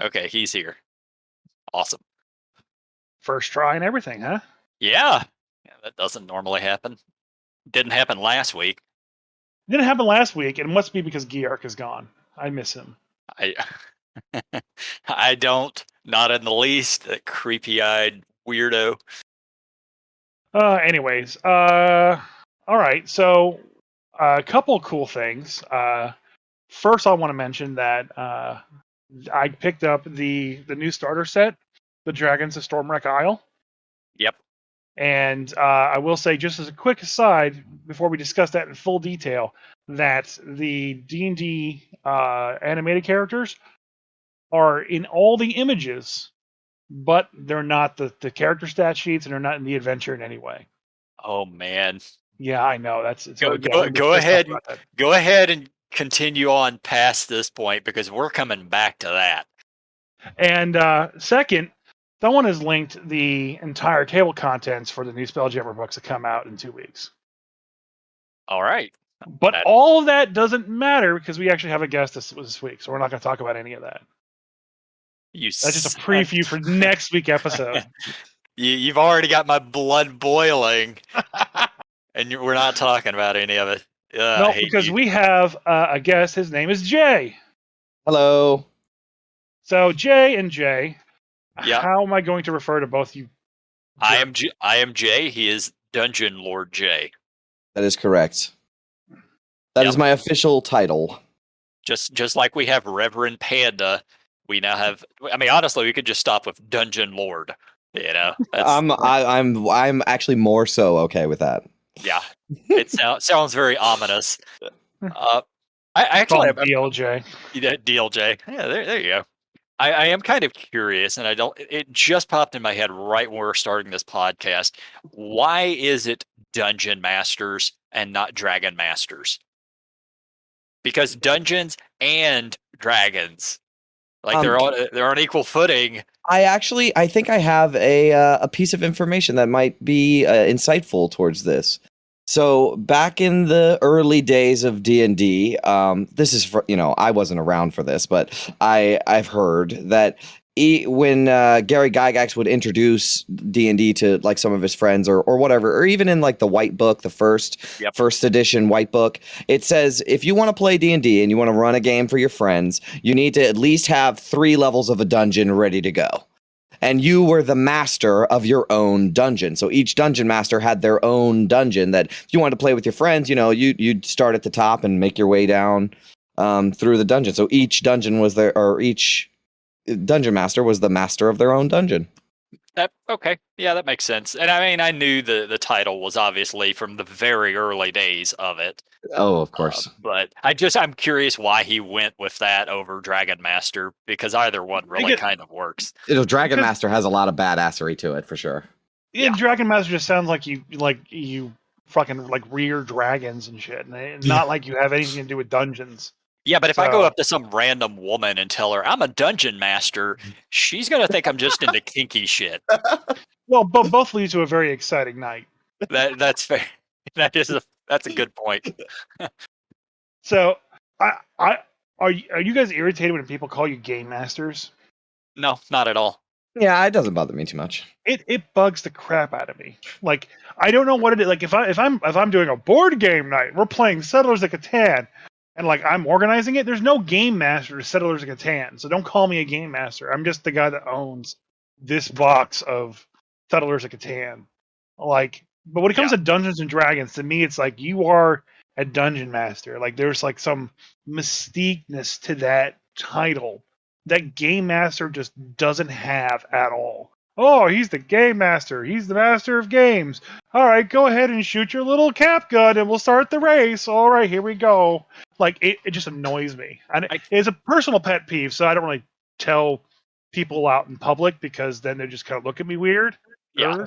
Okay, he's here. Awesome. First try and everything, huh? Yeah. That doesn't normally happen. Didn't happen last week. Didn't happen last week. It must be because Geark is gone. I miss him. I I don't, not in the least. That creepy-eyed weirdo. Anyways, all right. So, a couple cool things. First, I want to mention that I picked up the new starter set, the Dragons of Stormwreck Isle. Yep. And I will say, just as a quick aside, before we discuss that in full detail, that the D&D animated characters are in all the images, but they're not the character stat sheets, and they're not in the adventure in any way. Oh man. Yeah, I know. That's so. Go Yeah, I'm gonna be go pissed off ahead. about that. Go ahead and continue on past this point because we're coming back to that. And second, someone has linked the entire table contents for the new Spelljammer books that come out in 2 weeks. All right. But all of that doesn't matter because we actually have a guest this week, so we're not going to talk about any of that. That's just a preview for next week's episode. You've already got my blood boiling, and we're not talking about any of it. No, because we have a guest. His name is Jay. Hello. So Jay and Jay, yeah. How am I going to refer to both you? I am Jay. He is Dungeon Lord Jay. That is correct. That is my official title. Just like we have Reverend Panda, we now have. I mean, honestly, we could just stop with Dungeon Lord. You know, I'm actually more so okay with that. Yeah, it sounds very ominous. I actually DLJ. DLJ. Yeah, there you go. I am kind of curious, and it just popped in my head right when we're starting this podcast. Why is it Dungeon Masters and not Dragon Masters? Because Dungeons and Dragons, like they're on equal footing. I think I have a piece of information that might be insightful towards this. So back in the early days of D&D, this is for, I wasn't around for this, but I've heard that when Gary Gygax would introduce D&D to like some of his friends or whatever, or even in like the White Book, the first edition White Book, it says if you want to play D&D and you want to run a game for your friends, you need to at least have 3 levels of a dungeon ready to go. And you were the master of your own dungeon. So each dungeon master had their own dungeon that if you wanted to play with your friends, you'd start at the top and make your way down through the dungeon. So each dungeon each dungeon master was the master of their own dungeon. Okay. Yeah, that makes sense. And I mean, I knew the title was obviously from the very early days of it. Oh, of course. But I'm curious why he went with that over Dragon Master, because either one really kind of works. Dragon Master has a lot of badassery to it for sure. Yeah, Dragon Master just sounds like you fucking like rear dragons and shit, and not like you have anything to do with dungeons. Yeah, but if I go up to some random woman and tell her I'm a dungeon master, she's gonna think I'm just into kinky shit. Well, but both lead to a very exciting night. That's fair. That's a good point. So, are you guys irritated when people call you game masters? No, not at all. Yeah, it doesn't bother me too much. It bugs the crap out of me. Like, I don't know what it is. Like, if I'm doing a board game night, we're playing Settlers of Catan, and like I'm organizing it, there's no game master to Settlers of Catan, so don't call me a game master. I'm just the guy that owns this box of Settlers of Catan. Like, but when it comes to Dungeons and Dragons, to me, it's like you are a dungeon master. Like, there's like some mystiqueness to that title that game master just doesn't have at all. Oh, he's the game master. He's the master of games. All right, go ahead and shoot your little cap gun and we'll start the race. All right, here we go. Like, it just annoys me. And it's a personal pet peeve, so I don't really tell people out in public because then they just kind of look at me weird. Yeah.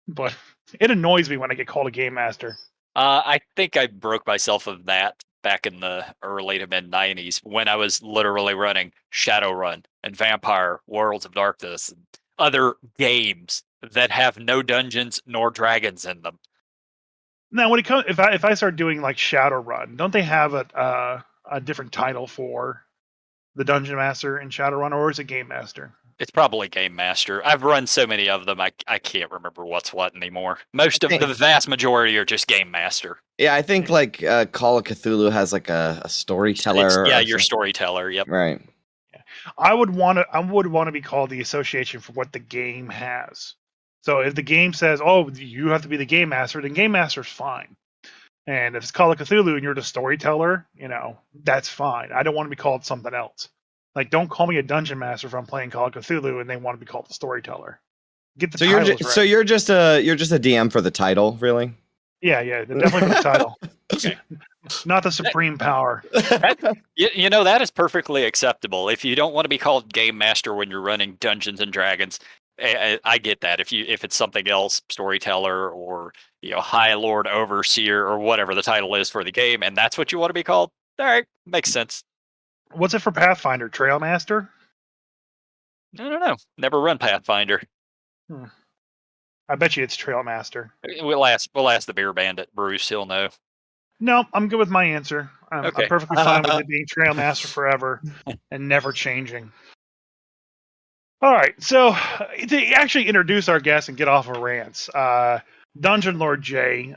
But it annoys me when I get called a game master. I think I broke myself of that back in the early to mid 90s when I was literally running Shadowrun and Vampire Worlds of Darkness and other games that have no dungeons nor dragons in them. Now, when it comes, if I start doing like Shadowrun, don't they have a different title for the Dungeon Master in Shadowrun, or is it Game Master? It's probably Game Master. I've run so many of them, I can't remember what's what anymore. Most of think- the vast majority are just Game Master. Yeah, I think like Call of Cthulhu has like a storyteller. Yeah, or your some- storyteller. Yep. Right. I would want to be called the association for what the game has. So if the game says, "Oh, you have to be the game master," then game master's fine. And if it's Call of Cthulhu and you're the storyteller, that's fine. I don't want to be called something else. Like, don't call me a dungeon master if I'm playing Call of Cthulhu and they want to be called the storyteller. Get the So you're titles ju- right. so you're just a DM for the title, really? Yeah, definitely for the title, Okay. not the supreme power. That is perfectly acceptable. If you don't want to be called Game Master when you're running Dungeons and Dragons, I get that. If it's something else, storyteller or High Lord Overseer or whatever the title is for the game, and that's what you want to be called, all right, makes sense. What's it for Pathfinder? Trail Master? I don't know. Never run Pathfinder. I bet you it's Trail Master. We'll ask the Beer Bandit, Bruce. He'll know. No, I'm good with my answer. I'm Okay. perfectly fine with it being Trail Master forever and never changing. All right, so to actually introduce our guest and get off of rants, Dungeon Lord Jay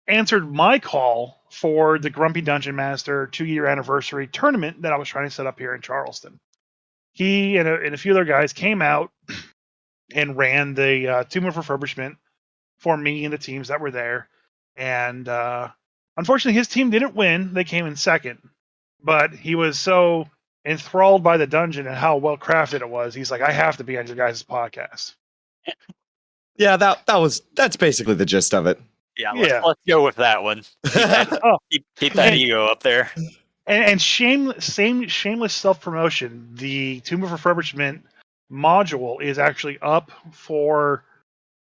answered my call for the Grumpy Dungeon Master 2-year anniversary tournament that I was trying to set up here in Charleston. He and a few other guys came out and ran the Tomb of Refurbishment for me and the teams that were there. And unfortunately, his team didn't win. They came in second. But he was so enthralled by the dungeon and how well crafted it was. He's like, I have to be on your guys' podcast. Yeah, that's basically the gist of it. Yeah, Yeah. let's go with that one. Keep that ego up there. And shameless self-promotion. The Tomb of Refurbishment module is actually up for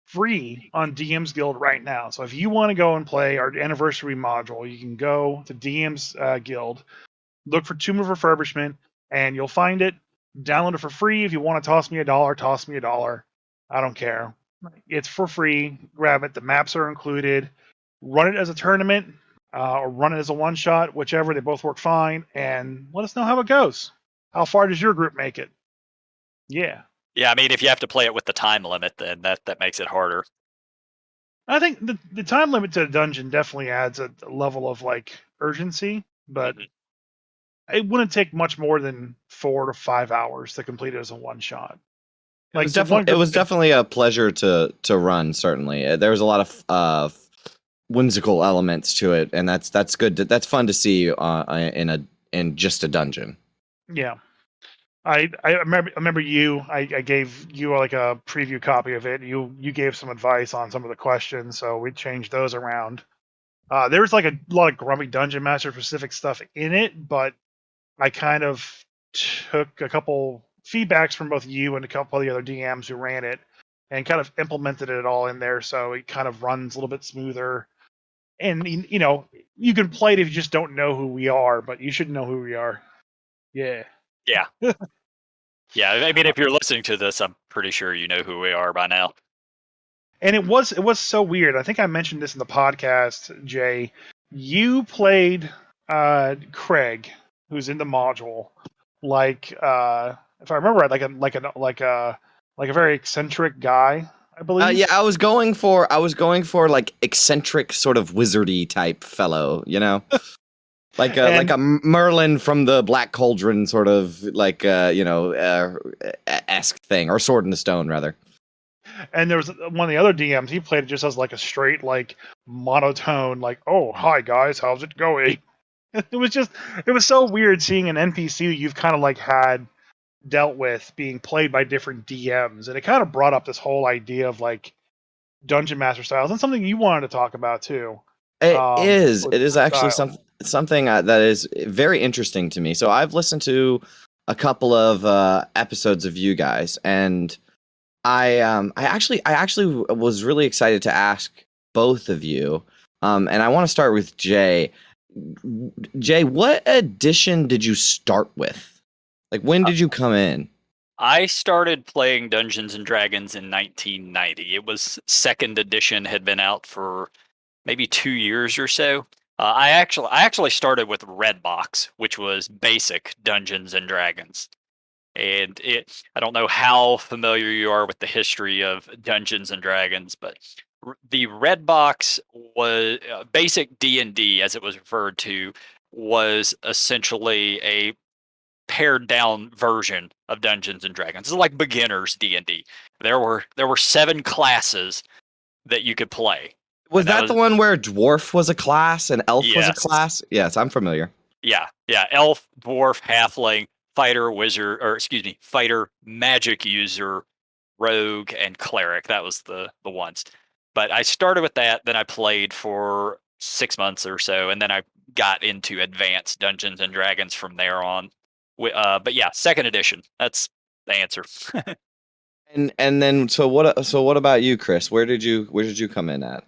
free on DM's Guild right now. So if you want to go and play our anniversary module, you can go to DM's Guild, look for Tomb of Refurbishment, and you'll find it. Download it for free. If you want to toss me $1, toss me $1. I don't care. It's for free. Grab it. The maps are included. Run it as a tournament or run it as a one-shot, whichever. They both work fine. And let us know how it goes. How far does your group make it? Yeah. Yeah, I mean, if you have to play it with the time limit, then that makes it harder. I think the time limit to a dungeon definitely adds a level of urgency, but it wouldn't take much more than 4 to 5 hours to complete it as a one shot. It was definitely a pleasure to run. Certainly, there was a lot of whimsical elements to it, and that's good. That's fun to see in just a dungeon. Yeah, I remember you. I gave you a preview copy of it. You gave some advice on some of the questions, so we changed those around. There was a lot of Grumpy Dungeon Master specific stuff in it, but I kind of took a couple feedbacks from both you and a couple of the other DMs who ran it and kind of implemented it all in there, so it kind of runs a little bit smoother. And you can play it if you just don't know who we are, but you should know who we are. Yeah. Yeah. Yeah, I mean, if you're listening to this, I'm pretty sure you know who we are by now. And it was so weird. I think I mentioned this in the podcast, Jay. You played Cr'aig, who's in the module, if I remember right, like a very eccentric guy, I believe. Yeah, I was going for like eccentric sort of wizardy type fellow, like a Merlin from the Black Cauldron sort of esque thing, or Sword in the Stone rather. And there was one of the other DMs. He played it just as a straight monotone, oh hi guys, how's it going? It was so weird seeing an NPC you've kind of had dealt with being played by different DMs, and it kind of brought up this whole idea of dungeon master styles, and something you wanted to talk about too. It is actually something that is very interesting to me. So I've listened to a couple of episodes of you guys, and I actually was really excited to ask both of you, and I want to start with Jay. Jay, what edition did you start with? When did you come in? I started playing Dungeons and Dragons in 1990. It was second edition, had been out for maybe 2 years or so. I actually started with Redbox, which was basic Dungeons and Dragons. And I don't know how familiar you are with the history of Dungeons and Dragons, but the Redbox was basic D&D, as it was referred to, was essentially a pared down version of Dungeons and Dragons. It's like beginners D&D. There were 7 classes that you could play. Was And that that the was one where dwarf was a class and elf was a yes. class? Yes, I'm familiar. Yeah, elf, dwarf, halfling, fighter, wizard, or excuse me, fighter, magic user, rogue, and cleric. That was the ones. But I started with that, then I played for 6 months or so, and then I got into advanced Dungeons and Dragons from there on. But yeah, second edition. That's the answer. And then so what about you, Chris? Where did you come in at?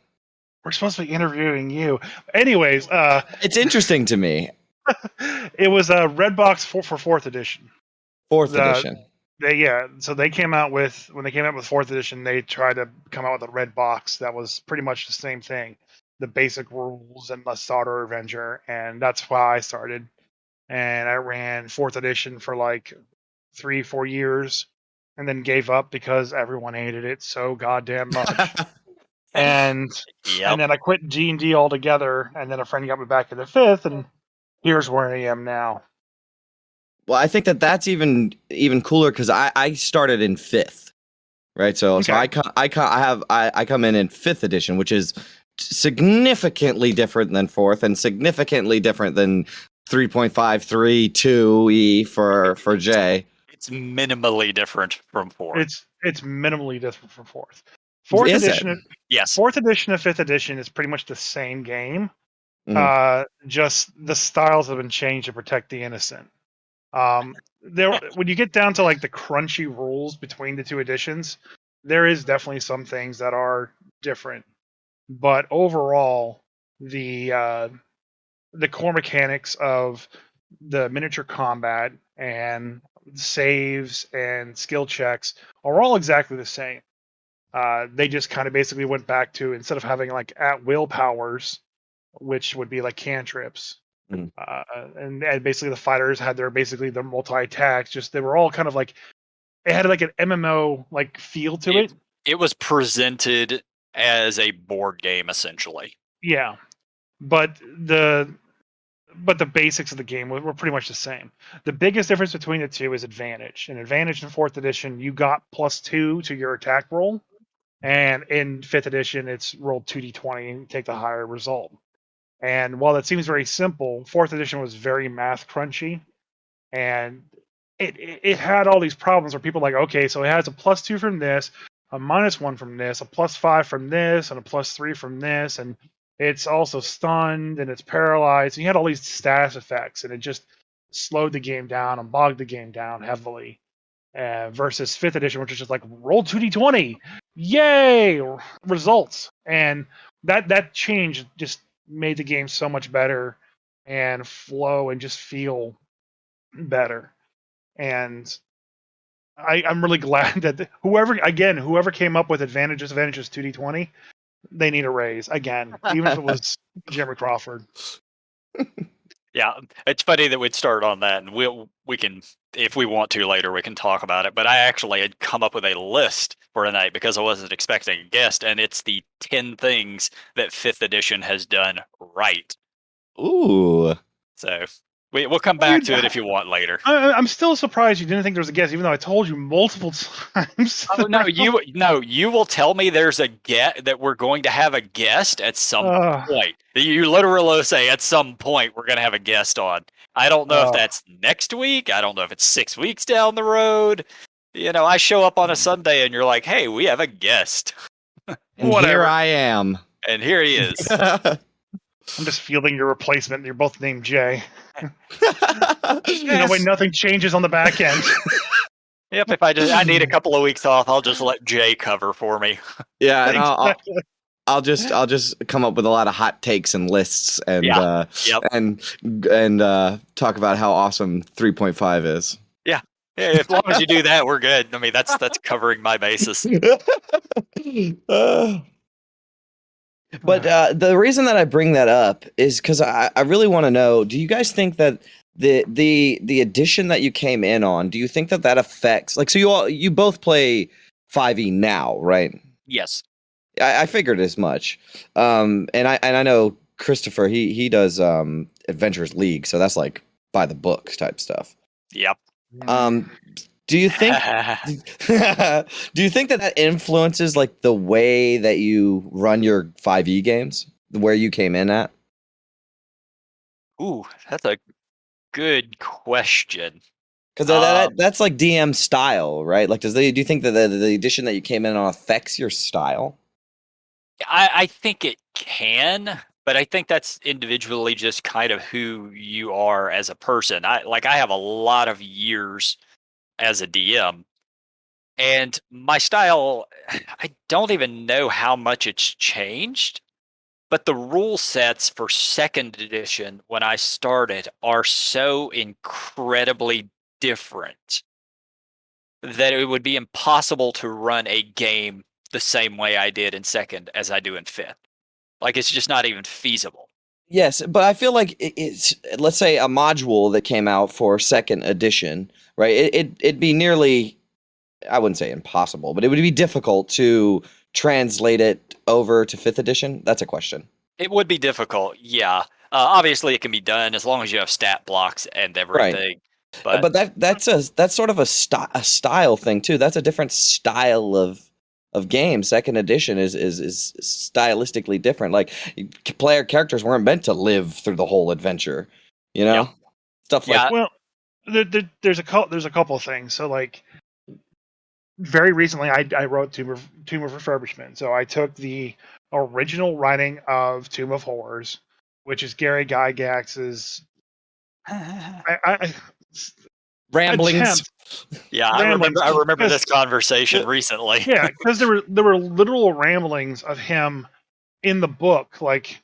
We're supposed to be interviewing you. Anyways, It's interesting to me. it was a Redbox for fourth edition. Fourth The edition. so they came out with when they came out with fourth edition, they tried to come out with a red box that was pretty much the same thing, the basic rules and the starter adventure, and that's why I started. And I ran fourth edition for like 3-4 years, and then gave up because everyone hated it so goddamn much. and Yep. then I quit D&D altogether, and then a friend got me back into fifth, and here's where I am now. Well, I think that's even cooler because I started in fifth, right? So Okay. I come in fifth edition, which is significantly different than fourth and significantly different than 3.532E for J. It's minimally different from 4. It's minimally different from fourth. Fourth Is it? edition, Yes. fourth edition and fifth edition is pretty much the same game. Mhm. Just the styles have been changed to protect the innocent. There, when you get down to like the crunchy rules between the two editions, there is definitely some things that are different. But overall, the core mechanics of the miniature combat and saves and skill checks are all exactly the same. They just kind of basically went back to, instead of having like at will powers, which would be like cantrips, Mhm. and basically the fighters had their multi attacks. Just they were all kind of like, it had like an MMO like feel to it. It was presented as a board game essentially. Yeah, but the basics of the game were pretty much the same. The biggest difference between the two is advantage. In advantage in fourth edition, you got +2 to your attack roll, and in fifth edition, it's rolled 2d20 and you take the higher result. And while that seems very simple, fourth edition was very math crunchy, and it had all these problems where people were like, okay, so it has a +2 from this, a -1 from this, a +5 from this, and a +3 from this, and it's also stunned and it's paralyzed. And you had all these status effects, and it just slowed the game down and bogged the game down heavily. Versus fifth edition, which is just like roll 2d20, yay, results, and that change just made the game so much better and flow and just feel better. And I'm really glad that whoever came up with advantages 2d20, they need a raise again, even if it was Jeremy Crawford. Yeah, it's funny that we'd start on that, and we can, if we want to later, we can talk about it. But I actually had come up with a list for tonight because I wasn't expecting a guest, and it's the 10 things that 5th edition has done right. Ooh. So we'll come back to it if you want later. I'm still surprised you didn't think there was a guest, even though I told you multiple times. Oh no, you will tell me there's a that we're going to have a guest at some point. You literally say at some point we're going to have a guest on. I don't know if that's next week. I don't know if it's 6 weeks down the road. You know, I show up on a Sunday and you're like, "Hey, we have a guest." And here I am. And here he is. I'm just fielding your replacement. You're both named Jay. Wait, nothing changes on the back end. Yep, if I need a couple of weeks off, I'll just let Jay cover for me. Yeah, and I'll just come up with a lot of hot takes and lists and and talk about how awesome 3.5 is. Yeah, as long as you do that, we're good. I mean, that's covering my basis. But the reason that I bring that up is because I really want to know, do you guys think that the edition that you came in on, do you think that that affects, like, so you both play 5e now, right? Yes. I figured as much. And I know Christopher, he does Adventurers League, so that's like by the books type stuff. Yep. Um, do you think do you think that that influences like the way that you run your 5e games, where you came in at? Ooh, that's a good question. Because Um, that's like DM style, right? Like, do you think that the edition that you came in on affects your style? I think it can, but I think that's individually just kind of who you are as a person. I have a lot of years as a DM, and my style, I don't even know how much it's changed, but the rule sets for second edition when I started are so incredibly different that it would be impossible to run a game the same way I did in second as I do in fifth. Like, it's just not even feasible. Yes, but I feel like it's, let's say, a module that came out for second edition, right? It'd be nearly, I wouldn't say impossible, but it would be difficult to translate it over to fifth edition. That's a question. It would be difficult, yeah. Obviously, it can be done as long as you have stat blocks and Right. everything. But But that's sort of a style thing too. That's a different style of game. Second edition is stylistically different. Like, player characters weren't meant to live through the whole adventure, you yep, know? Stuff like yeah. Well, there's a couple of things. So like very recently, I wrote Tomb of Refurbishment. So I took the original writing of Tomb of Horrors, which is Gary Gygax's I ramblings. attempt Yeah, I remember. ramblings I remember because this conversation recently. yeah, because there were literal ramblings of him in the book. Like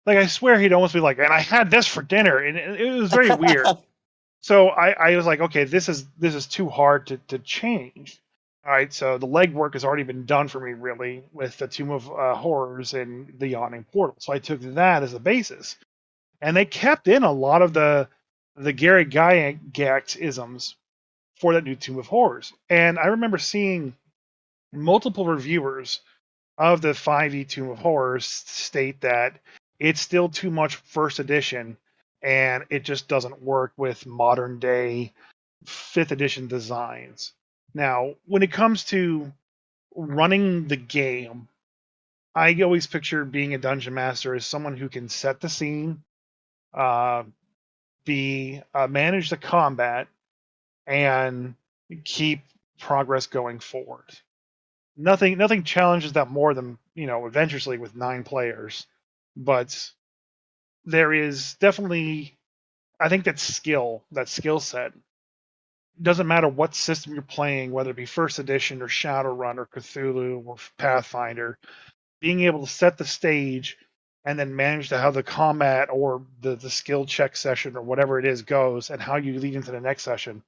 I swear he'd almost be like, and I had this for dinner, and it was very weird. So I was like, okay, this is too hard to change. All right, so the legwork has already been done for me, really, with the Tomb of Horrors and the Yawning Portal. So I took that as a basis, and they kept in a lot of the Gary Gygax isms for that new Tomb of Horrors. And I remember seeing multiple reviewers of the 5e Tomb of Horrors state that it's still too much first edition and it just doesn't work with modern day 5th edition designs. Now, when it comes to running the game, I always picture being a dungeon master as someone who can set the scene, uh, manage the combat, and keep progress going forward. Nothing challenges that more than Adventures League with 9 players, but there is definitely, I think, that skill set doesn't matter what system you're playing, whether it be first edition or Shadowrun or Cthulhu or Pathfinder. Being able to set the stage and then manage to how the combat or the skill check session or whatever it is goes and how you lead into the next session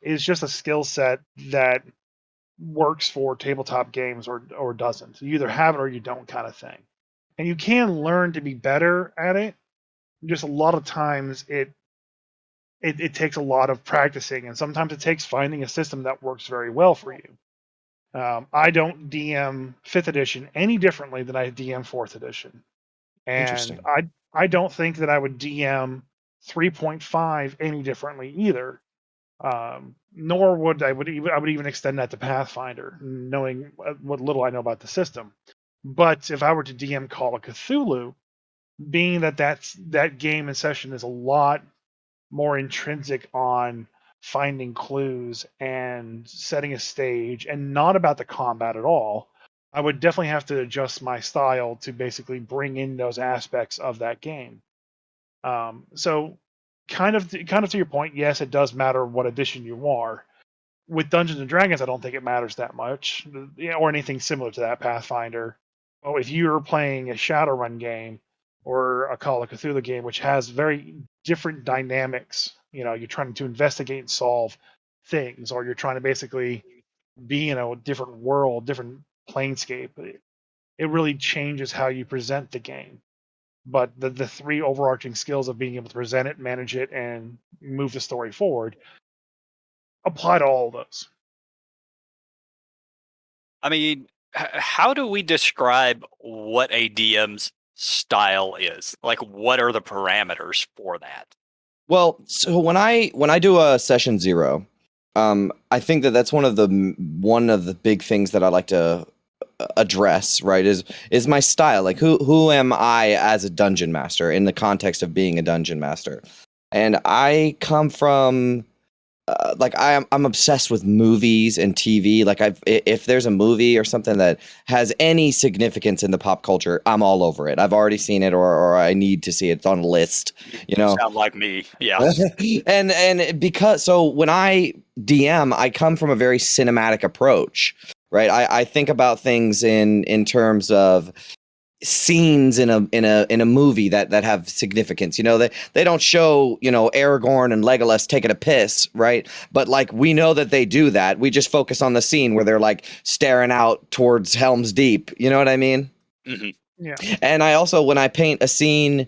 is just a skill set that works for tabletop games or doesn't. You either have it or you don't, kind of thing. And you can learn to be better at it. Just a lot of times it takes a lot of practicing, and sometimes it takes finding a system that works very well for you. I don't DM 5th edition any differently than I DM 4th edition, and Interesting. I don't think that I would DM 3.5 any differently either. Nor would I would even extend that to Pathfinder, knowing what little I know about the system. But if I were to DM Call of Cthulhu, being that game and session is a lot more intrinsic on finding clues and setting a stage and not about the combat at all, I would definitely have to adjust my style to basically bring in those aspects of that game. So kind of to your point, yes, it does matter what edition you are. With Dungeons and Dragons, I don't think it matters that much, or anything similar to that, Pathfinder. Oh, if you're playing a Shadowrun game or a Call of Cthulhu game, which has very different dynamics, you're trying to investigate and solve things, or you're trying to basically be in a different world, different planescape. it really changes how you present the game. But the three overarching skills of being able to present it, manage it, and move the story forward apply to all of those. I mean, how do we describe what a DM's style is? Like, what are the parameters for that? Well, so when I do a session 0, I think that's one of the big things that I like to address, right? Is my style. Like, who am I as a dungeon master in the context of being a dungeon master? And I come from like I'm obsessed with movies and TV. Like if there's a movie or something that has any significance in the pop culture, I'm all over it. I've already seen it, or I need to see it. It's on a list, you You know. sound like me. Yeah. And because so when I DM, I come from a very cinematic approach, right? I think about things in terms of scenes in a movie that have significance. You know, they don't show, Aragorn and Legolas taking a piss, right? But like we know that they do that. We just focus on the scene where they're like staring out towards Helm's Deep. You know what I mean? Hmm. Yeah. And I also, when I paint a scene,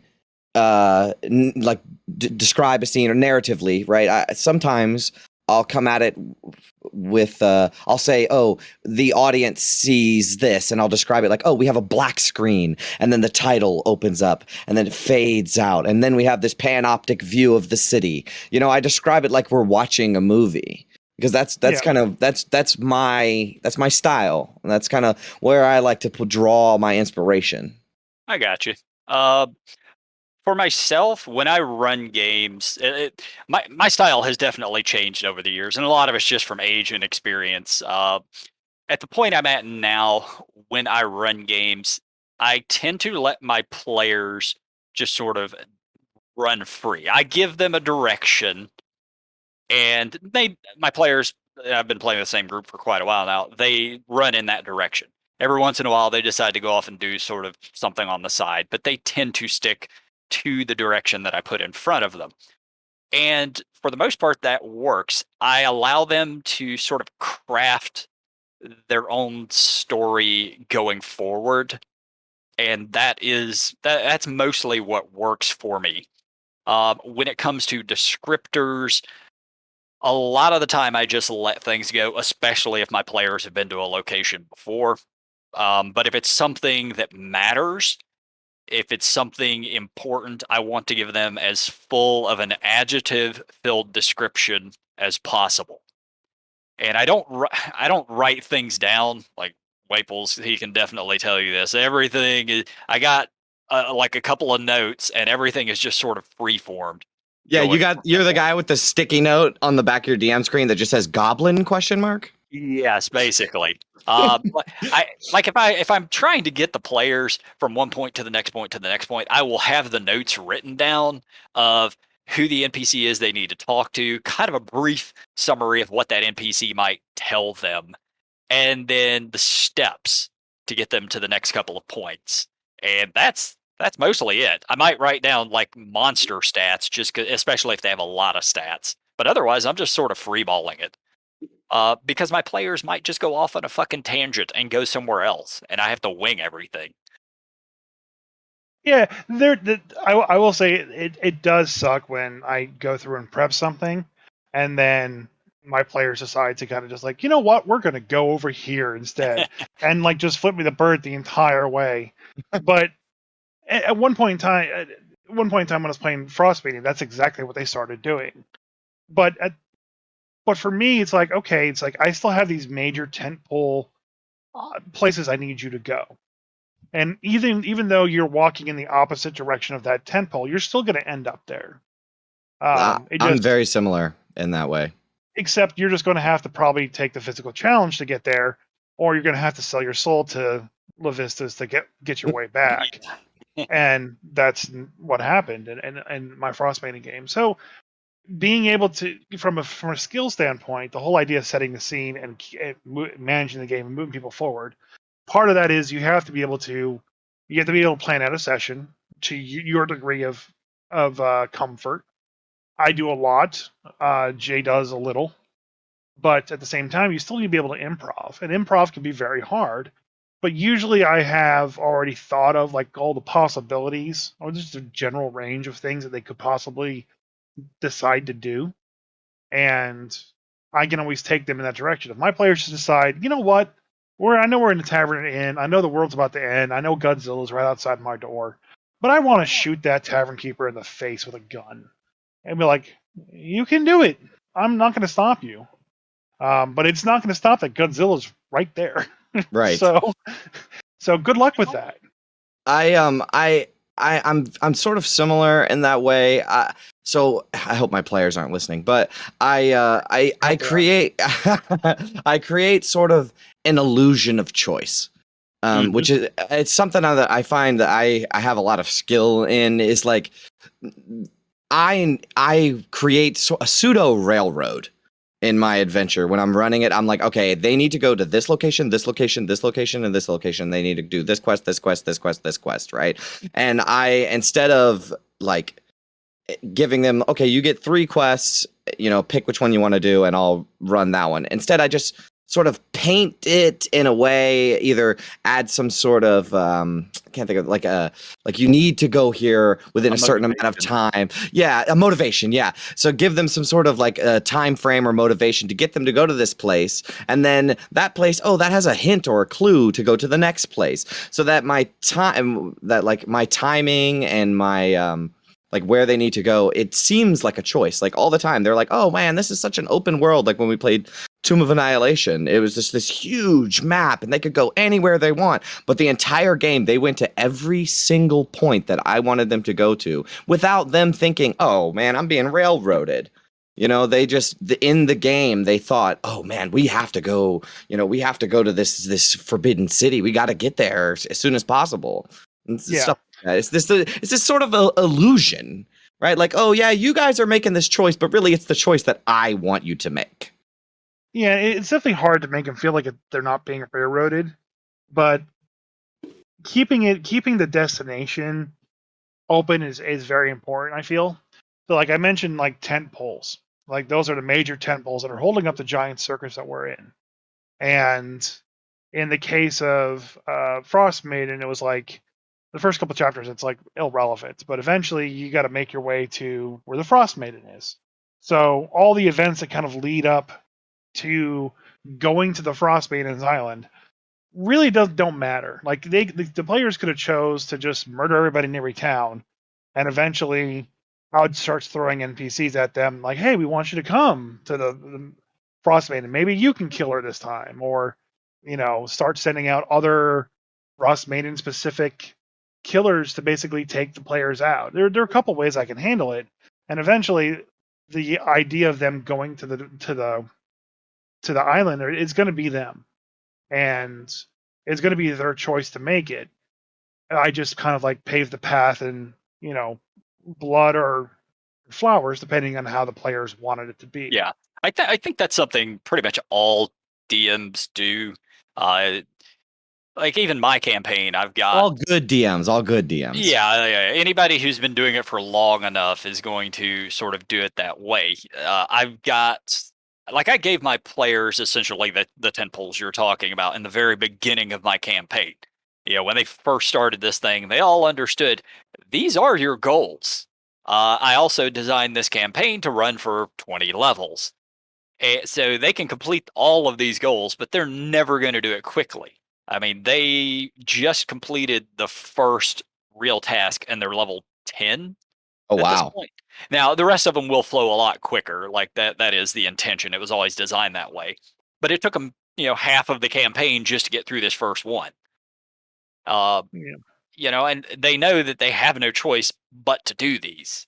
like describe a scene or narratively, right? Sometimes I'll come at it with I'll say, oh, the audience sees this, and I'll describe it like, oh, we have a black screen, and then the title opens up, and then it fades out, and then we have this panoptic view of the city. I describe it like we're watching a movie, because that's Yeah. kind of that's my style, and that's kind of where I like to draw my inspiration. I got you. Uh, for myself, when I run games, my style has definitely changed over the years, and a lot of it's just from age and experience. At the point I'm at now, when I run games, I tend to let my players just sort of run free. I give them a direction, and my players, I've been playing with the same group for quite a while now, they run in that direction. Every once in a while, they decide to go off and do sort of something on the side, but they tend to stick to the direction that I put in front of them. And for the most part, that works. I allow them to sort of craft their own story going forward, and that's mostly what works for me. When it comes to descriptors, a lot of the time I just let things go, especially if my players have been to a location before. But if it's something that matters, if it's something important, I want to give them as full of an adjective filled description as possible. And I don't write things down like Waples. He can definitely tell you this. Everything is, I got like a couple of notes, and everything is just sort of free formed. Yeah, you're the guy with the sticky note on the back of your DM screen that just says "Goblin?" question mark. Yes, basically. I like if I'm trying to get the players from one point to the next point to the next point, I will have the notes written down of who the NPC is they need to talk to, kind of a brief summary of what that NPC might tell them, and then the steps to get them to the next couple of points. And that's mostly it. I might write down like monster stats, especially if they have a lot of stats. But otherwise, I'm just sort of freeballing it. Because my players might just go off on a fucking tangent and go somewhere else, and I have to wing everything. Yeah, I will say it does suck when I go through and prep something, and then my players decide to kind of just like, you know what, we're going to go over here instead, and like just flip me the bird the entire way. But at one point in time when I was playing Frostbite, that's exactly what they started doing. But for me, it's like, okay, it's like I still have these major tentpole places I need you to go. And even though you're walking in the opposite direction of that tentpole, you're still going to end up there. It I'm just very similar in that way. except you're just going to have to probably take the physical challenge to get there, or you're going to have to sell your soul to Levistas to get your way back. And that's what happened in my Frostbane game. So being able to, from a skill standpoint, the whole idea of setting the scene and managing the game and moving people forward, part of that is you have to be able to plan out a session to your degree of comfort. I do a lot. Jay does a little, but at the same time, you still need to be able to improv, and improv can be very hard but usually I have already thought of like all the possibilities or just a general range of things that they could possibly decide to do, and I can always take them in that direction. If my players just decide, you know what, I know we're in the tavern inn, I know the world's about to end, I know Godzilla's right outside my door, but I want to shoot that tavern keeper in the face with a gun, and be like, you can do it. I'm not going to stop you. But it's not going to stop that Godzilla's right there. Right. So good luck with that. I'm sort of similar in that way. So I hope my players aren't listening, but I create I create sort of an illusion of choice. Which is it's something that I find that I have a lot of skill in, is like I create a pseudo railroad in my adventure. When I'm running it, I'm like, okay, they need to go to this location, this location, this location, and this location. They need to do this quest, this quest, this quest, this quest, right? And instead of like giving them, okay, you get 3 quests, pick which one you want to do, and I'll run that one. Instead, I just sort of paint it in a way, either add some sort of I can't think of, like you need to go here within a certain amount of time. Yeah, a motivation. Yeah, so give them some sort of like a time frame or motivation to get them to go to this place, and then that place, that has a hint or a clue to go to the next place, so that my timing and my like where they need to go, it seems like a choice. Like all the time, they're like, "Oh man, this is such an open world." Like when we played Tomb of Annihilation, it was just this huge map, and they could go anywhere they want. But the entire game, they went to every single point that I wanted them to go to, without them thinking, "Oh man, I'm being railroaded." They just in the game they thought, "Oh man, we have to go. We have to go to this forbidden city. We got to get there as soon as possible." And stuff. It's this sort of a illusion, right? Like, oh yeah, you guys are making this choice, but really it's the choice that I want you to make. Yeah, it's definitely hard to make them feel like they're not being railroaded, but keeping the destination open is very important, I feel. So like I mentioned, like tent poles, like those are the major tent poles that are holding up the giant circus that we're in. And in the case of Frost Maiden, it was like the first couple chapters, it's like irrelevant, but eventually you got to make your way to where the Frost Maiden is. So all the events that kind of lead up to going to the Frost Maiden's island really don't matter. Like the players could have chose to just murder everybody in every town, and eventually Howard starts throwing NPCs at them, like, "Hey, we want you to come to the Frost Maiden. Maybe you can kill her this time," or start sending out other Frost Maiden specific killers to basically take the players out. There are a couple ways I can handle it, and eventually the idea of them going to the island is going to be them, and it's going to be their choice to make it. I just kind of like pave the path and blood or flowers depending on how the players wanted it to be. Yeah, I think that's something pretty much all DMs do. Uh, like even my campaign, I've got all good DMs. Yeah, anybody who's been doing it for long enough is going to sort of do it that way. I've got, like, I gave my players essentially the 10 poles you're talking about in the very beginning of my campaign. When they first started this thing, they all understood these are your goals. I also designed this campaign to run for 20 levels. So they can complete all of these goals, but they're never going to do it quickly. I mean, they just completed the first real task and they're level 10 Oh at this wow. point. Now, the rest of them will flow a lot quicker. Like that is the intention. It was always designed that way. But it took them, half of the campaign just to get through this first one. Yeah. And they know that they have no choice but to do these.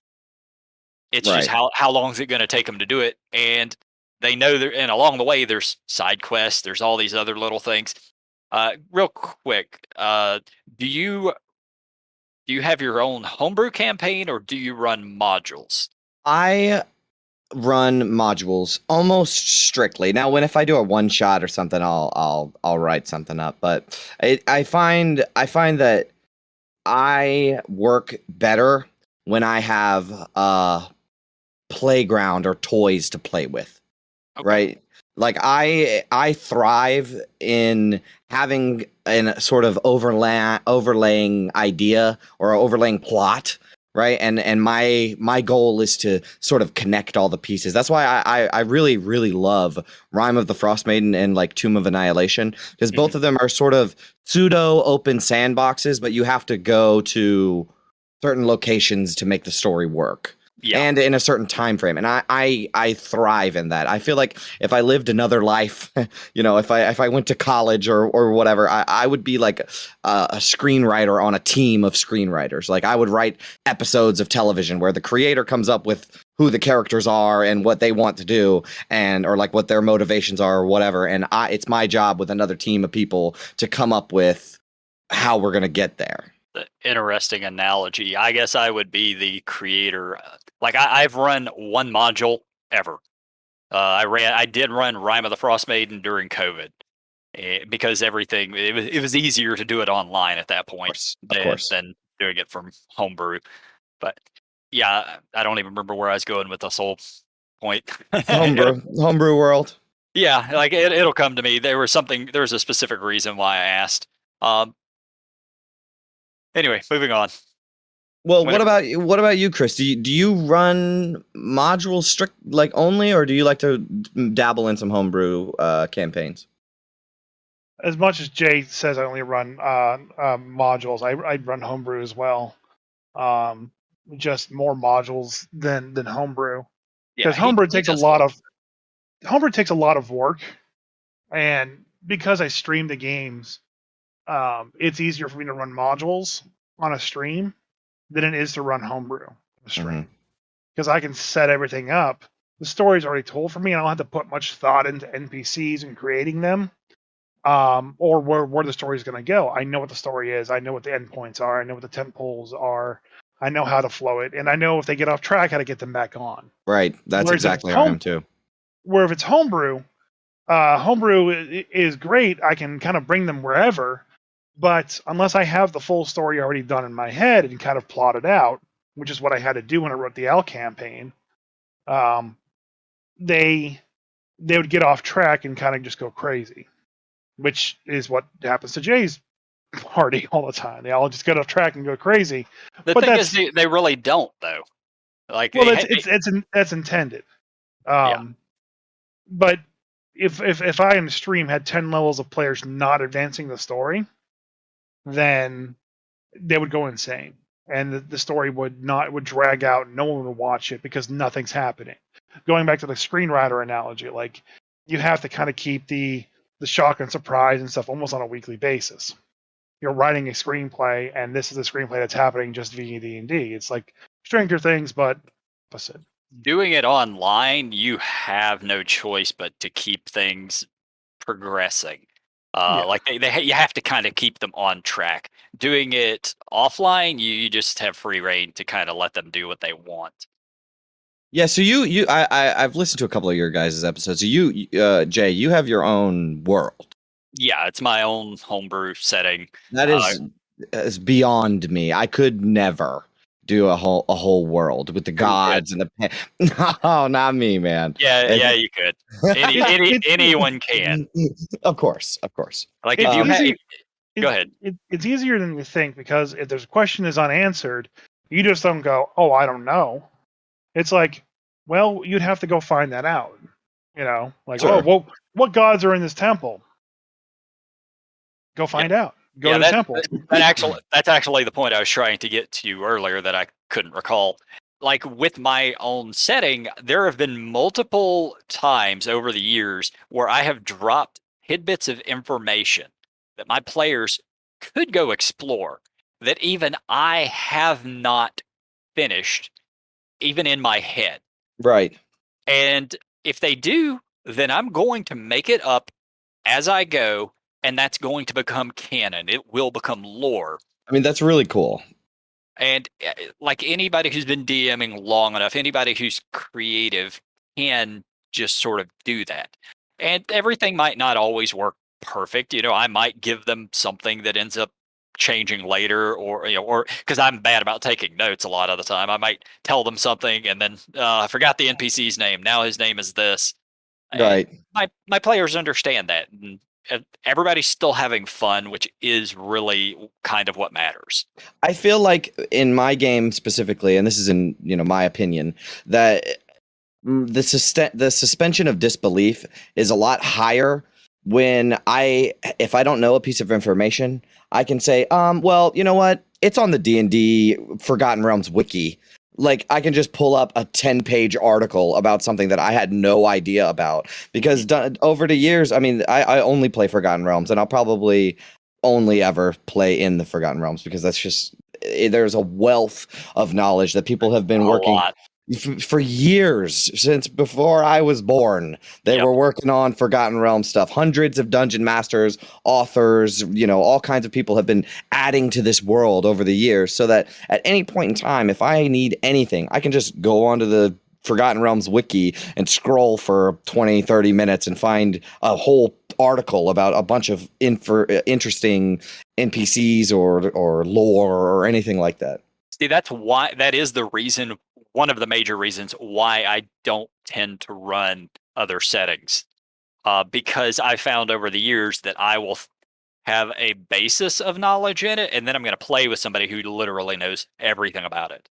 It's just Right. how long is it going to take them to do it? And they know and along the way there's side quests, there's all these other little things. Real quick, do you have your own homebrew campaign or do you run modules? I run modules almost strictly. Now, if I do a one shot or something, I'll write something up. But I find that I work better when I have a playground or toys to play with. Okay. Right. Like I thrive in having an sort of overlaying idea or overlaying plot, right? And my goal is to sort of connect all the pieces. That's why I really really love Rime of the Frost Maiden and like Tomb of Annihilation, because both Mhm. of them are sort of pseudo open sandboxes, but you have to go to certain locations to make the story work, Yeah. and in a certain time frame. And I thrive in that. I feel like if I lived another life, if I went to college or whatever, I would be like a screenwriter on a team of screenwriters. Like I would write episodes of television where the creator comes up with who the characters are and what they want to do, and or like what their motivations are or whatever, and it's my job with another team of people to come up with how we're going to get there. The interesting analogy. I guess I would be the creator. Like I've run one module ever. I did run Rime of the Frost Maiden during COVID, because everything it was easier to do it online at that point Of course. than doing it from homebrew. But yeah, I don't even remember where I was going with this whole point. Homebrew world. Yeah, like it'll come to me. There was a specific reason why I asked. Um, anyway, moving on. Well, Whenever what about you, Chris? Do you run modules strict like only, or do you like to dabble in some homebrew campaigns? As much as Jay says, I only run modules. I run homebrew as well. Um, just more modules than homebrew, Yeah, because he does both. homebrew takes a lot of work, and because I stream the games, it's easier for me to run modules on a stream than it is to run homebrew on a Hmm. stream, because I can set everything up. The story's already told for me, and I don't have to put much thought into NPCs and creating them, or where the story's going to go. I know what the story is. I know what the endpoints are. I know what the tent poles are. I know how to flow it, and I know if they get off track, how to get them back on. Right. That's Whereas if it's exactly how I am too. if it's homebrew, is great. I can kind of bring them wherever, but unless I have the full story already done in my head and kind of plotted out, which is what I had to do when I wrote the L campaign, um, they would get off track and kind of just go crazy, which is what happens to Jay's party all the time. They all just get off track and go crazy. The But thing is, that's they really don't though. Like well, that's intended. yeah, Um, but if I in the stream had 10 levels of players not advancing the story, then they would go insane, and the story would drag out. No one would watch it because nothing's happening. Going back to the screenwriter analogy, like you have to kind of keep the shock and surprise and stuff almost on a weekly basis. You're writing a screenplay, and this is the screenplay that's happening just via D&D. It's like Stranger Things, but opposite. doing it online, you have no choice but to keep things progressing. Yeah, Like you have to kind of keep them on track. Doing it offline, you just have free reign to kind of let them do what they want. Yeah. So I've listened to a couple of your guys' episodes. So Jay, you have your own world. Yeah, it's my own homebrew setting. That Uh, is beyond me. I could never do a whole world with the who could? gods and the no, not me, man. Yeah, yeah, It's- you could. it's Anyone can. of course, of course. Like if it's you Um, have, easy. go ahead. It's easier than you think, because if there's a question is unanswered, you just don't go, "Oh, I don't know." It's like, well, you'd have to go find that out. Like, oh, sure. well, what gods are in this temple? Go find out. Go Yeah, to the temple. that's actually the point I was trying to get to earlier that I couldn't recall. Like with my own setting, there have been multiple times over the years where I have dropped tidbits of information that my players could go explore that even I have not finished, even in my head. Right. And if they do, then I'm going to make it up as I go, and that's going to become canon. It will become lore. I mean, that's really cool. And like anybody who's been DMing long enough, anybody who's creative can just sort of do that. And everything might not always work perfect. I might give them something that ends up changing later, or because I'm bad about taking notes a lot of the time. I might tell them something and then I forgot the NPC's name. Now his name is this. And Right. my players understand that, and everybody's still having fun, which is really kind of what matters. I feel like in my game specifically, and this is in my opinion, that the suspension of disbelief is a lot higher when if I don't know a piece of information, I can say, well, you know what? It's on the D&D Forgotten Realms wiki. Like, I can just pull up a 10-page article about something that I had no idea about. Because over the years, I mean, I only play Forgotten Realms, and I'll probably only ever play in the Forgotten Realms because that's just there's a wealth of knowledge that people have been A working lot. for years, since before I was born. They Yep. were working on Forgotten Realms stuff. Hundreds of dungeon masters, authors, all kinds of people have been adding to this world over the years, so that at any point in time, if I need anything, I can just go onto the Forgotten Realms wiki and scroll for 20, 30 minutes and find a whole article about a bunch of interesting NPCs or lore or anything like that. See, that is the reason, one of the major reasons why I don't tend to run other settings. Because I found over the years that I will have a basis of knowledge in it, and then I'm going to play with somebody who literally knows everything about it.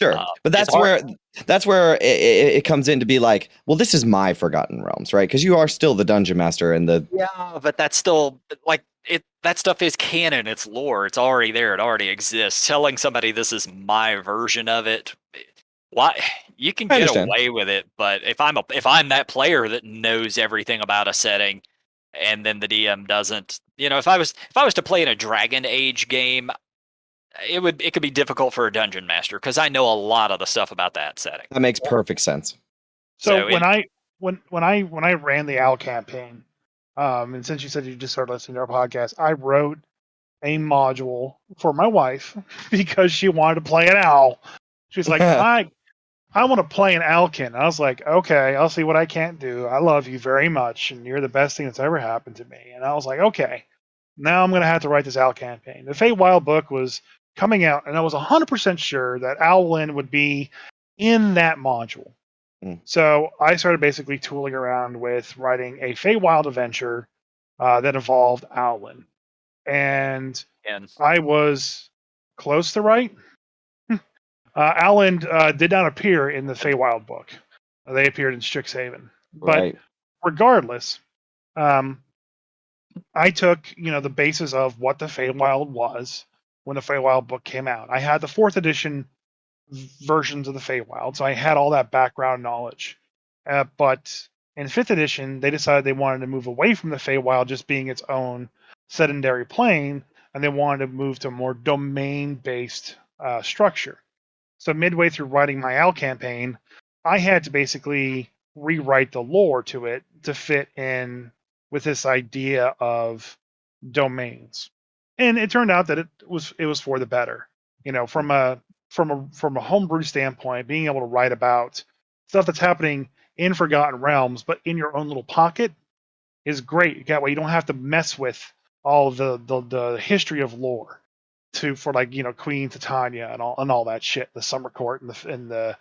Sure, but It's hard. that's where it comes in to be like, well, this is my Forgotten Realms, right? Because you are still the dungeon master and the Yeah, but that's still like it. That stuff is canon. It's lore. It's already there. It already exists. Telling somebody this is my version of it, why you can I get understand. away with it. But if I'm that player that knows everything about a setting, and then the DM doesn't, if I was to play in a Dragon Age game, it could be difficult for a dungeon master because I know a lot of the stuff about that setting. That makes perfect sense. So So when I ran the OWL campaign, and since you said you just started listening to our podcast, I wrote a module for my wife because she wanted to play an owl. She's like, I want to play an Alkin. I was like, okay, I'll see what I can't do. I love you very much, and you're the best thing that's ever happened to me. And I was like, okay, now I'm going to have to write this Owl campaign. The Feywild book was coming out, and I was 100% sure that Owlin would be in that module. Mm. So I started basically tooling around with writing a Feywild adventure that involved Owlin. And and I was close to right. Owlin did not appear in the Feywild book. They appeared in Strixhaven. But Right. regardless, um, I took the basis of what the Feywild was when the Feywild book came out. I had the fourth edition versions of the Feywild, so I had all that background knowledge. But in fifth edition, they decided they wanted to move away from the Feywild just being its own sedentary plane, and they wanted to move to a more domain-based structure. So midway through writing my Owl campaign, I had to basically rewrite the lore to it to fit in with this idea of domains. And it turned out that it was for the better. From a homebrew standpoint, being able to write about stuff that's happening in Forgotten Realms, but in your own little pocket, is great. That way, you don't have to mess with all the history of lore for like Queen Titania and all that shit, the Summer Court and the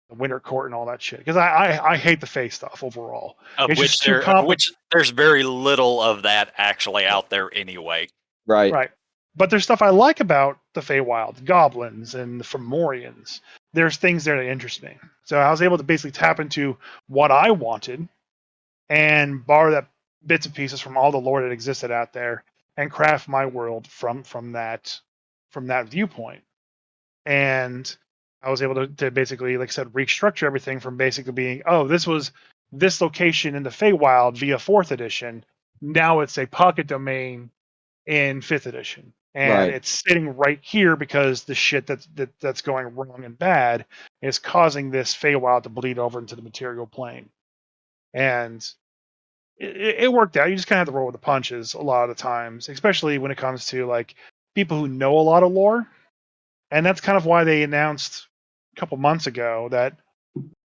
Winter Court and all that shit. Because I hate the Fae stuff overall. of It's which just too there of complicated. which there's very little of that actually out there anyway. Right. Right. But there's stuff I like about the Feywild, goblins and the Fomorians. There's things there that interest me. So I was able to basically tap into what I wanted and borrow that bits and pieces from all the lore that existed out there and craft my world from that viewpoint. And I was able to basically, like I said, restructure everything from basically being, oh, this was this location in the Feywild via fourth edition. Now it's a pocket domain in fifth edition, and Right. it's sitting right here because the shit that's going wrong and bad is causing this Feywild to bleed over into the material plane, and it worked out. You just kind of have to roll with the punches a lot of the times, especially when it comes to like people who know a lot of lore, and that's kind of why they announced a couple months ago that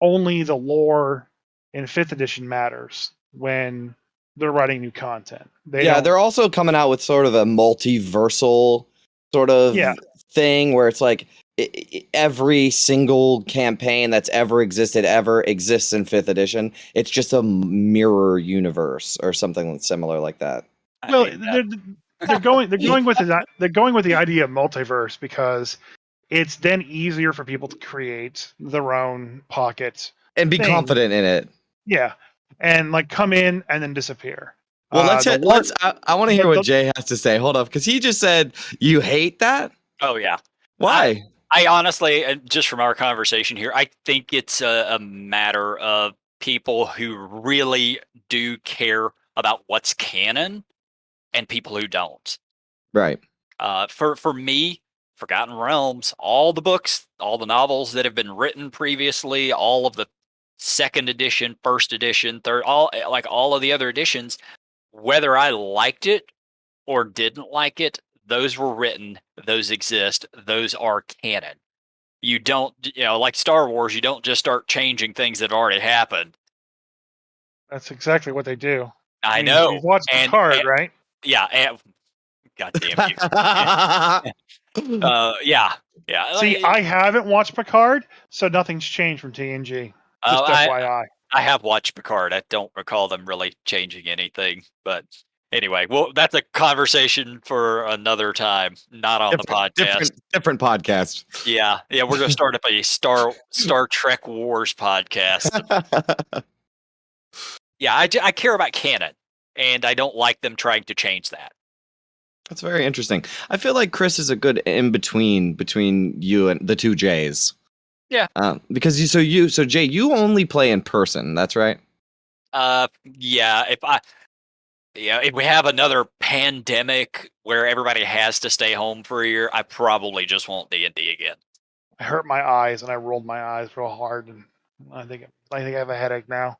only the lore in fifth edition matters when they're writing new content. They Yeah, don't. they're also coming out with sort of a multiversal sort of Yeah. thing where it's like, every single campaign that's ever exists in 5th edition. It's just a mirror universe or something similar like that. Well, hate that. they're going with the idea of multiverse because it's then easier for people to create their own pocket And be thing. confident in it. Yeah, and like come in and then disappear. Well, I want to hear the- what Jay has to say. Hold up, because he just said you hate that. Oh yeah. Why? I honestly, and just from our conversation here, I think it's a matter of people who really do care about what's canon and people who don't. Right. For me, Forgotten Realms, all the books, all the novels that have been written previously, all of the second edition, first edition, third, all of the other editions, whether I liked it or didn't like it, those were written, those exist, those are canon. You don't, like Star Wars, you don't just start changing things that already happened. That's exactly what they do. I mean, know. you've watched Picard, right? Yeah. God damn you. Yeah. See, I haven't watched Picard, so nothing's changed from TNG. Just FYI. I have watched Picard. I don't recall them really changing anything, but anyway, well, that's a conversation for another time, not on the podcast. Different podcast. Yeah, we're gonna start up a Star Trek Wars podcast. Yeah, I care about canon, and I don't like them trying to change that. That's very interesting. I feel like Chris is a good in between you and the two Jays. Yeah. Because so Jay, you only play in person. That's right. Yeah. If we have another pandemic where everybody has to stay home for a year, I probably just won't D&D again. I hurt my eyes and I rolled my eyes real hard, and I think I have a headache now.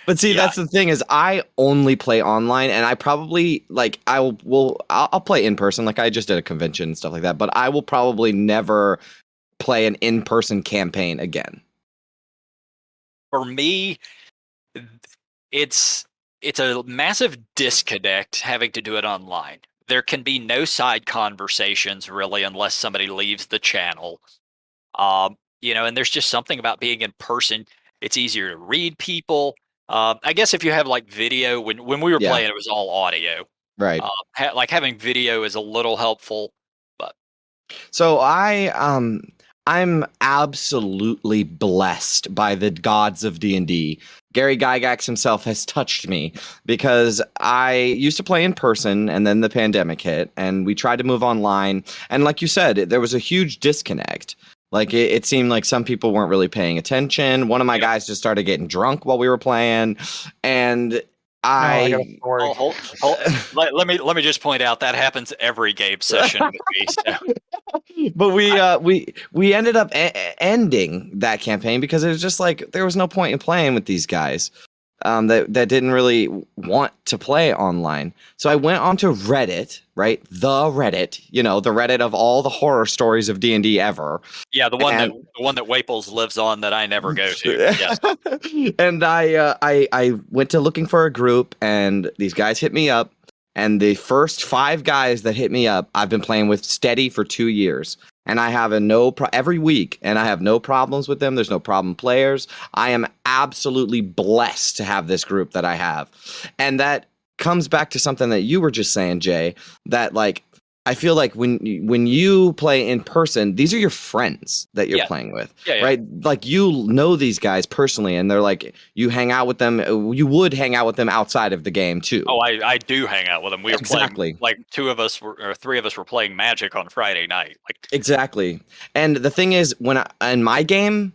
But see, Yeah. that's the thing is I only play online, and I probably I'll play in person. Like I just did a convention and stuff like that, but I will probably never play an in-person campaign again. For me, it's a massive disconnect having to do it online. There can be no side conversations really unless somebody leaves the channel. And there's just something about being in person. It's easier to read people. I guess if you have like video, when we were playing, it was all audio. Right. Like having video is a little helpful, but so I'm absolutely blessed by the gods of D&D. Gary Gygax himself has touched me because I used to play in person, and then the pandemic hit, and we tried to move online. And like you said, there was a huge disconnect. Like it seemed like some people weren't really paying attention. One of my guys just started getting drunk while we were playing, and I got a story. let me just point out that happens every game session with me. So. But we ended up ending that campaign because it was just like there was no point in playing with these guys that didn't really want to play online. So I went onto Reddit, right? The Reddit, the Reddit of all the horror stories of D&D ever. Yeah, the one that Waples lives on that I never go to. Yes. And I went to looking for a group, and these guys hit me up. And the first 5 guys that hit me up, I've been playing with steady for 2 years. And I have every week, and I have no problems with them. There's no problem players. I am absolutely blessed to have this group that I have. And that comes back to something that you were just saying, Jay, that like, I feel like when you play in person, these are your friends that you're playing with, right? Like you know these guys personally, and they're like you hang out with them. You would hang out with them outside of the game too. Oh, I do hang out with them. We were playing, like 3 of us were playing Magic on Friday night. Like exactly. And the thing is, in my game,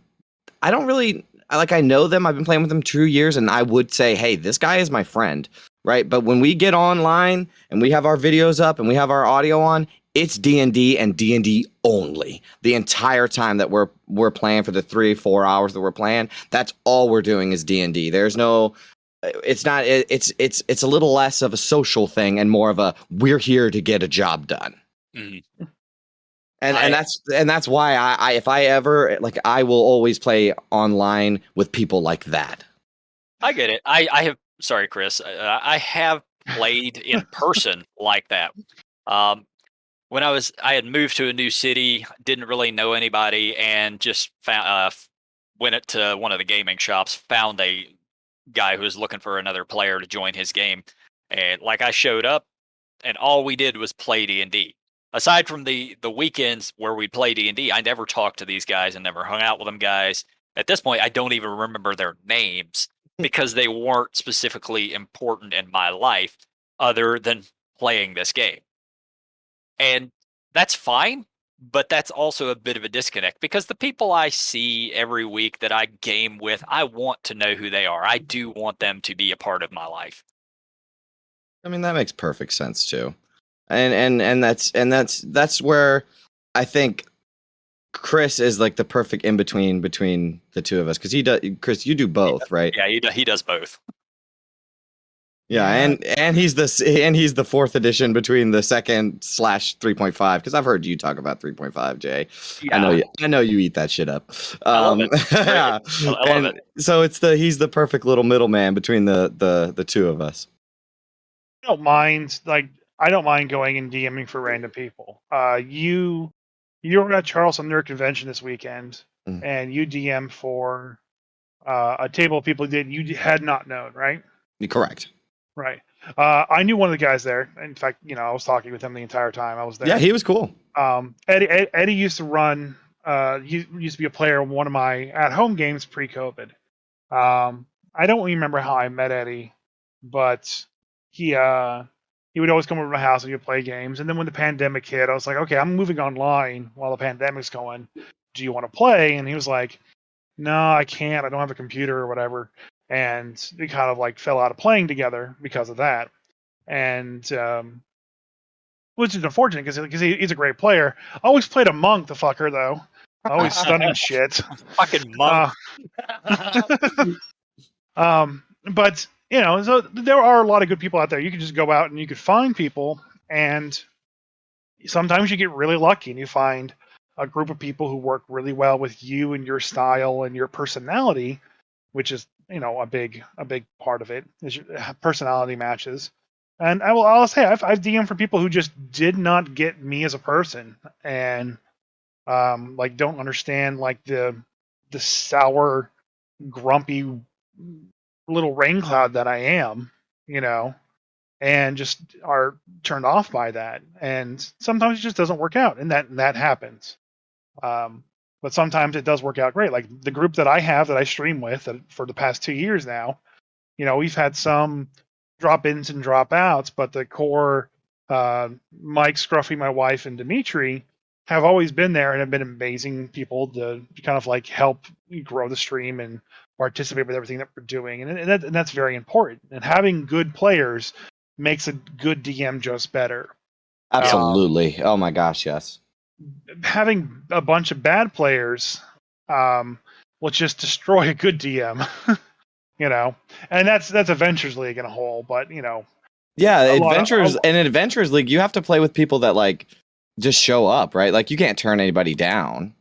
I don't really I know them. I've been playing with them 2 years, and I would say, hey, this guy is my friend. Right, but when we get online and we have our videos up and we have our audio on, it's D&D and D&D only. The entire time that we're playing for the 3-4 hours that we're playing, that's all we're doing is D&D. There's no, it's not. It's a little less of a social thing and more of a we're here to get a job done. Mm-hmm. And that's why I if I ever I will always play online with people like that. I get it. I have. Sorry, Chris. I have played in person like that. when I had moved to a new city, didn't really know anybody, and just found went it to one of the gaming shops, found a guy who was looking for another player to join his game, and like I showed up, and all we did was play D&D. Aside from the weekends where we play D&D, I never talked to these guys and never hung out with them guys. At this point, I don't even remember their names because they weren't specifically important in my life other than playing this game. And that's fine, but that's also a bit of a disconnect because the people I see every week that I game with, I want to know who they are. I do want them to be a part of my life. I mean, that makes perfect sense too. And that's where I think Chris is like the perfect in between the two of us, because he does. Chris, you do both, right? Yeah, he does both. Yeah, Yeah. and he's the fourth edition between the second / 3.5, because I've heard you talk about 3.5, Jay. Yeah, I know you eat that shit up. I love it. It's great. Yeah, I love it. so he's the perfect little middleman between the two of us. I don't mind I don't mind going and DMing for random people. You were at Charleston Nerd Convention this weekend, Mm. and you DM for a table of people that you had not known, right? Correct. Right. I knew one of the guys there. In fact, I was talking with him the entire time I was there. Yeah, he was cool. Eddie used to run. He used to be a player in one of my at-home games pre-COVID. I don't remember how I met Eddie, but he would always come over to my house and we would play games. And then when the pandemic hit, I was like, okay, I'm moving online while the pandemic's going. Do you want to play? And he was like, no, I can't. I don't have a computer or whatever. And we kind of like fell out of playing together because of that. And which is unfortunate because he's a great player. I always played a monk, the fucker, though. Always stunning shit. Fucking monk. But so there are a lot of good people out there. You can just go out and you could find people, and sometimes you get really lucky and you find a group of people who work really well with you and your style and your personality, which is a big part of it is your personality matches. And I'll say I've DM'd for people who just did not get me as a person, and like don't understand like the sour, grumpy little rain cloud that I am, and just are turned off by that. And sometimes it just doesn't work out, and that happens. But sometimes it does work out great. Like the group that I have that I stream with for the past 2 years now, we've had some drop-ins and drop-outs, but the core, Mike, Scruffy, my wife, and Dimitri have always been there and have been amazing people to kind of like help grow the stream and participate with everything that we're doing. And that's very important. And having good players makes a good DM just better. Absolutely. Oh my gosh, yes. Having a bunch of bad players will just destroy a good DM. And that's Adventures League in a whole, but Yeah, Adventures League, you have to play with people that like just show up, right? Like you can't turn anybody down.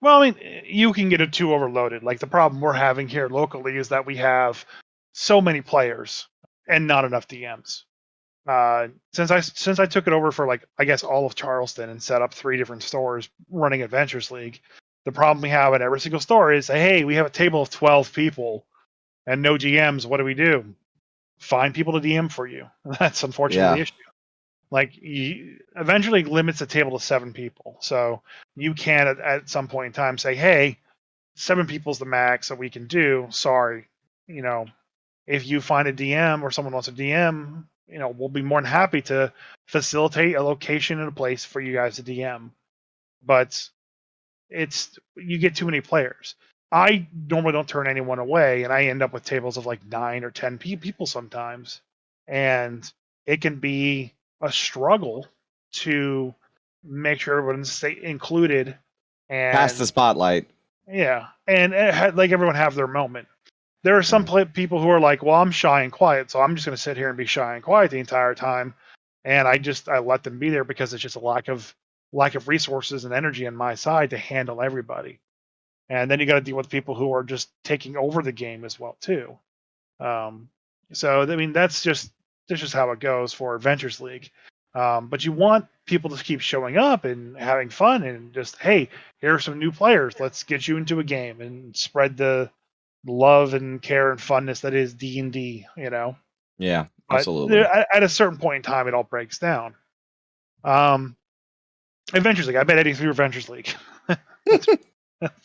Well, I mean, you can get it too overloaded. Like the problem we're having here locally is that we have so many players and not enough DMs. Since I took it over for like I guess all of Charleston and set up 3 different stores running Adventures League, the problem we have at every single store is, hey, we have a table of 12 people and no GMs. What do we do? Find people to DM for you. That's unfortunately the issue. Like eventually limits the table to 7 people, so you can at some point in time say, hey, 7 people's the max that we can do. Sorry, if you find a DM or someone wants a DM, we'll be more than happy to facilitate a location and a place for you guys to DM. But you get too many players. I normally don't turn anyone away, and I end up with tables of like 9 or 10 people sometimes, and it can be a struggle to make sure everyone's included and Pass the spotlight. Yeah, and like everyone have their moment. There are some people who are like, well, I'm shy and quiet, so I'm just going to sit here and be shy and quiet the entire time, and I let them be there because it's just a lack of resources and energy on my side to handle everybody. And then you got to deal with people who are just taking over the game as well too. So I mean that's just how it goes for Adventures League. But you want people to keep showing up and having fun and just, hey, here are some new players. Let's get you into a game and spread the love and care and funness that is D&D, Yeah, But absolutely. at a certain point in time, it all breaks down. Adventures League. I bet Eddie through Adventures League.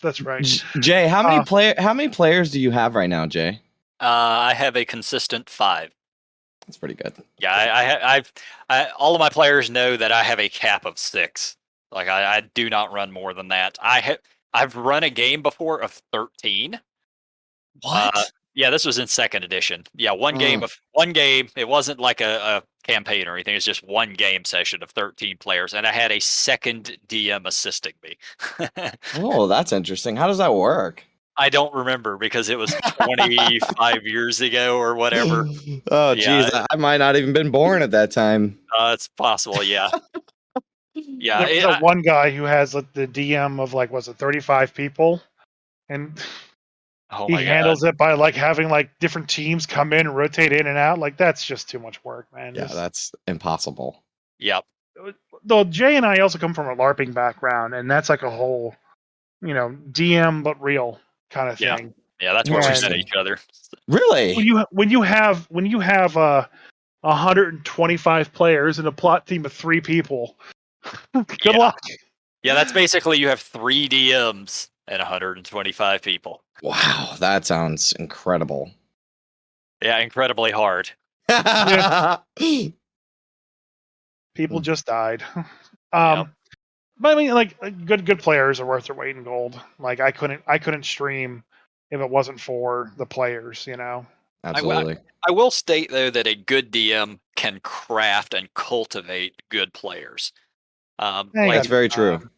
That's right. Jay, how many players do you have right now, Jay? I have a consistent 5. That's pretty good. Yeah, all of my players know that I have a cap of 6. Like I do not run more than that. I've run a game before of 13. What? Yeah, this was in 2nd edition. Yeah, one game. It wasn't like a campaign or anything. It's just one game session of 13 players, and I had a second DM assisting me. Oh, that's interesting. How does that work? I don't remember because it was 25 years ago or whatever. Oh, Yeah, geez, I might not even been born at that time. it's possible. Yeah, yeah. There's that one guy who has the DM of was it 35 people, and Oh he my god. handles it by having different teams come in and rotate in and out. That's just too much work, man. Yeah, that's impossible. Yep. Though Jay and I also come from a LARPing background, and that's like a whole, DM but real kind of Yeah. thing. Yeah, that's where we met Interesting. each other. Really? When you have 125 players and a plot team of 3 people, good Yeah. luck. Yeah, that's basically you have 3 DMs and 125 people. Wow, that sounds incredible. Yeah, incredibly hard. People just died. Yep. But I mean, good players are worth their weight in gold. I couldn't stream if it wasn't for the players. Absolutely. I will state though that a good DM can craft and cultivate good players. That's very true.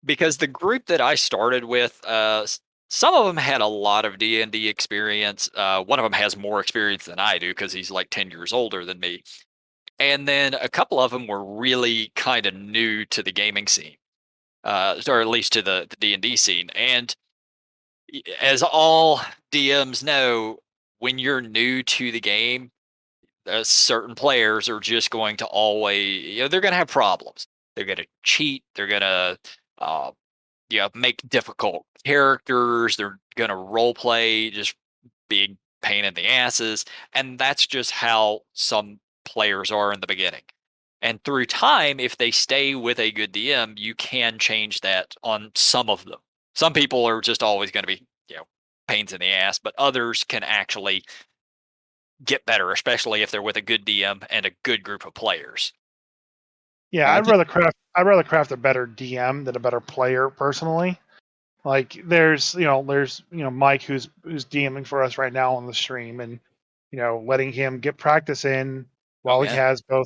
Because the group that I started with, some of them had a lot of D&D experience. One of them has more experience than I do because he's like 10 years older than me. And then a couple of them were really kind of new to the gaming scene, or at least to the D&D scene. And as all DMs know, when you're new to the game, certain players are just going to always, they're going to have problems. They're going to cheat. They're going to, uh, make difficult characters. They're going to role play, just big pain in the asses. And that's just how some players are in the beginning. And through time, if they stay with a good DM, you can change that on some of them. Some people are just always going to be, pains in the ass, but others can actually get better, especially if they're with a good DM and a good group of players. Yeah, I'd rather craft a better DM than a better player personally. There's Mike who's DMing for us right now on the stream, and letting him get practice in while he has both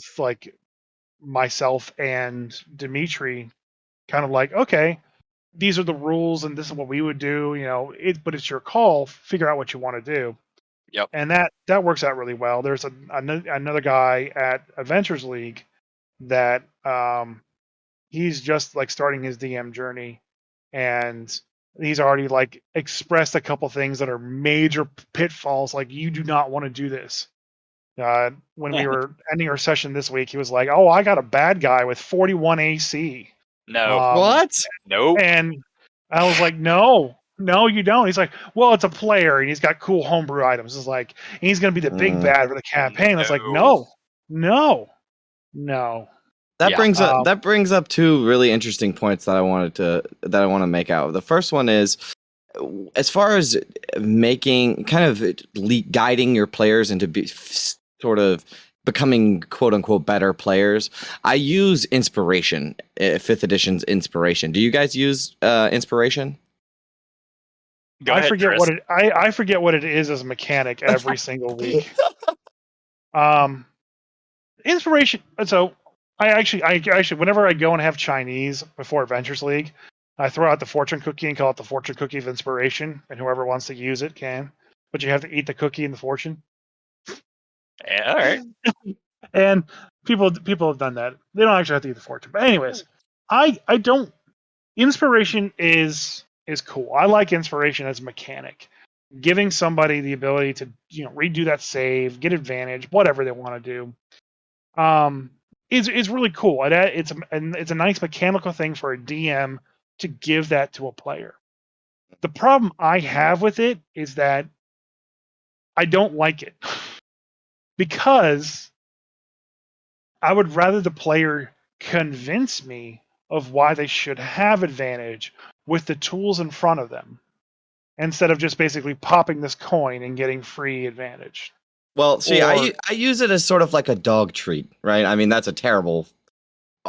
myself and Dimitri kind of okay, these are the rules and this is what we would do, but it's your call. Figure out what you want to do. Yep. And that works out really well. There's another guy at Adventures League that he's just starting his DM journey, and he's already expressed a couple things that are major pitfalls. You do not want to do this. When we were ending our session this week, he was like, "Oh, I got a bad guy with 41 AC." No. What? Nope. And I was like, "No, you don't." He's like, "Well, it's a player, and he's got cool homebrew items." It's like, and he's going to be the big bad for the campaign. I was like, "No." That brings up 2 really interesting points that I want to make out. The first one is, as far as making kind of guiding your players into sort of becoming quote unquote better players, I use inspiration, 5th edition's inspiration. Do you guys use inspiration? I forget what it is as a mechanic every single week. Inspiration. So I actually, whenever I go and have Chinese before Adventures League, I throw out the fortune cookie and call it the fortune cookie of inspiration, and whoever wants to use it can. But you have to eat the cookie and the fortune. Yeah, all right. And people have done that. They don't actually have to eat the fortune. But anyways, I don't. Inspiration is cool. I like inspiration as a mechanic, giving somebody the ability to redo that save, get advantage, whatever they want to do. is really cool. And it's a nice mechanical thing for a DM to give that to a player. The problem I have with it is that I don't like it because I would rather the player convince me of why they should have advantage with the tools in front of them instead of just basically popping this coin and getting free advantage. Well, see, Or I use it as sort of like a dog treat, right? I mean, that's a terrible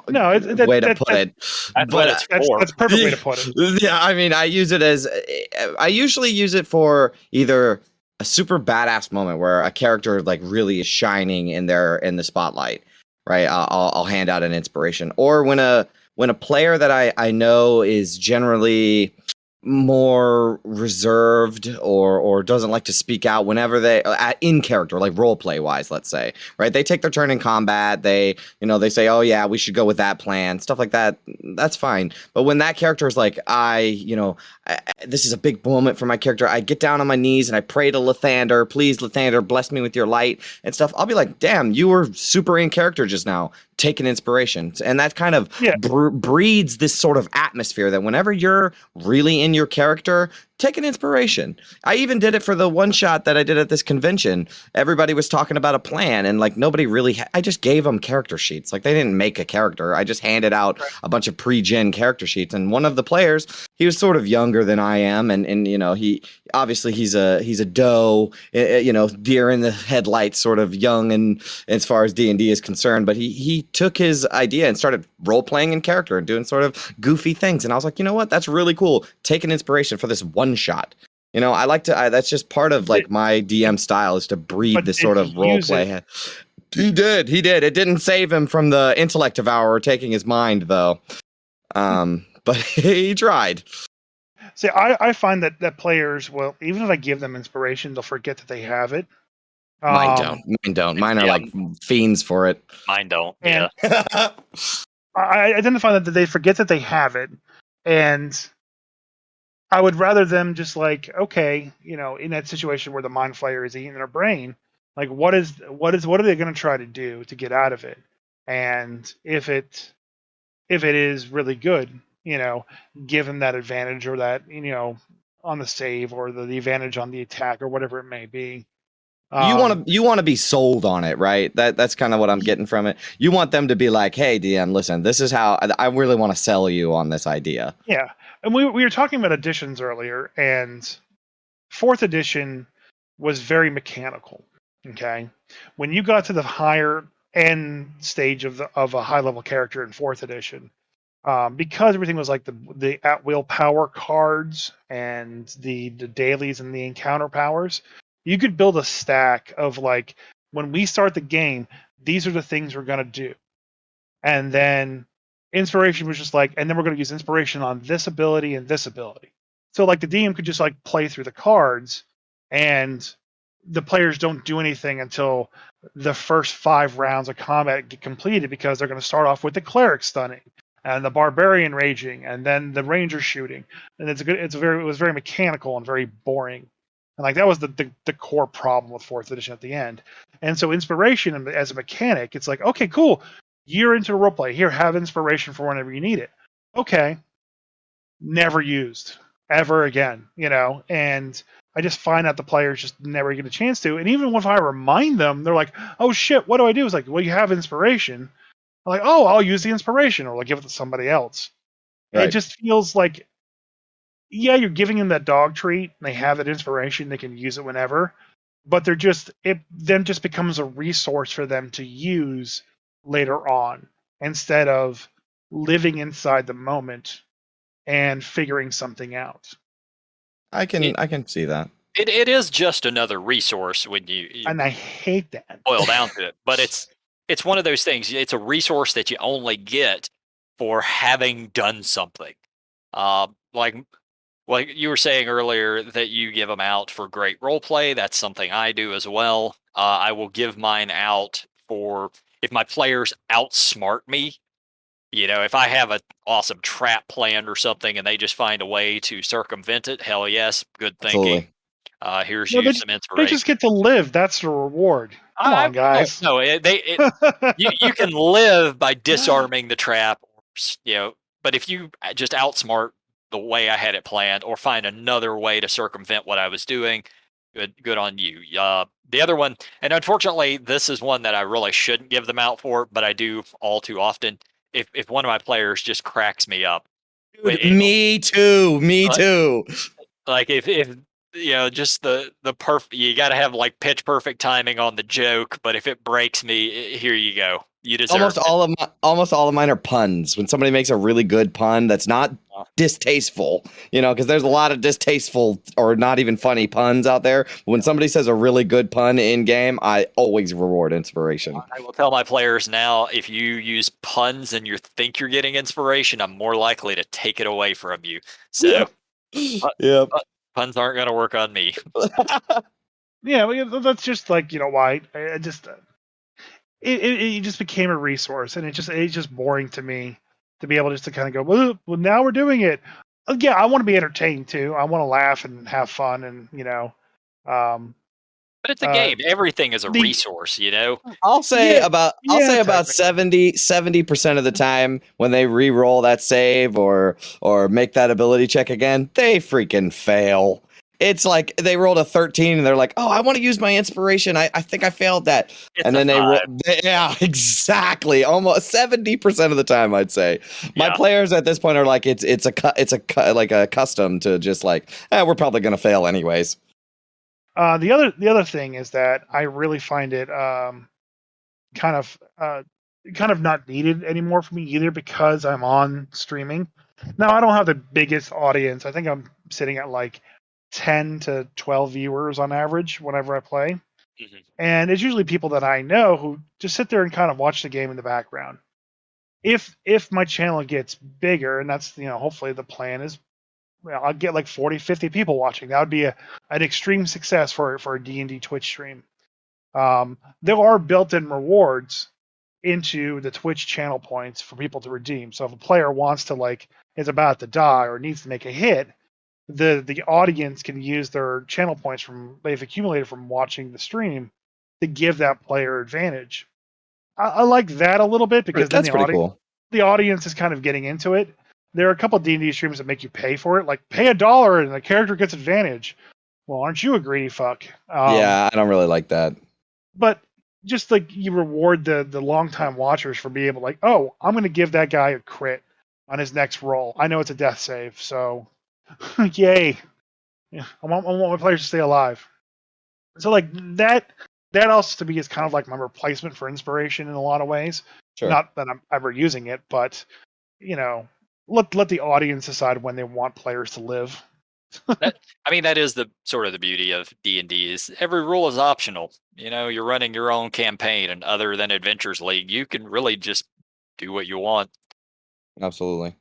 no, way to put it, That's what but it's for. that's a perfect way to put it. yeah, I mean, I use it as I usually use it for either a super badass moment where a character like really is shining in the spotlight, right? I'll hand out an inspiration, or when a player that I know is generally more reserved or doesn't like to speak out whenever they in character, like role play wise, let's say, right? They take their turn in combat, they say, oh yeah, we should go with that plan, stuff like that. That's fine. But when that character is like, this is a big moment for my character, I get down on my knees and I pray to Lathander, please Lathander, bless me with your light and stuff. I'll be like, damn, you were super in character just now. Take an inspiration. And that kind of Yeah. breeds this sort of atmosphere that whenever you're really in your character, take an inspiration. I even did it for the one shot that I did at this convention. Everybody was talking about a plan and like nobody really I just gave them character sheets. Like they didn't make a character. I just handed out a bunch of pre-gen character sheets, and one of the players, he was sort of younger than I am, and he obviously he's a doe, deer in the headlights, sort of young and as far as D&D is concerned, but he took his idea and started role playing in character and doing sort of goofy things, and I was like, you know what, that's really cool. Take an inspiration for this one shot. I like to. That's just part of like my DM style is to breed this sort of role play. He did. It didn't save him from the intellect devour taking his mind, though. But he tried. See, I find that players will, even if I give them inspiration, they'll forget that they have it. Mine don't. Mine are like fiends for it. Mine don't. And Yeah. I identify that they forget that they have it, and I would rather them just like, okay, in that situation where the mind flayer is eating their brain, like what are they going to try to do to get out of it? And if it is really good, give them that advantage or that, on the save or the advantage on the attack or whatever it may be. You want to be sold on it, right? That's kind of what I'm getting from it. You want them to be like, "Hey, DM, listen, this is how I really want to sell you on this idea." Yeah, and we were talking about editions earlier, and 4th edition was very mechanical. Okay, when you got to the higher end stage of a high level character in 4th edition, because everything was like the at will power cards and the dailies and the encounter powers, you could build a stack of like, when we start the game, these are the things we're going to do. And then inspiration was just like, and then we're going to use inspiration on this ability and this ability. So like the DM could just like play through the cards, and the players don't do anything until the first 5 rounds of combat get completed, because they're going to start off with the cleric stunning and the barbarian raging and then the ranger shooting. And it was very mechanical and very boring. And like that was the core problem with 4th edition at the end. And so inspiration as a mechanic, it's like, okay, cool. You're into roleplay. Here, have inspiration for whenever you need it. Okay. Never used ever again, and I just find out the players just never get a chance to. And even if I remind them, they're like, oh shit, what do I do? It's like, well, you have inspiration. I'm like, oh, I'll use the inspiration, or I'll give it to somebody else. Right. It just feels like, yeah, you're giving them that dog treat, and they have that inspiration, they can use it whenever, but it then just becomes a resource for them to use later on, instead of living inside the moment and figuring something out. I can see that. It is just another resource when you and I hate that. boil down to it. But it's one of those things. It's a resource that you only get for having done something. Like you were saying earlier that you give them out for great role play. That's something I do as well. I will give mine out for if my players outsmart me. If I have an awesome trap planned or something and they just find a way to circumvent it, hell yes, good thinking. Absolutely. Here's No, you some they just inspiration. get to live. That's the reward. Come on, guys. No, you can live by disarming the trap, but if you just outsmart the way I had it planned, or find another way to circumvent what I was doing, good on you. The other one, and unfortunately, this is one that I really shouldn't give them out for, but I do all too often. If one of my players just cracks me up, Dude, me too. Me like too. like if just the perfect, you got to have like pitch perfect timing on the joke, but if it breaks me, here you go, you deserve it. Almost all of mine are puns. When somebody makes a really good pun that's not distasteful, because there's a lot of distasteful or not even funny puns out there. When somebody says a really good pun in game, I always reward inspiration. I will tell my players now, if you use puns and you think you're getting inspiration, I'm more likely to take it away from you. So Yep. puns aren't going to work on me. Yeah, well, that's just like why I just it just became a resource, and it's just boring to me to be able just to kind of go, well, now we're doing it. Yeah, I want to be entertained too. I want to laugh and have fun, and um, But it's a game. Everything is a the resource, I'll say yeah, about technically. 70% of the time when they re-roll that save or make that ability check again, they freaking fail. It's like they rolled a 13 and they're like, "Oh, I want to use my inspiration. I think I failed that." It's And a then they roll. 5. Yeah, exactly. Almost 70% of the time, I'd say. My Yeah. players at this point are like, it's like a custom to just like, we're probably gonna fail anyways. The other thing is that I really find it kind of not needed anymore for me either, because I'm on streaming. Now I don't have the biggest audience. I think I'm sitting at like 10 to 12 viewers on average whenever I play. Mhm. And it's usually people that I know who just sit there and kind of watch the game in the background. If my channel gets bigger, and that's hopefully the plan is, I'll get like 40, 50 people watching. That would be an extreme success for a D&D Twitch stream. There are built-in rewards into the Twitch channel points for people to redeem. So if a player wants to is about to die or needs to make a hit, the audience can use their channel points they've accumulated from watching the stream to give that player advantage. I like that a little bit, because then That's pretty cool. the audience is kind of getting into it. There are a couple of D&D streams that make you pay for it, like pay $1 and the character gets advantage. Well, aren't you a greedy fuck? Yeah, I don't really like that. But just like you reward the longtime watchers for being able oh, I'm going to give that guy a crit on his next roll. I know it's a death save, so yay. Yeah, I want my players to stay alive. So that also to me is kind of like my replacement for inspiration in a lot of ways. Sure. Not that I'm ever using it, but let the audience decide when they want players to live. That is the sort of the beauty of D&D, is every rule is optional. You're running your own campaign, and other than Adventures League, you can really just do what you want. Absolutely.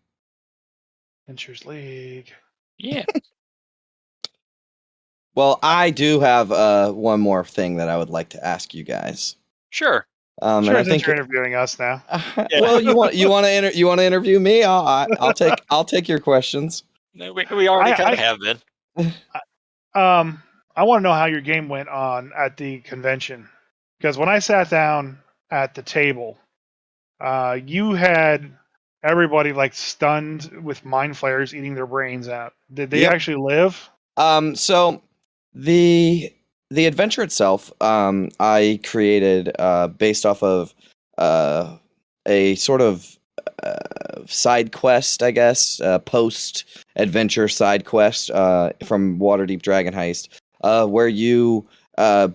Adventures League. Yeah. Well, I do have one more thing that I would like to ask you guys. Sure. And I think you're interviewing us now. Well, you want to interview me? I'll take your questions. No, we already kind of have been. I want to know how your game went on at the convention, because when I sat down at the table, you had everybody stunned with mind flayers eating their brains out. Did they actually live? So the adventure itself, I created based off of a sort of side quest, I guess, post adventure side quest from Waterdeep Dragon Heist, where you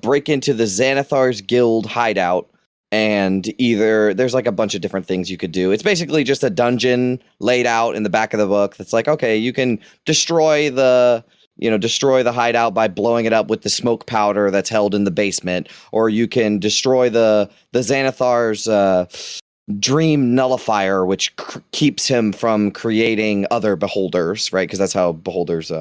break into the Xanathar's Guild hideout, and either there's a bunch of different things you could do. It's basically just a dungeon laid out in the back of the book that's okay, you can destroy the hideout by blowing it up with the smoke powder that's held in the basement, or you can destroy the Xanathar's dream nullifier, which keeps him from creating other beholders, right? Because that's how beholders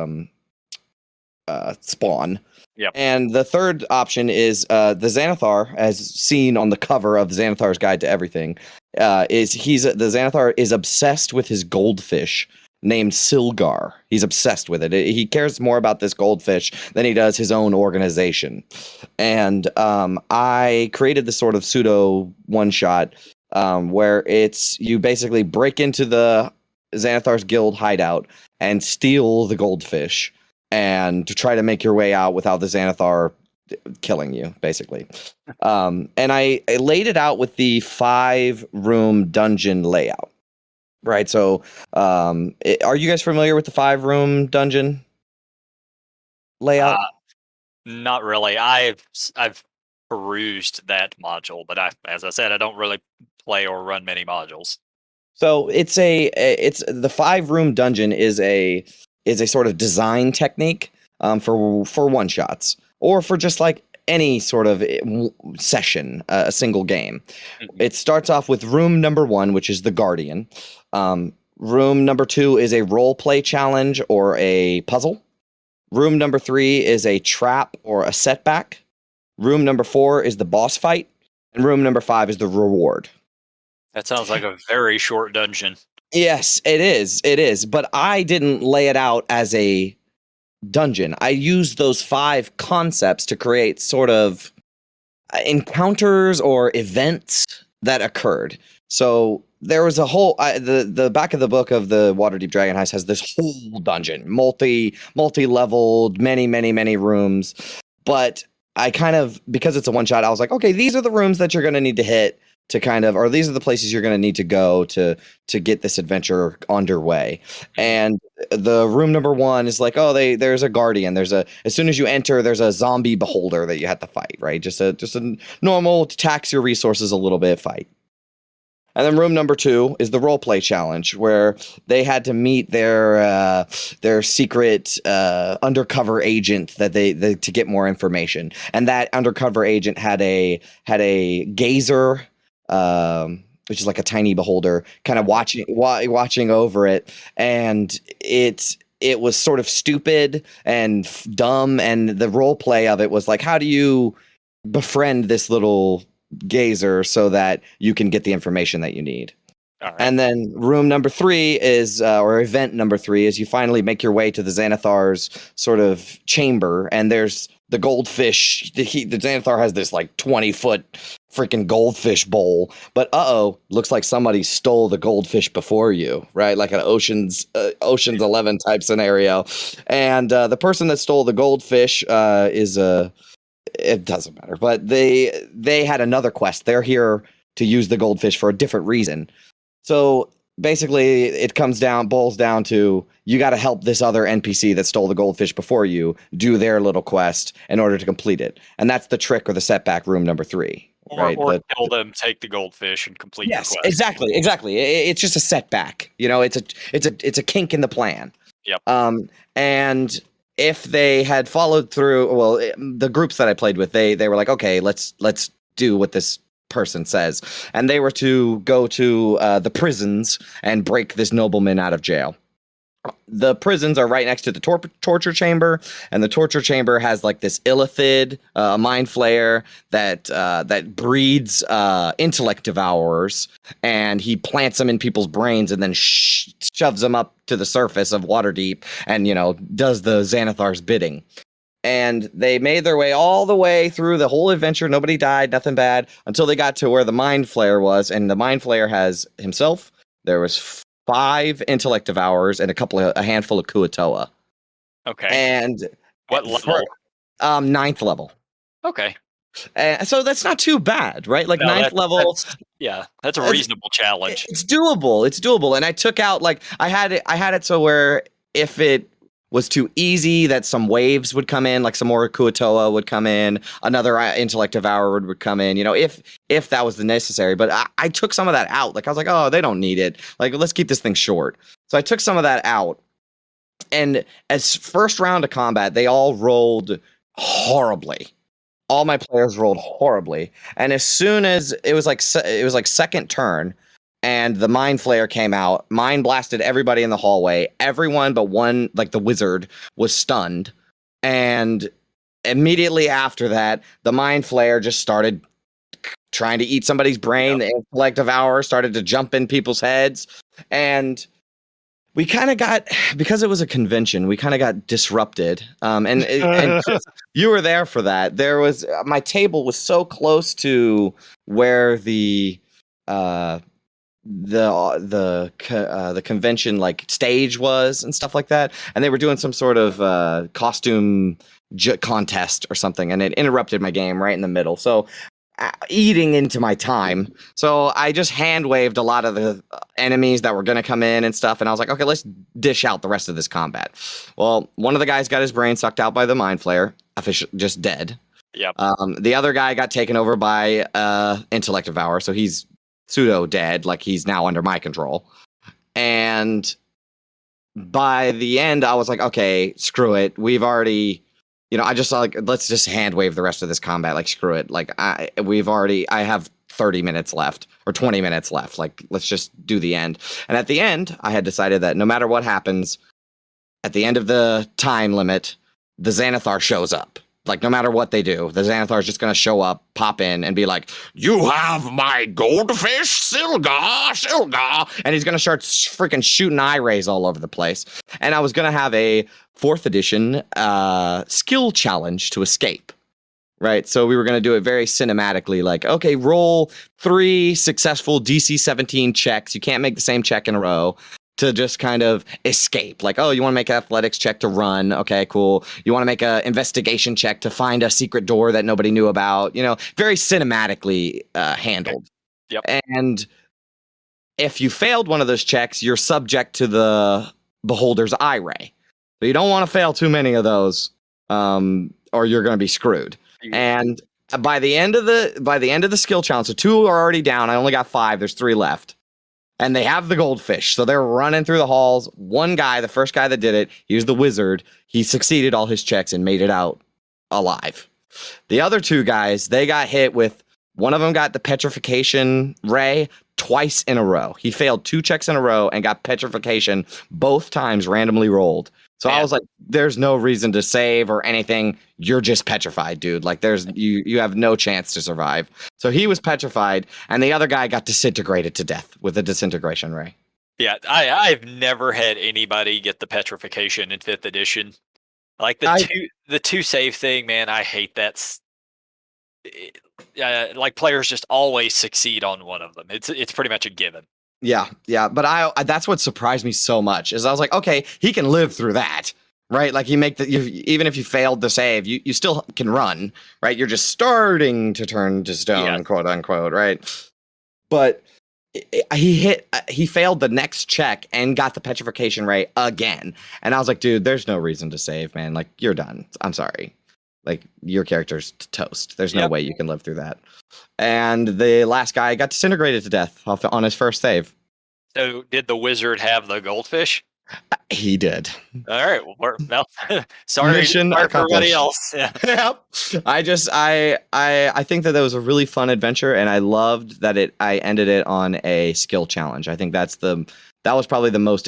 spawn. Yep. And the third option is the Xanathar, as seen on the cover of Xanathar's Guide to Everything. The Xanathar is obsessed with his goldfish, named Silgar. He's obsessed with it. He cares more about this goldfish than he does his own organization. And I created this sort of pseudo one-shot where you basically break into the Xanathar's guild hideout and steal the goldfish and to try to make your way out without the Xanathar killing you, basically. And I laid it out with the 5-room dungeon layout. Right. So, are you guys familiar with the 5-room dungeon layout? Not really. I've perused that module, but as I said, I don't really play or run many modules. So it's the 5-room dungeon is a sort of design technique for one shots or for just like any sort of session, a single game. Mm-hmm. It starts off with room number 1, which is the Guardian. Room number 2 is a role play challenge or a puzzle. Room number 3 is a trap or a setback. Room number 4 is the boss fight. And room number 5 is the reward. That sounds like a very short dungeon. Yes, it is. It is. But I didn't lay it out as a dungeon. I used those 5 concepts to create sort of encounters or events that occurred. So there was a whole the back of the book of the Waterdeep Dragon Heist has this whole dungeon, multi-leveled, many rooms. But I kind of, because it's a one shot, I was like, okay, these are the rooms that you're going to need to hit to kind of, or these are the places you're going to need to go to get this adventure underway. And the room number 1 is like, there's a guardian. As soon as you enter, there's a zombie beholder that you have to fight, right? Just a normal, tax your resources a little bit fight. And then room number 2 is the roleplay challenge, where they had to meet their secret undercover agent that they to get more information. And that undercover agent had a gazer, which is like a tiny beholder, kind of watching over it, and it was sort of stupid and dumb. And the roleplay of it was like, how do you befriend this little gazer so that you can get the information that you need? Right. And then room number 3 is, or event number 3 is, you finally make your way to the Xanathar's sort of chamber, and there's the goldfish. The Xanathar has this like 20-foot freaking goldfish bowl, but looks like somebody stole the goldfish before you, right? Like an Ocean's 11 type scenario. And the person that stole the goldfish is it doesn't matter, but they had another quest. They're here to use the goldfish for a different reason. So basically it boils down to, you got to help this other NPC that stole the goldfish before you do their little quest in order to complete it. And that's the trick or the setback, room number 3. Right? Or tell them take the goldfish and complete the quest. Exactly. It's just a setback. It's a kink in the plan. Yep. And if they had followed through, well, the groups that I played with, they were like, okay, let's do what this person says. And they were to go to the prisons and break this nobleman out of jail. The prisons are right next to the torture chamber, and the torture chamber has like this illithid, mind flayer that breeds intellect devourers, and he plants them in people's brains and then shoves them up to the surface of Waterdeep, and does the Xanathar's bidding. And they made their way all the way through the whole adventure. Nobody died, nothing bad, until they got to where the mind flayer was, and the mind flayer has himself. There was 5 intellect devourers and a handful of Kuatoa. Okay. And what level? 9th level. Okay. So that's not too bad, right? Like, no, 9th level. That's a reasonable challenge. It's doable. And I took out, like, I had it so where if it was too easy, that some waves would come in, like some more Kuatoa would come in, another intellect devourer would come in, if that was the necessary. But I took some of that out. Like, I was like, oh, they don't need it. Like, let's keep this thing short. So I took some of that out. And as first round of combat, they all rolled horribly. All my players rolled horribly. And as soon as it was like second turn, and the mind flayer came out, mind blasted everybody in the hallway. Everyone but one, like the wizard, was stunned. And immediately after that, the mind flayer just started trying to eat somebody's brain. Yep. The intellect devourer started to jump in people's heads. And we kind of got, because it was a convention, we kind of got disrupted. And Chris, you were there for that. There was my table was so close to where the convention like stage was and stuff like that, and they were doing some sort of costume contest or something, and it interrupted my game right in the middle. So eating into my time. So I just hand waved a lot of the enemies that were going to come in and stuff. And I was like, okay, let's dish out the rest of this combat. Well, one of the guys got his brain sucked out by the mind flayer, just dead. Yep. The other guy got taken over by intellect devour. So he's pseudo dead. Like he's now under my control. And by the end, I was like, okay, screw it. We've already, I just like, let's just hand wave the rest of this combat. Like, screw it. Like, I have 30 minutes left or 20 minutes left. Like, let's just do the end. And at the end, I had decided that no matter what happens, at the end of the time limit, the Xanathar shows up. Like, no matter what they do, the Xanathar is just going to show up, pop in, and be like, you have my goldfish, Silga. And he's going to start freaking shooting eye rays all over the place. And I was going to have a 4th edition skill challenge to escape. Right? So we were going to do it very cinematically. Like, okay, roll 3 successful DC 17 checks. You can't make the same check in a row. To just kind of escape. Like, oh, you want to make an athletics check to run. Okay, cool. You want to make an investigation check to find a secret door that nobody knew about. Very cinematically handled. Yep. And if you failed one of those checks, you're subject to the beholder's eye ray. So you don't want to fail too many of those, or you're going to be screwed. Yeah. And by the end of the skill challenge, so 2 are already down. I only got 5. There's 3 left. And they have the goldfish. So they're running through the halls. One guy, the first guy that did it, he was the wizard. He succeeded all his checks and made it out alive. The other 2 guys, they got hit with, one of them got the petrification ray twice in a row. He failed 2 checks in a row and got petrification both times randomly rolled. So I was like, there's no reason to save or anything. You're just petrified, dude. Like you have no chance to survive. So he was petrified, and the other guy got disintegrated to death with a disintegration ray. Yeah, I've never had anybody get the petrification in 5th edition. Like the 2 save thing, man, I hate that. Like players just always succeed on one of them. It's pretty much a given. Yeah, but that's what surprised me so much is I was like, okay, he can live through that, right? Like even if you failed the save, you still can run, right? You're just starting to turn to stone, quote unquote, right? But he failed the next check and got the petrification ray again, and I was like, dude, there's no reason to save, man. Like you're done. I'm sorry. Like your character's toast. There's no way you can live through that. And the last guy got disintegrated to death on his first save. So did the wizard have the goldfish? He did. All right. Well, sorry, Mission for everybody else. Yeah. Yep. I think that was a really fun adventure, and I loved that I ended it on a skill challenge. I think that was probably the most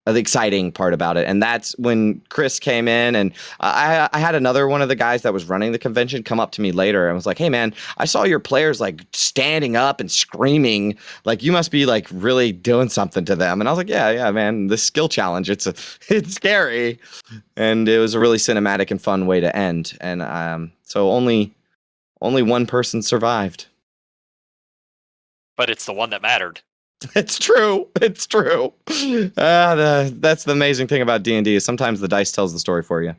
the exciting part about it. And that's when Chris came in, and I had another one of the guys that was running the convention come up to me later and was like, hey man, I saw your players like standing up and screaming, like you must be like really doing something to them. And I was like, yeah, man, this skill challenge, it's scary. And it was a really cinematic and fun way to end. And so only one person survived. But it's the one that mattered. It's true. That's the amazing thing about D&D is sometimes the dice tells the story for you.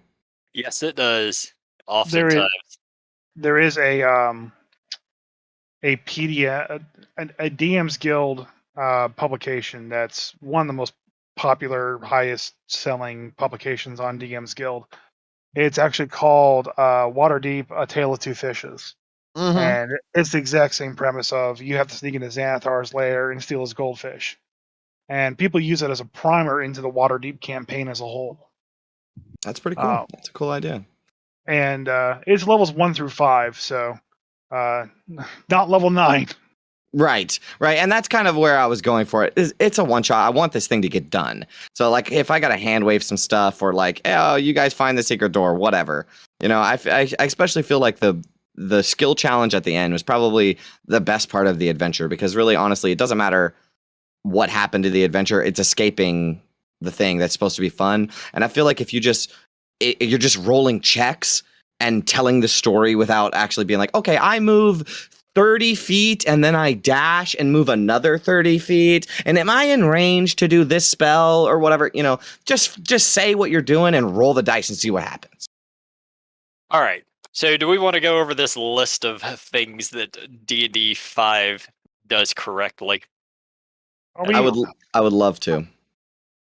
Yes, it does. Oftentimes. There is a PDF, a DM's Guild publication that's one of the most popular, highest selling publications on DM's Guild. It's actually called Waterdeep: A Tale of Two Fishes. Mm-hmm. And it's the exact same premise of you have to sneak into Xanathar's lair and steal his goldfish. And people use it as a primer into the Waterdeep campaign as a whole. That's pretty cool. That's a cool idea. And it's levels 1 through 5, so not level 9. Right. And that's kind of where I was going for it. It's a one shot. I want this thing to get done. So like if I got to hand wave some stuff or like, oh, you guys find the secret door, whatever. I especially feel like the skill challenge at the end was probably the best part of the adventure, because really, honestly, it doesn't matter what happened to the adventure. It's escaping the thing that's supposed to be fun. And I feel like if you're just rolling checks and telling the story without actually being like, okay, I move 30 feet and then I dash and move another 30 feet. And am I in range to do this spell or whatever? Just say what you're doing and roll the dice and see what happens. All right. So do we want to go over this list of things that D&D 5 does correctly? Are I we? would love to.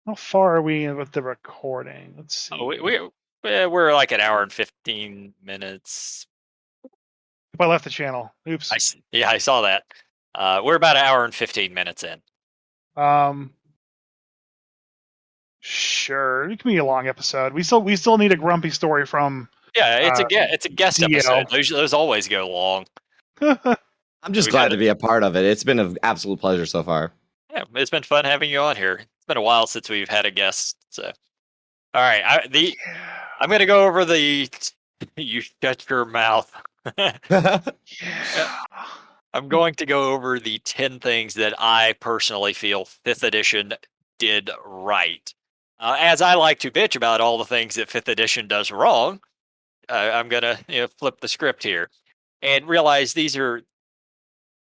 How far are we with the recording? Let's see. Oh, we're like an hour and 15 minutes. If I left the channel, oops. Yeah, I saw that. We're about an hour and 15 minutes in. Sure. It can be a long episode. We still need a grumpy story from. Yeah, it's a guest DL. episode. Those always go long. I'm just glad to be a part of it. It's been an absolute pleasure so far. Yeah, it's been fun having you on here. It's been a while since we've had a guest. So, all right, I'm going to go over the. You shut your mouth. I'm going to go over the 10 things that I personally feel 5th edition did right. As I like to bitch about all the things that 5th edition does wrong, I'm going to flip the script here and realize these are.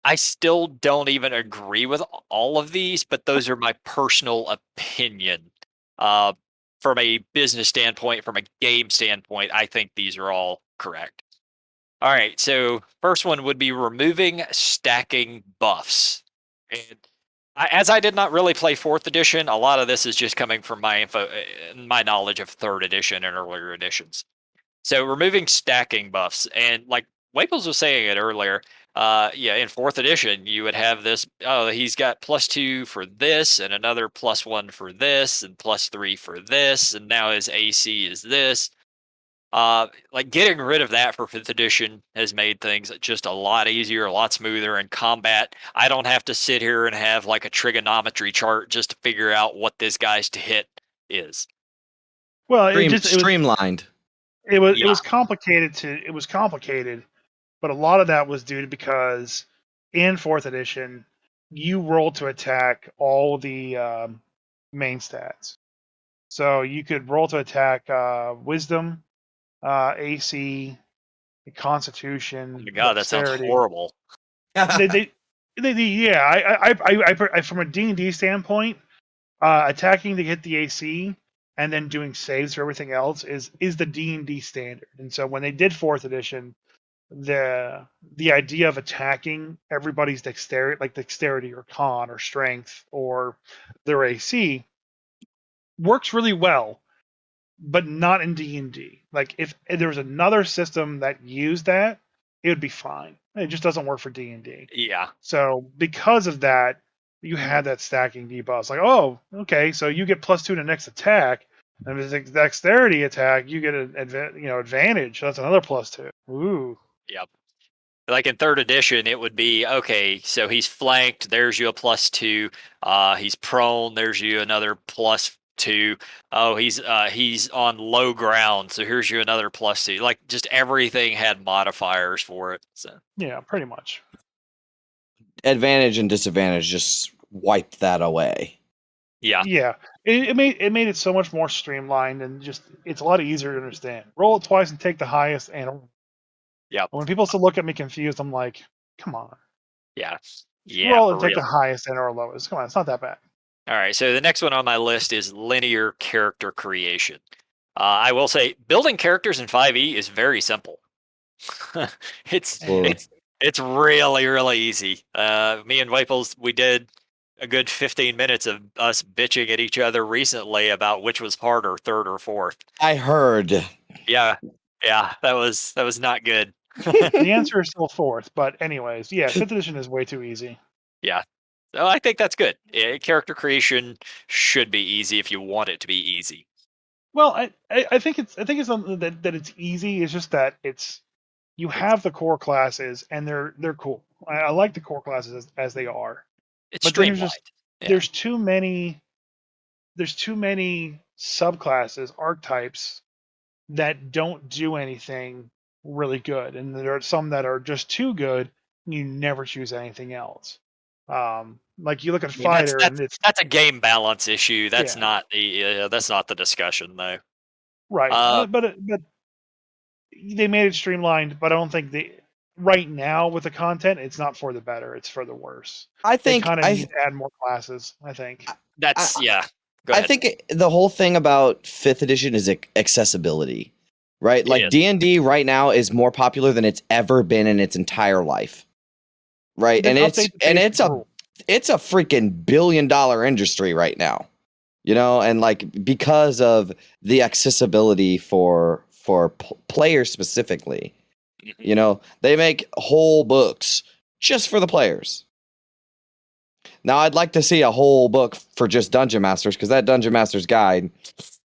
I still don't even agree with all of these, but those are my personal opinion. Uh, from a business standpoint, from a game standpoint, I think these are all correct. All right, so first one would be removing stacking buffs. And as I did not really play 4th edition, a lot of this is just coming from my knowledge of 3rd edition and earlier editions. So removing stacking buffs, and like Waples was saying it earlier, in 4th edition, you would have this, oh, he's got +2 for this, and another +1 for this, and +3 for this, and now his AC is this. Like getting rid of that for 5th edition has made things just a lot easier, a lot smoother in combat. I don't have to sit here and have like a trigonometry chart just to figure out what this guy's to hit is. Well, it was streamlined. It was complicated, but a lot of that was due to because in 4th edition you rolled to attack all the main stats. So you could roll to attack wisdom, AC, Constitution. Oh my God, that sounds dexterity. horrible. I from a D&D standpoint, attacking to hit the AC and then doing saves for everything else is the D&D standard. And so when they did 4th edition, the idea of attacking everybody's dexterity or con or strength or their AC works really well, but not in D&D. Like if there was another system that used that, it would be fine. It just doesn't work for D&D. Yeah. So because of that, you had that stacking debuffs. Like, oh, okay, so you get +2 to the next attack, and if it's a dexterity attack, you get an advantage. So that's another +2. Ooh. Yep. Like in 3rd edition, it would be okay. So he's flanked. There's you a +2. He's prone. There's you another +2. Oh, he's on low ground. So here's you another +2. Like just everything had modifiers for it. So yeah, pretty much. Advantage and disadvantage just wiped that away. Yeah. Yeah. It made it so much more streamlined and just it's a lot easier to understand. Roll it twice and take the highest and yeah. When people still look at me confused, I'm like, come on. Yeah. Yeah. Roll and take the highest and or lowest. Come on, it's not that bad. All right. So the next one on my list is linear character creation. I will say building characters in 5e is very simple. It's really, really easy. Me and Waples, we did a good 15 minutes of us bitching at each other recently about which was harder, 3rd or 4th. I heard. Yeah, that was not good. The answer is still 4th, but anyways, yeah, 5th edition is way too easy. Yeah, so I think that's good. Character creation should be easy if you want it to be easy. Well, I think it's something that it's easy. It's just that you have the core classes and they're cool. I like the core classes as they are. It's but streamlined. There's too many subclasses, archetypes that don't do anything really good, and there are some that are just too good. And you never choose anything else. Like you look at I mean, fighter, and it's that's a game balance issue. That's yeah, not the discussion though. right. Uh, But they made it streamlined. But I don't think they right now with the content, it's not for the better. It's for the worse. I They think kind of need to add more classes. I think. that's I, yeah. Go I ahead. think the whole thing about 5th edition is accessibility, right? It Like is. D&D right now is more popular than it's ever been in its entire life, right? Then update the basic rule. It's a freaking billion-dollar industry right now, and like because of the accessibility for players specifically, Mhm. they make whole books just for the players. Now, I'd like to see a whole book for just Dungeon Masters because that Dungeon Masters guide,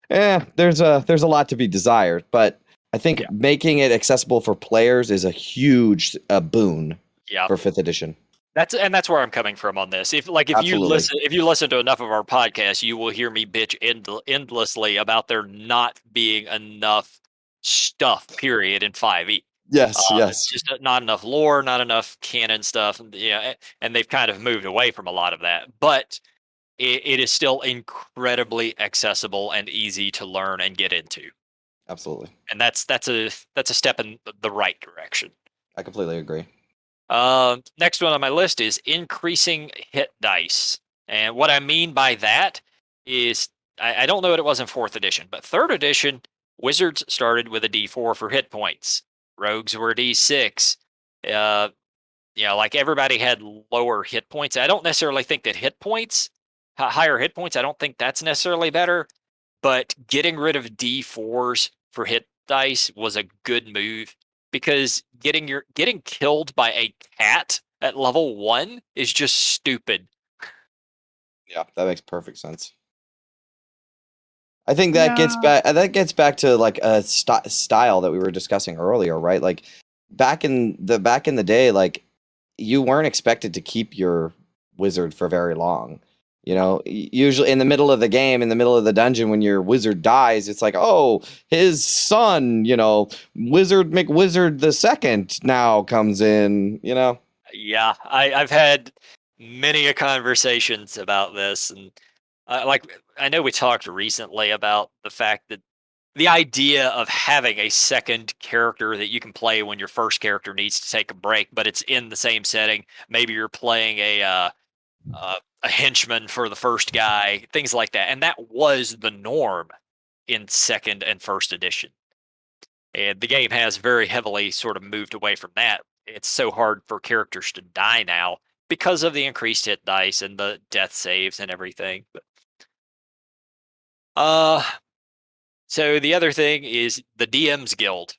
there's a lot to be desired. But I think Yeah. making it accessible for players is a huge boon Yeah. for 5th edition. That's where I'm coming from on this. If you Absolutely. listen to enough of our podcasts, you will hear me bitch endlessly about there not being enough stuff. Period in 5e. Yes, yes, Just not enough lore, not enough canon stuff, and and they've kind of moved away from a lot of that. But it is still incredibly accessible and easy to learn and get into, absolutely. and that's a step in the right direction. I completely agree. Next one on my list is increasing hit dice. And what I mean by that is I don't know what it was in 4th edition, but 3rd edition, wizards started with a d4 for hit points. Rogues were d6. Uh, like everybody had lower hit points. I don't necessarily think that higher hit points, I don't think that's necessarily better, but getting rid of D4s for hit dice was a good move because getting killed by a cat at level 1 is just stupid. Yeah, that makes perfect sense. I think Yeah. that gets back to like a style that we were discussing earlier, right? Like back in the day, like you weren't expected to keep your wizard for very long. Usually in the middle of the game, in the middle of the dungeon, when your wizard dies, it's like, oh, his son, Wizard McWizard the second now comes in. Yeah, I've had many a conversations about this, and I know we talked recently about the fact that the idea of having a second character that you can play when your first character needs to take a break, but it's in the same setting. Maybe you're playing a henchman for the first guy, things like that, and that was the norm in 2nd and 1st edition. And the game has very heavily sort of moved away from that. It's so hard for characters to die now because of the increased hit dice and the death saves and everything. But uh so the other thing is the DM's Guild.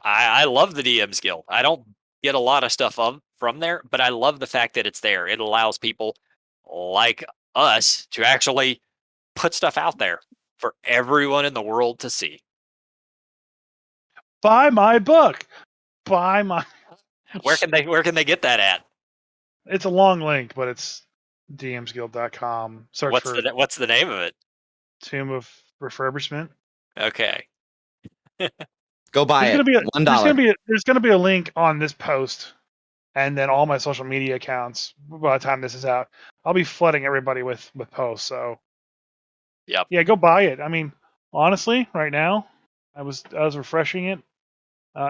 I love the DM's Guild. I don't get a lot of stuff from there, but I love the fact that it's there. It allows people like us to actually put stuff out there for everyone in the world to see. Buy my book. Buy my. Where can they get that at? It's a long link, but it's dmsguild.com. Search for What's the name of it? Tomb of Refurbishment. Okay. Go buy There's gonna it. be $1. there's gonna be a link on this post, and then all my social media accounts. By the time this is out, I'll be flooding everybody with posts. So Yep. yeah, go buy it. I mean, honestly, right now, I was refreshing it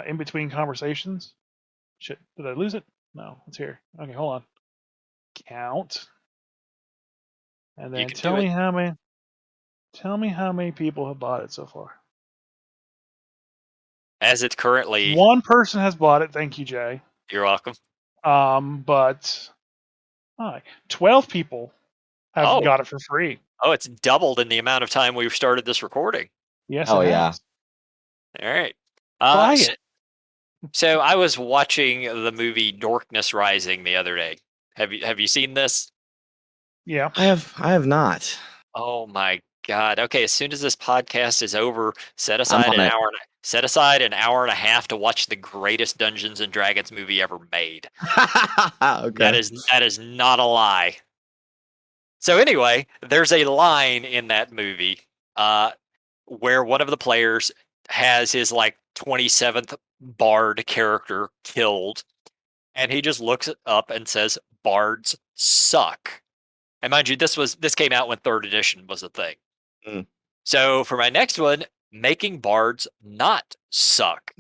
in between conversations. Shit, did I lose it? No, it's here. Okay, hold on. Count, and You then can do it. tell me how many people have bought it so far. As it's currently, One person has bought it. Thank you, Jay. you're welcome. But 12 people have Oh, got it for free. it's doubled in the amount of time we've started this recording. Yes, Oh it yeah. has. All right. Buy So, it. so I was watching the movie Darkness Rising the other day. Have you seen this? Yeah. I have not. Oh my god. Okay, as soon as this podcast is over, I'm on it. set aside an hour and a half to watch the greatest Dungeons and Dragons movie ever made. Okay. That is not a lie. So anyway, there's a line in that movie where one of the players has his like 27th bard character killed, and he just looks it up and says, "Bards suck." And mind you, this came out when third edition was a thing. Mm. So for my next one, making bards not suck.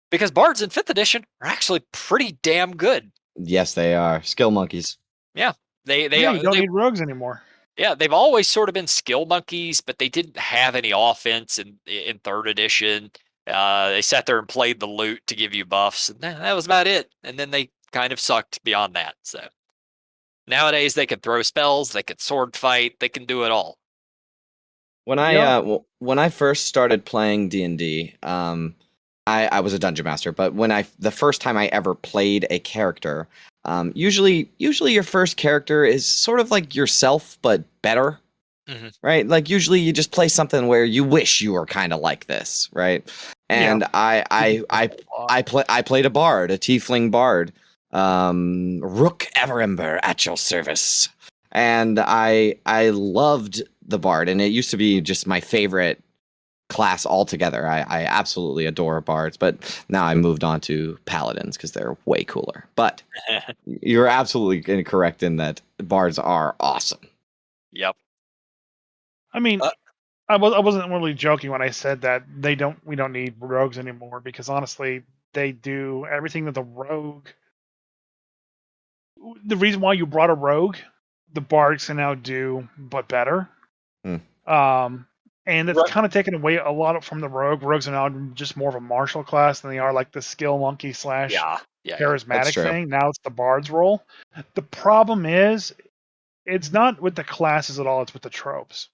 Because bards in fifth edition are actually pretty damn good. Yes, they are skill monkeys. Yeah. They Yeah, you don't they need rogues anymore. yeah, they've always sort of been skill monkeys, but they didn't have any offense in third edition. They sat there and played the loot to give you buffs, and that was about it. And then they kind of sucked beyond that. So nowadays they can throw spells, they can sword fight, they can do it all. When I first started playing D&D, I was a dungeon master, but the first time I ever played a character, usually your first character is sort of like yourself but better. Mm-hmm. Right? Like usually you just play something where you wish you were kind of like this, right? And I played a bard, a tiefling bard, Rook Everember at your service, and I loved the bard, and it used to be just my favorite class altogether. I absolutely adore bards, but now I moved on to paladins because they're way cooler. But you're absolutely correct in that bards are awesome. Yep. I mean, I wasn't really joking when I said that we don't need rogues anymore, because honestly, they do everything that the rogue. The reason why you brought a rogue, the bards can now do, but better. And it's kind of taken away a lot from the rogue. Rogues are now just more of a martial class than they are like the skill monkey / charismatic thing. Now it's the bard's role. The problem is, it's not with the classes at all. It's with the tropes.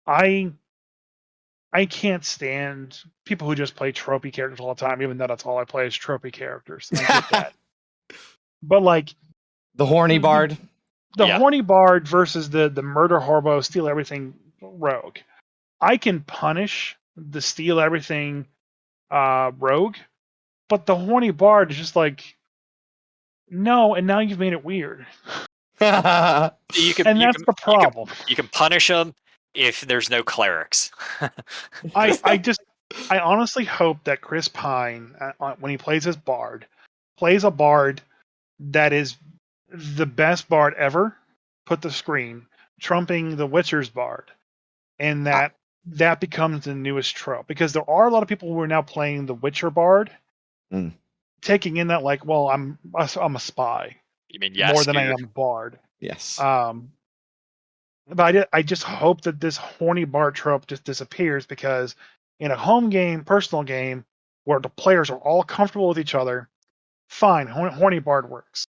I can't stand people who just play tropey characters all the time, even though that's all I play is tropey characters. And I get that. But like the horny bard, horny bard versus the murder horbo, steal everything rogue. I can punish the steal everything rogue, but the horny bard is just like, no, and now you've made it weird. That's the problem. You can punish them if there's no clerics. I honestly hope that Chris Pine, when he plays his bard, plays a bard that is the best bard ever put the screen, trumping the Witcher's bard, and that becomes the newest trope. Because there are a lot of people who are now playing the Witcher bard, taking in that like, well, I'm a spy. You mean more than I am a bard? Yes. But I just hope that this horny bard trope just disappears, because in a home game, personal game, where the players are all comfortable with each other, fine, horny bard works.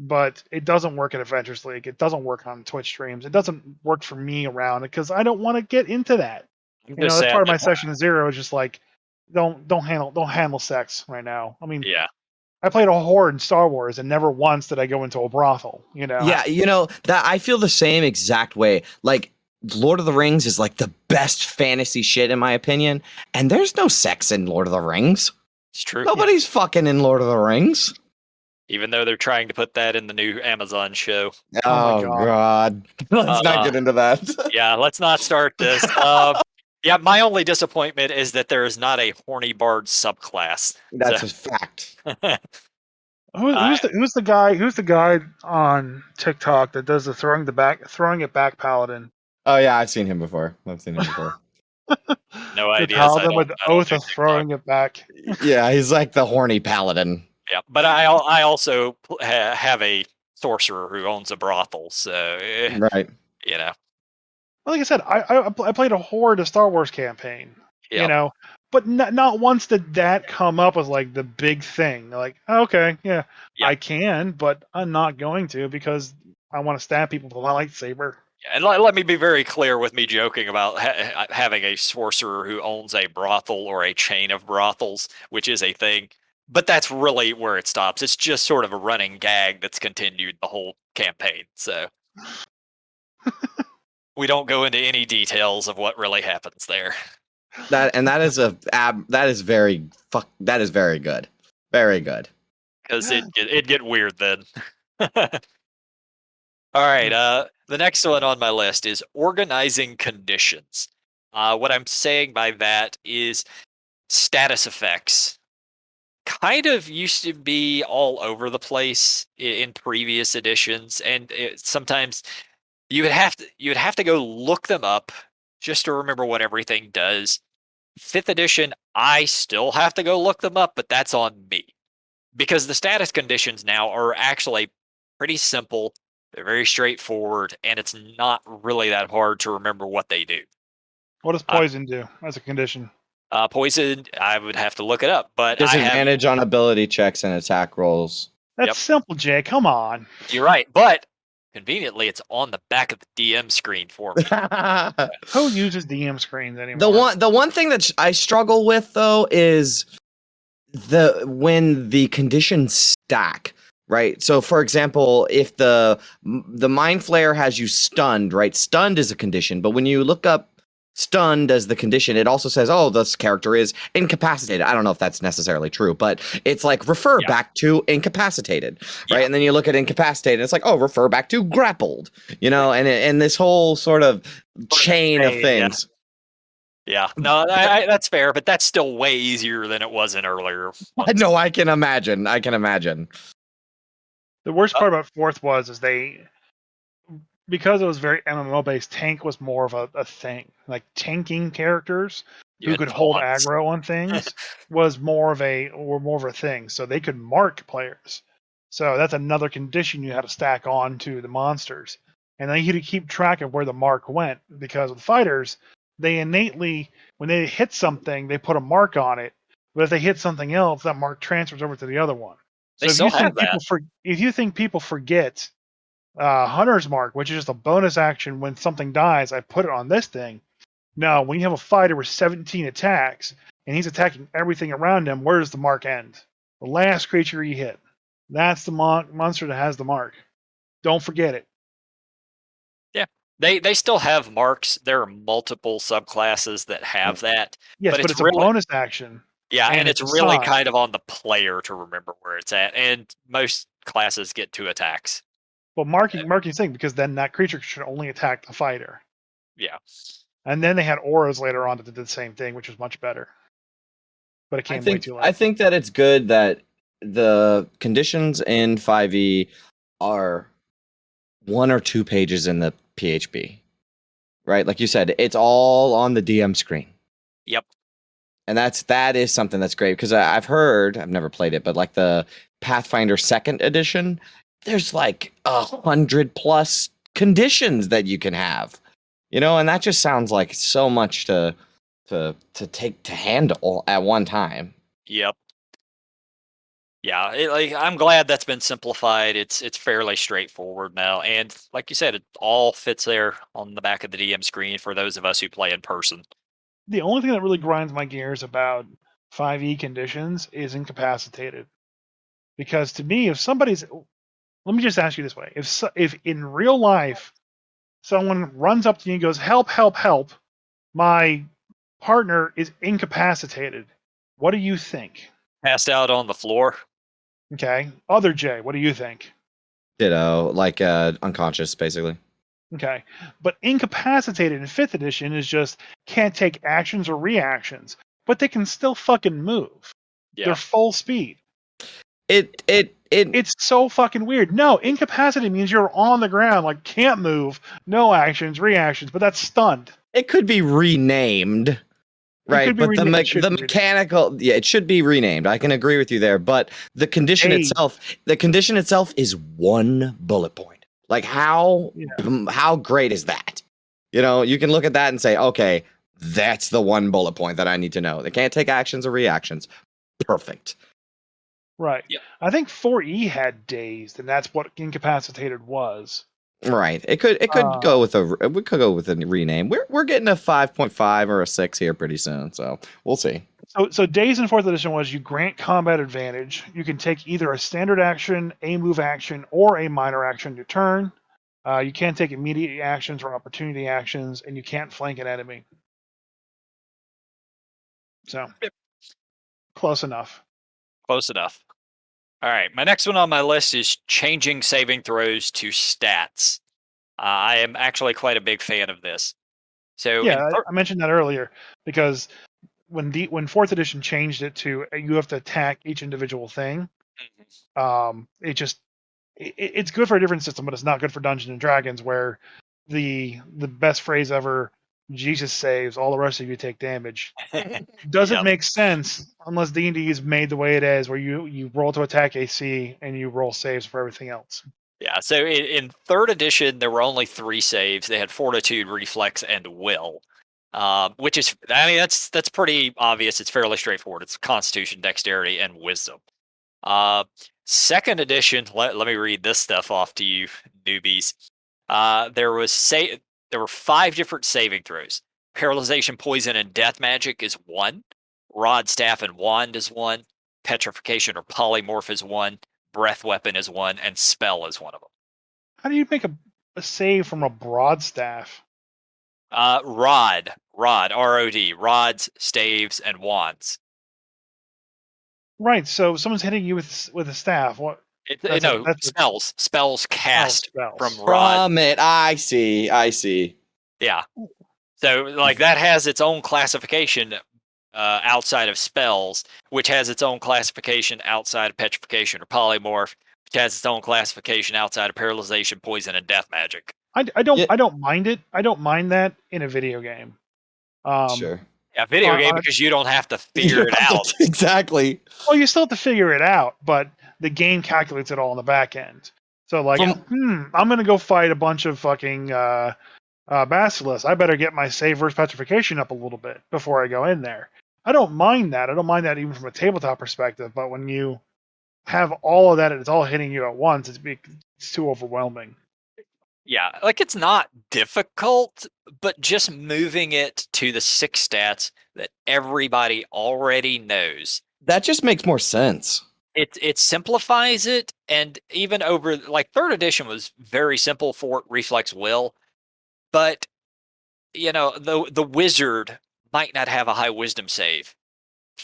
But it doesn't work in Adventures League. It doesn't work on Twitch streams. It doesn't work for me around, because I don't want to get into that. That's part of my session 0 is just like, don't handle sex right now. I mean, I played a whore in Star Wars, and never once did I go into a brothel. Yeah, that I feel the same exact way. Like, Lord of the Rings is like the best fantasy shit in my opinion, and there's no sex in Lord of the Rings. It's true. Nobody's fucking in Lord of the Rings. Even though they're trying to put that in the new Amazon show. Oh my God. Let's not get into that. Yeah, let's not start this. Yeah, my only disappointment is that there is not a horny bard subclass. That's a fact. Who's the guy on TikTok that does the throwing it back paladin? Oh yeah, I've seen him before. No idea. Paladin with the oath of throwing it back. Yeah, he's like the horny paladin. Yeah, but I also have a sorcerer who owns a brothel, so right. Well, like I said, I played a horde of Star Wars campaign. But not once did that come up as like the big thing. Like, okay, I can, but I'm not going to, because I want to stab people with my lightsaber. Yeah, and let me be very clear with me joking about having a sorcerer who owns a brothel or a chain of brothels, which is a thing. But that's really where it stops. It's just sort of a running gag that's continued the whole campaign. So we don't go into any details of what really happens there. That is very good. Very good. Because it'd get weird then. All right. The next one on my list is organizing conditions. What I'm saying by that is status effects kind of used to be all over the place in previous editions, and sometimes you would have to go look them up just to remember what everything does. Fifth edition, I still have to go look them up, but that's on me because the status conditions now are actually pretty simple. They're very straightforward, and it's not really that hard to remember what they do. What does Uh, poison do as a condition? Poison, I would have to look it up, but I have. Disadvantage on ability checks and attack rolls. That's Yep, simple, Jay. Come on. you're right, but conveniently, it's on the back of the DM screen for me. the Who uses DM screens anymore? one thing that I struggle with though is when the conditions stack, right? So for example, if the mind flare has you stunned, right? Stunned is a condition, but when you look up stunned as the condition, it also says, oh, this character is incapacitated. I don't know if that's necessarily true, but it's like refer Yeah. back to incapacitated, right? Yeah. And then you look at incapacitated, it's like, oh, refer back to grappled, and this whole sort of chain of Yeah. things. Yeah, no, that's fair, but that's still way easier than it was in earlier ones. No, I can imagine. The worst part about fourth was because it was very MMO based, tank was more of a thing. Like tanking characters You who had could hold taunts. aggro on things were more of a thing. So they could mark players. So that's another condition you had to stack on to the monsters. And then you had to keep track of where the mark went, because with fighters, they innately, when they hit something, they put a mark on it. But if they hit something else, that mark transfers over to the other one. They So still have that. if you think people forget Hunter's Mark, which is just a bonus action when something dies, I put it on this thing. No, when you have a fighter with 17 attacks and he's attacking everything around him, where does the mark end? The last creature you hit. That's the monster that has the mark. Don't forget it. Yeah, they still have marks. There are multiple subclasses that have that. Yes, but it's it's a really bonus action. yeah, and it's it's really assigned. kind of on the player to remember where it's at. And most classes get 2 attacks. Well, marking thing, because then that creature should only attack the fighter. Yeah, And then they had auras later on that did the same thing, which was much better. But it came way too late. I think that it's good that the conditions in 5e are 1 or 2 pages in the PHP, right? Like you said, it's all on the DM screen. Yep. And that is something that's great, because I've heard, I've never played it, but like the Pathfinder 2nd edition, there's like 100+ conditions that you can have, and that just sounds like so much to take to handle at one time. Yep. Yeah, I'm glad that's been simplified. It's fairly straightforward now, and like you said, it all fits there on the back of the DM screen for those of us who play in person. The only thing that really grinds my gears about 5e conditions is incapacitated. Because to me, if somebody's, let me just ask you this way: if in real life someone runs up to you and goes, "Help! Help! Help! My partner is incapacitated," what do you think? Passed out on the floor. Okay, other Jay, what do you think? Ditto, like unconscious, basically. Okay, but incapacitated in 5th edition is just can't take actions or reactions, but they can still fucking move. Yeah. They're full speed. It's so fucking weird. No, incapacitated means you're on the ground, like can't move, no actions, reactions, but that's stunned. It could be renamed, right? could be But renamed. It should the be renamed. mechanical, yeah, it should be renamed. I can agree with you there. But the condition itself is 1 bullet point. Like how great is that? You can look at that and say, okay, that's the 1 bullet point that I need to know. They can't take actions or reactions. Perfect. Right. Yep. I think 4E had dazed, and that's what incapacitated was. Right. It could go with a rename. We're getting a 5.5 or a 6 here pretty soon, so we'll see. So dazed in 4th edition was you grant combat advantage. You can take either a standard action, a move action, or a minor action your turn. You can't take immediate actions or opportunity actions, and you can't flank an enemy. So, close enough. Close enough. All right, my next one on my list is changing saving throws to stats. I am actually quite a big fan of this. So Yeah, I mentioned that earlier because when fourth edition changed it to you have to attack each individual thing. It's good for a different system, but it's not good for Dungeons and Dragons, where the best phrase ever, Jesus saves, all the rest of you take damage. Doesn't Yep. make sense unless D&D is made the way it is, where you roll to attack AC and you roll saves for everything else. Yeah, so in third edition, there were only 3 saves. They had Fortitude, Reflex, and Will, which is, I mean, that's pretty obvious. It's fairly straightforward. It's Constitution, Dexterity, and Wisdom. Second edition, let me read this stuff off to you newbies. There were 5 different saving throws. Paralyzation, Poison, and Death Magic is 1. Rod, Staff, and Wand is 1. Petrification or Polymorph is 1. Breath Weapon is 1, and Spell is one of them. How do you make a save from a broadstaff? Rod, R-O-D, rods, staves, and wands. Right, so someone's hitting you with a staff. What? Spells cast spells. from rod. From it, I see. Yeah, so like that has its own classification outside of spells, which has its own classification outside of petrification or polymorph, which has its own classification outside of paralyzation, poison, and death magic. I don't mind it. I don't mind that in a video game. Sure. Yeah, video game because you don't have to figure it out. Exactly. Well, you still have to figure it out, but the game calculates it all on the back end. So like, I'm gonna go fight a bunch of fucking basilisks. I better get my save versus petrification up a little bit before I go in there. I don't mind that. I don't mind that even from a tabletop perspective. But when you have all of that and it's all hitting you at once, it's too overwhelming. Yeah, like it's not difficult, but just moving it to the 6 stats that everybody already knows. That just makes more sense. It simplifies it, and even over like third edition was very simple for Reflex Will, but you know the wizard might not have a high wisdom save,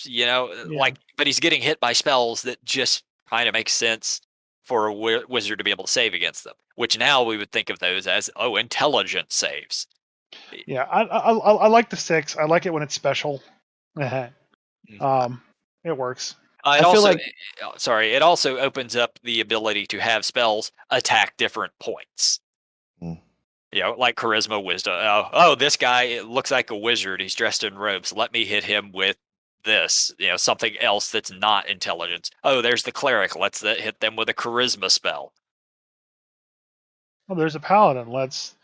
but he's getting hit by spells that just kind of makes sense for a wizard to be able to save against them, which now we would think of those as intelligence saves. Yeah, I like the 6. I like it when it's special. It works. It also opens up the ability to have spells attack different points. Like charisma, wisdom. This guy looks like a wizard. He's dressed in robes. Let me hit him with this. Something else that's not intelligence. Oh, there's the cleric. Let's hit them with a charisma spell. Well, there's a paladin. Let's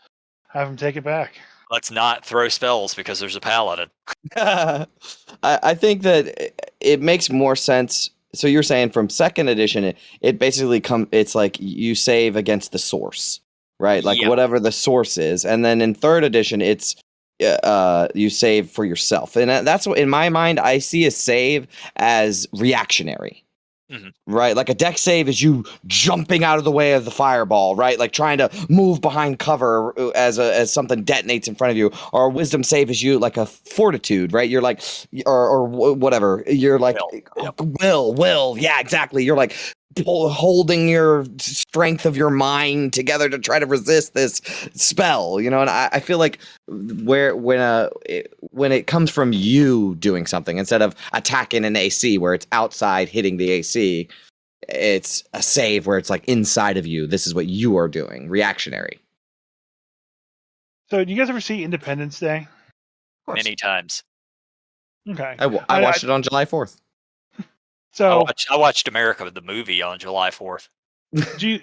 have him take it back. Let's not throw spells because there's a paladin. I think that it makes more sense. So you're saying from second edition, it basically it's like you save against the source. Right, like whatever the source is, and then in third edition, it's you save for yourself, and that's what in my mind I see a save as reactionary. Right, like a deck save is you jumping out of the way of the fireball, right? Like trying to move behind cover as something detonates in front of you. Or a wisdom save is you like a fortitude, right? You're like, or whatever. You're like will, yeah, exactly. You're like holding your strength of your mind together to try to resist this spell, and I feel like when it comes from you doing something instead of attacking an AC where it's outside hitting the AC, it's a save where it's like inside of you. This is what you are doing, reactionary. So do you guys ever see Independence Day? Many times. Okay. I watched it on July 4th. So I watched America the movie on July 4th. Do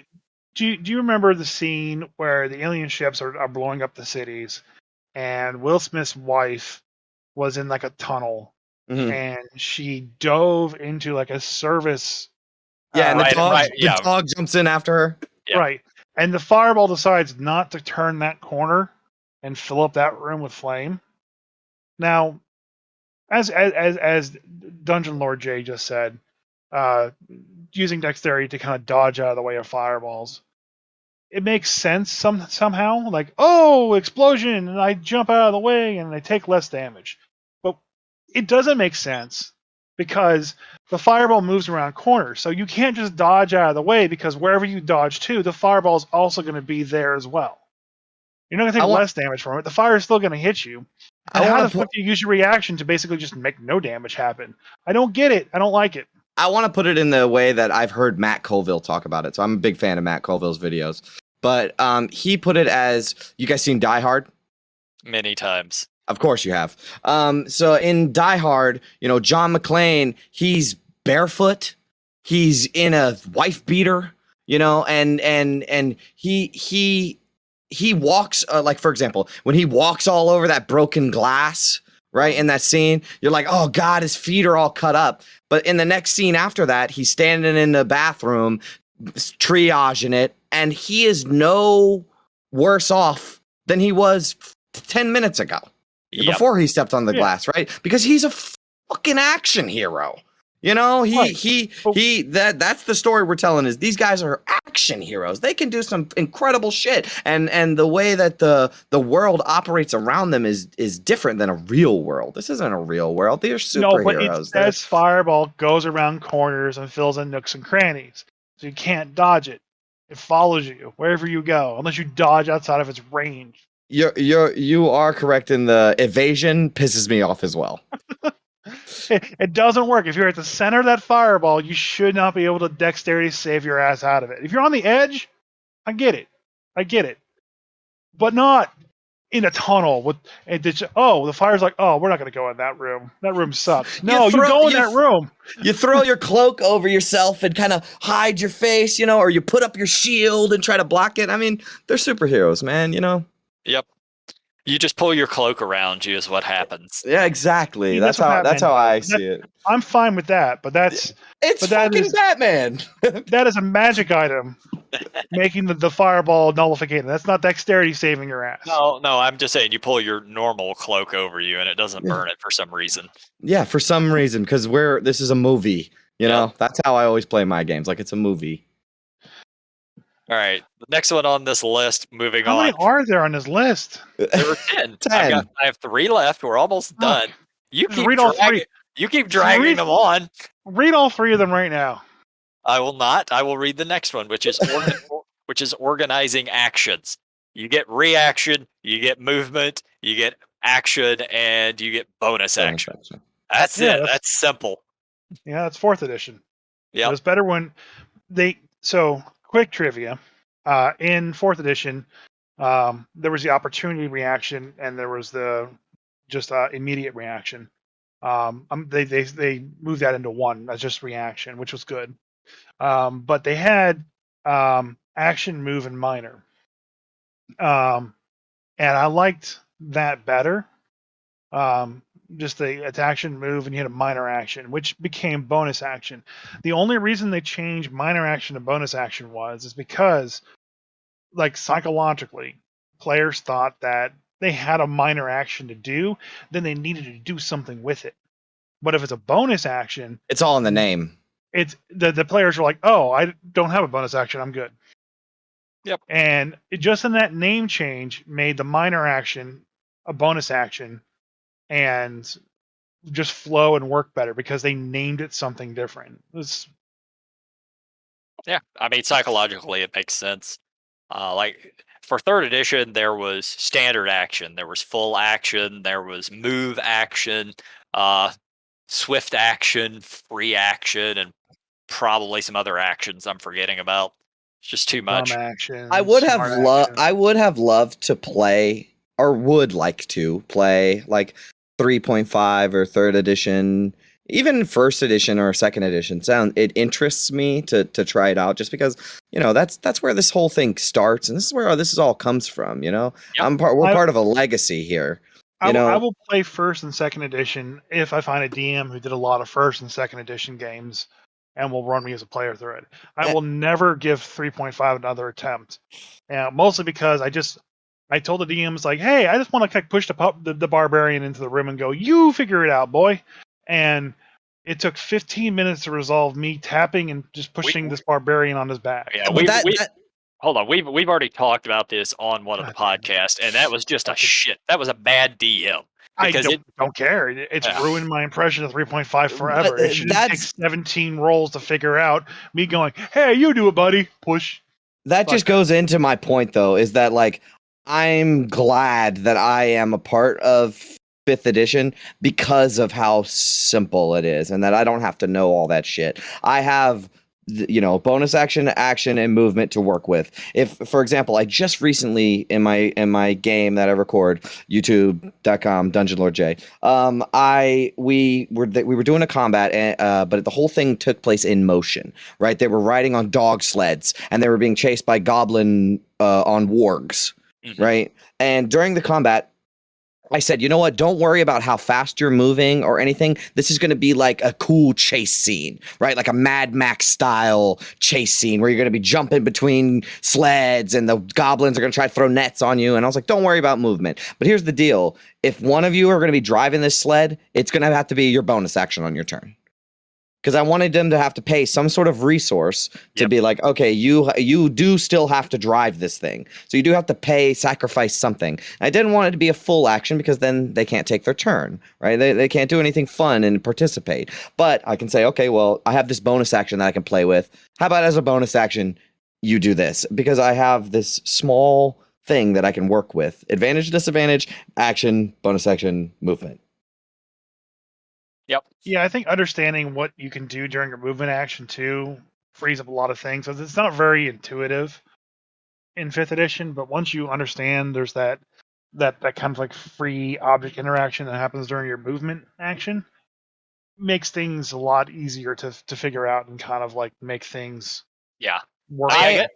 you remember the scene where the alien ships are blowing up the cities, and Will Smith's wife was in like a tunnel, and she dove into like a service. And the dog jumps in after her. Yeah. Right, and the fireball decides not to turn that corner and fill up that room with flame. Now, as Dungeon Lord Jay just said, using dexterity to kind of dodge out of the way of fireballs, it makes sense somehow. Like, explosion, and I jump out of the way and I take less damage. But it doesn't make sense because the fireball moves around corners, so you can't just dodge out of the way, because wherever you dodge to, the fireball is also going to be there as well. You're not going to take less damage from it. The fire is still going to hit you. And I how want the to fuck do you use your reaction to basically just make no damage happen? I don't get it. I don't like it. I want to put it in the way that I've heard Matt Colville talk about it. So I'm a big fan of Matt Colville's videos. But he put it as, you guys seen Die Hard? Many times. Of course you have. So in Die Hard, John McClane, he's barefoot. He's in a wife beater, and he walks, like, for example, when he walks all over that broken glass, right, in that scene, you're like, oh God, his feet are all cut up. But in the next scene after that, he's standing in the bathroom, triaging it, and he is no worse off than he was 10 minutes ago. Yep. Before he stepped on the glass, right? Because he's a fucking action hero. That's the story we're telling, is these guys are action heroes. They can do some incredible shit. And the way that the world operates around them is different than a real world. This isn't a real world. They're superheroes. No, but it says Fireball goes around corners and fills in nooks and crannies. So you can't dodge it. It follows you wherever you go, unless you dodge outside of its range. You are correct in the evasion pisses me off as well. It doesn't work. If you're at the center of that fireball, you should not be able to dexterity save your ass out of it. If you're on the edge, I get it. But not in a tunnel with the fire's like, oh, we're not going to go in that room. That room sucks. No, you go in that room. You throw your cloak over yourself and kind of hide your face, or you put up your shield and try to block it. I mean, they're superheroes, man, Yep. You just pull your cloak around you is what happens. Yeah, exactly. That's how I see it. I'm fine with that, but it's fucking Batman. That is a magic item, making the fireball nullificated. That's not dexterity saving your ass. No, I'm just saying you pull your normal cloak over you and it doesn't burn it for some reason. Yeah, for some reason, because this is a movie. That's how I always play my games, like it's a movie. All right, the next one on this list. Moving on. How many are there on this list? There were 10. 10. I have 3 left. We're almost done. You keep read all 3. You keep dragging them on. Read all 3 of them right now. I will not. I will read the next one, which is organizing actions. You get reaction, you get movement, you get action, and you get bonus action. That's it. That's simple. Yeah, that's 4th edition. Yeah, it was better when So, quick trivia: in 4th edition, there was the opportunity reaction, and there was the just immediate reaction. They moved that into 1 as just reaction, which was good. But they had action, move, and minor. And I liked that better. Just it's action, move, and you had a minor action, which became bonus action. The only reason they changed minor action to bonus action is because, like, psychologically, players thought that they had a minor action to do, then they needed to do something with it. But if it's a bonus action, it's all in the name. It's the players are like, oh, I don't have a bonus action, I'm good. Yep. And just in that name change made the minor action a bonus action and just flow and work better because they named it something different. Yeah, I mean, psychologically it makes sense. Like for 3rd edition, there was standard action, there was full action, there was move action, swift action, free action, and probably some other actions I'm forgetting about. It's just too much. Action, I would have loved to play, or would like to play, like 3.5 or 3rd edition, even 1st edition or 2nd edition. It interests me to try it out, just because that's where this whole thing starts, and this is where this all comes from. Yep. We're part of a legacy here. I will play 1st and 2nd edition if I find a DM who did a lot of 1st and 2nd edition games and will run me as a player through it. I will never give 3.5 another attempt. Mostly because I told the DMs, like, hey, I just want to push the barbarian into the room and go, you figure it out, boy. And it took 15 minutes to resolve me tapping and just pushing this barbarian on his back. Yeah, hold on. We've already talked about this on one of the podcasts, and that was just that was a bad DM. I don't care. It's ruined my impression of 3.5 forever. It should take 17 rolls to figure out me going, hey, you do it, buddy. Push. That just goes into my point, though, is that, like, I'm glad that I am a part of fifth edition because of how simple it is, and that I don't have to know all that shit. I have bonus action, action, and movement to work with. If, for example, I just recently in my game that I record, youtube.com, Dungeon Lord J, we were doing a combat, but the whole thing took place in motion, right? They were riding on dog sleds and they were being chased by goblin on wargs, right? And during the combat, I said, you know what? Don't worry about how fast you're moving or anything. This is going to be like a cool chase scene, right? Like a Mad Max style chase scene where you're going to be jumping between sleds and the goblins are going to try to throw nets on you. And I was like, don't worry about movement. But here's the deal. If one of you are going to be driving this sled, it's going to have to be your bonus action on your turn. Because I wanted them to have to pay some sort of resource to be like, okay, you do still have to drive this thing. So you do have to sacrifice something. I didn't want it to be a full action because then they can't take their turn, right? They can't do anything fun and participate. But I can say, okay, well, I have this bonus action that I can play with. How about as a bonus action, you do this? Because I have this small thing that I can work with. Advantage, disadvantage, action, bonus action, movement. Yep. Yeah, I think understanding what you can do during your movement action too frees up a lot of things. So it's not very intuitive in 5th edition, but once you understand there's that kind of like free object interaction that happens during your movement action, makes things a lot easier to figure out and kind of like make things work. I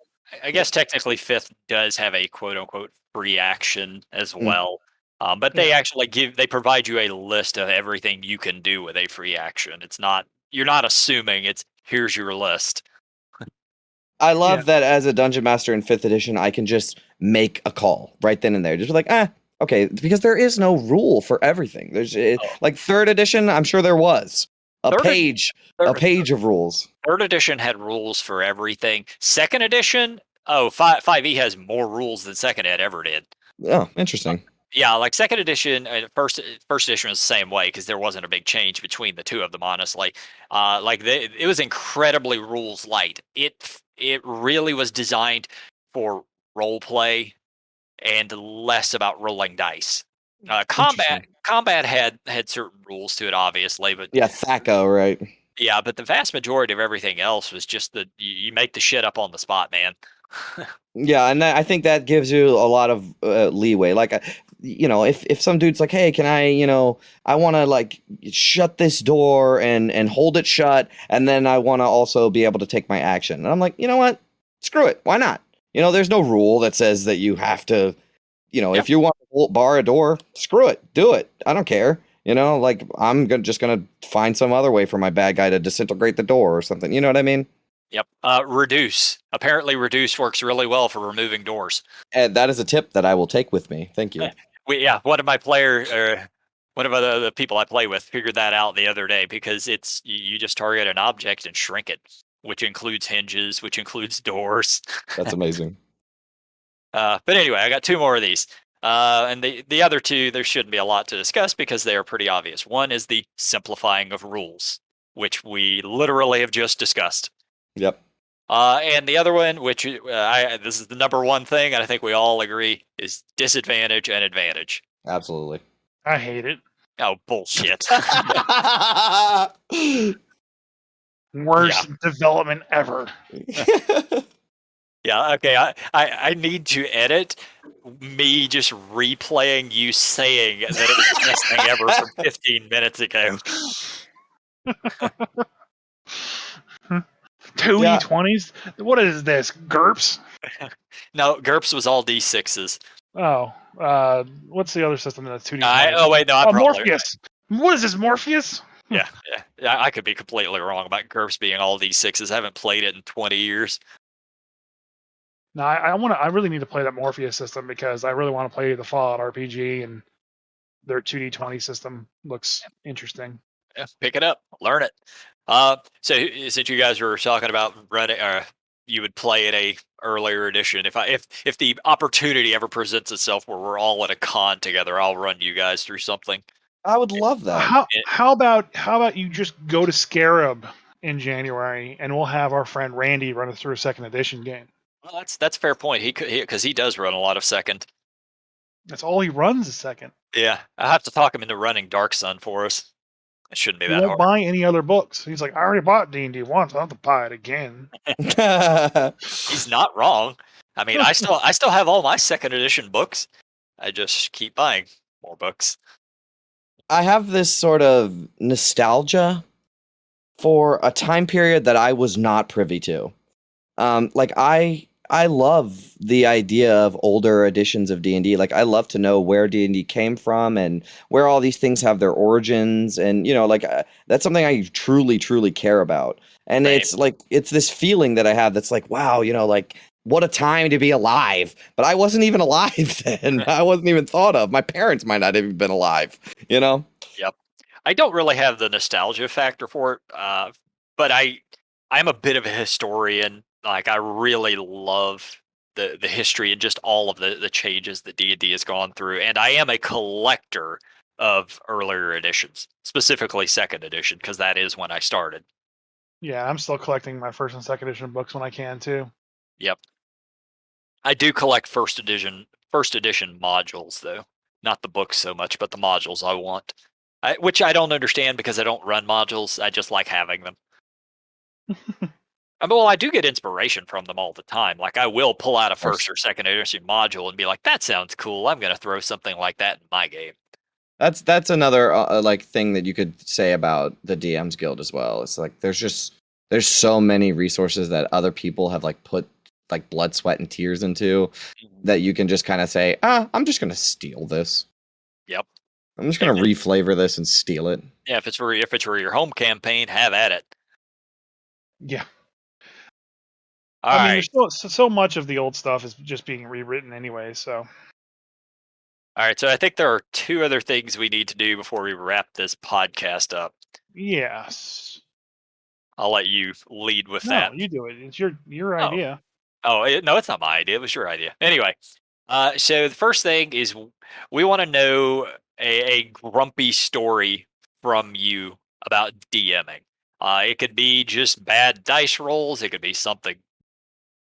guess technically 5th does have a quote unquote free action as well. But they actually they provide you a list of everything you can do with a free action. You're not assuming here's your list. I love that as a dungeon master in 5th edition, I can just make a call right then and there. Just like, okay, because there is no rule for everything. There's like 3rd edition, I'm sure there was a page of rules. 3rd edition had rules for everything. 2nd edition, 5e has more rules than 2nd ed ever did. Oh, interesting. Yeah, like 2nd edition, first edition was the same way because there wasn't a big change between the two of them. Honestly, it was incredibly rules light. It really was designed for role play and less about rolling dice. Combat had certain rules to it, obviously, but THACO, right? Yeah, but the vast majority of everything else was just that you make the shit up on the spot, man. Yeah, and I think that gives you a lot of leeway. Like, if some dude's like, hey, can I, I want to like shut this door and hold it shut, and then I want to also be able to take my action. And I'm like, you know what? Screw it. Why not? There's no rule that says that you have to, if you want to bar a door, screw it. Do it. I don't care. Like I'm just going to find some other way for my bad guy to disintegrate the door or something. You know what I mean? Yep. Reduce. Apparently, reduce works really well for removing doors. And that is a tip that I will take with me. Thank you. One of the people I play with figured that out the other day because you just target an object and shrink it, which includes hinges, which includes doors. That's amazing. But anyway, I got 2 more of these. And the other 2, there shouldn't be a lot to discuss because they are pretty obvious. One is the simplifying of rules, which we literally have just discussed. Yep. And the other one, which this is the number 1 thing, and I think we all agree, is disadvantage and advantage. Absolutely. I hate it. Oh, bullshit. Worst development ever. Yeah, okay. I need to edit me just replaying you saying that it was the best thing ever from 15 minutes ago. 2d20s? What is this? GURPS? No, GURPS was all D6s. Oh, what's the other system that's 2d20? Morpheus. What is this, Morpheus? Yeah. I could be completely wrong about GURPS being all D6s. I haven't played it in 20 years. No, I really need to play that Morpheus system because I really want to play the Fallout RPG, and their 2d20 system looks interesting. Yeah, pick it up, learn it. So since you guys were talking about running, you would play in a earlier edition. If the opportunity ever presents itself where we're all at a con together, I'll run you guys through something. I would love that. How about you just go to Scarab in January, and we'll have our friend Randy run us through a 2nd edition game. Well, that's a fair point. He could because he does run a lot of 2nd. That's all he runs is 2nd. Yeah, I have to talk him into running Dark Sun for us. It shouldn't be He that won't hard. buy any other books. He's like, I already bought D&D once. I don't have to buy it again. He's not wrong. I mean, I still have all my second edition books. I just keep buying more books. I have this sort of nostalgia for a time period that I was not privy to. Like I love the idea of older editions of D&D. Like I love to know where D&D came from and where all these things have their origins, and like that's something I truly care about. And Same. it's this feeling that I have that's like, wow, like what a time to be alive. But I wasn't even alive then. I wasn't even thought of. My parents might not have even been alive, you know? Yep. I don't really have the nostalgia factor for it, but I'm a bit of a historian. Like I really love the history and just all of the changes that D&D has gone through, and I am a collector of earlier editions, specifically second edition, because that is when I started. Yeah, I'm still collecting my first and second edition books when I can too. Yep. I do collect first edition modules though, not the books so much, but the modules I want. Which I don't understand because I don't run modules. I just like having them. Well, I do get inspiration from them all the time. Like I will pull out a first or second edition module and be like, "That sounds cool. I'm going to throw something like that in my game." That's another like thing that you could say about the DM's Guild as well. It's like there's so many resources that other people have like put like blood, sweat, and tears into that you can just kind of say, I'm just gonna steal this. Yep. I'm just gonna reflavor this and steal it. Yeah, if it's for your home campaign, have at it. Yeah. All I mean, right. there's so much of the old stuff is just being rewritten anyway, so. All right. So I think there are two other things we need to do before we wrap this podcast up. Yes. I'll let you lead with No, that. you do it. It's your Oh. idea. Oh, no, it's not my idea. It was your idea. Anyway, so the first thing is we want to know a grumpy story from you about DMing. It could be just bad dice rolls. It could be something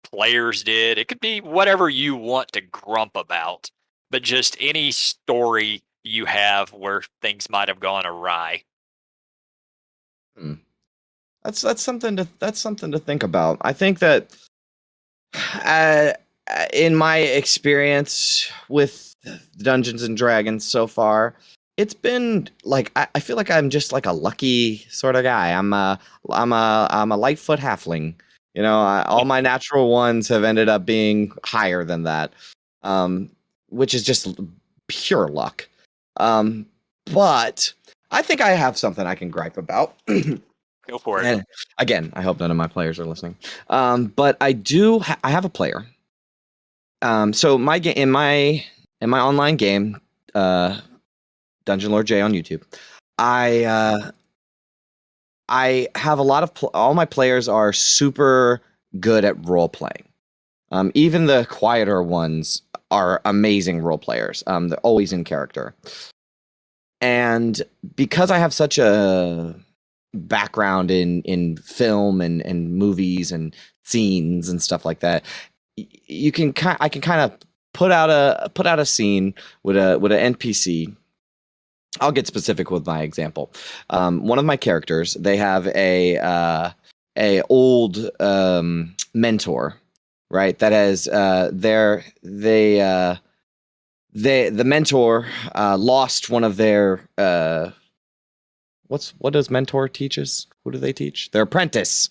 players did. It could be whatever you want to grump about, but just any story you have where things might have gone awry. Hmm. That's something to think about. I think that uh, in my experience with Dungeons and Dragons so far, it's been like I feel like I'm just like a lucky sort of guy. I'm a Lightfoot halfling. All my natural ones have ended up being higher than that, which is just pure luck. But I think I have something I can gripe about. Go for it. And again, I hope none of my players are listening. But I do. I have a player. So my game in my online game, Dungeon Lord J on YouTube, I have a lot of all my players are super good at role playing. Even the quieter ones are amazing role players. They're always in character. And because I have such a background in film and movies and scenes and stuff like that, I can kind of put out a scene with an NPC. I'll get specific with my example. One of my characters, they have a old mentor, right? That has the mentor lost one of their what does mentor teaches? Who do they teach? Their apprentice.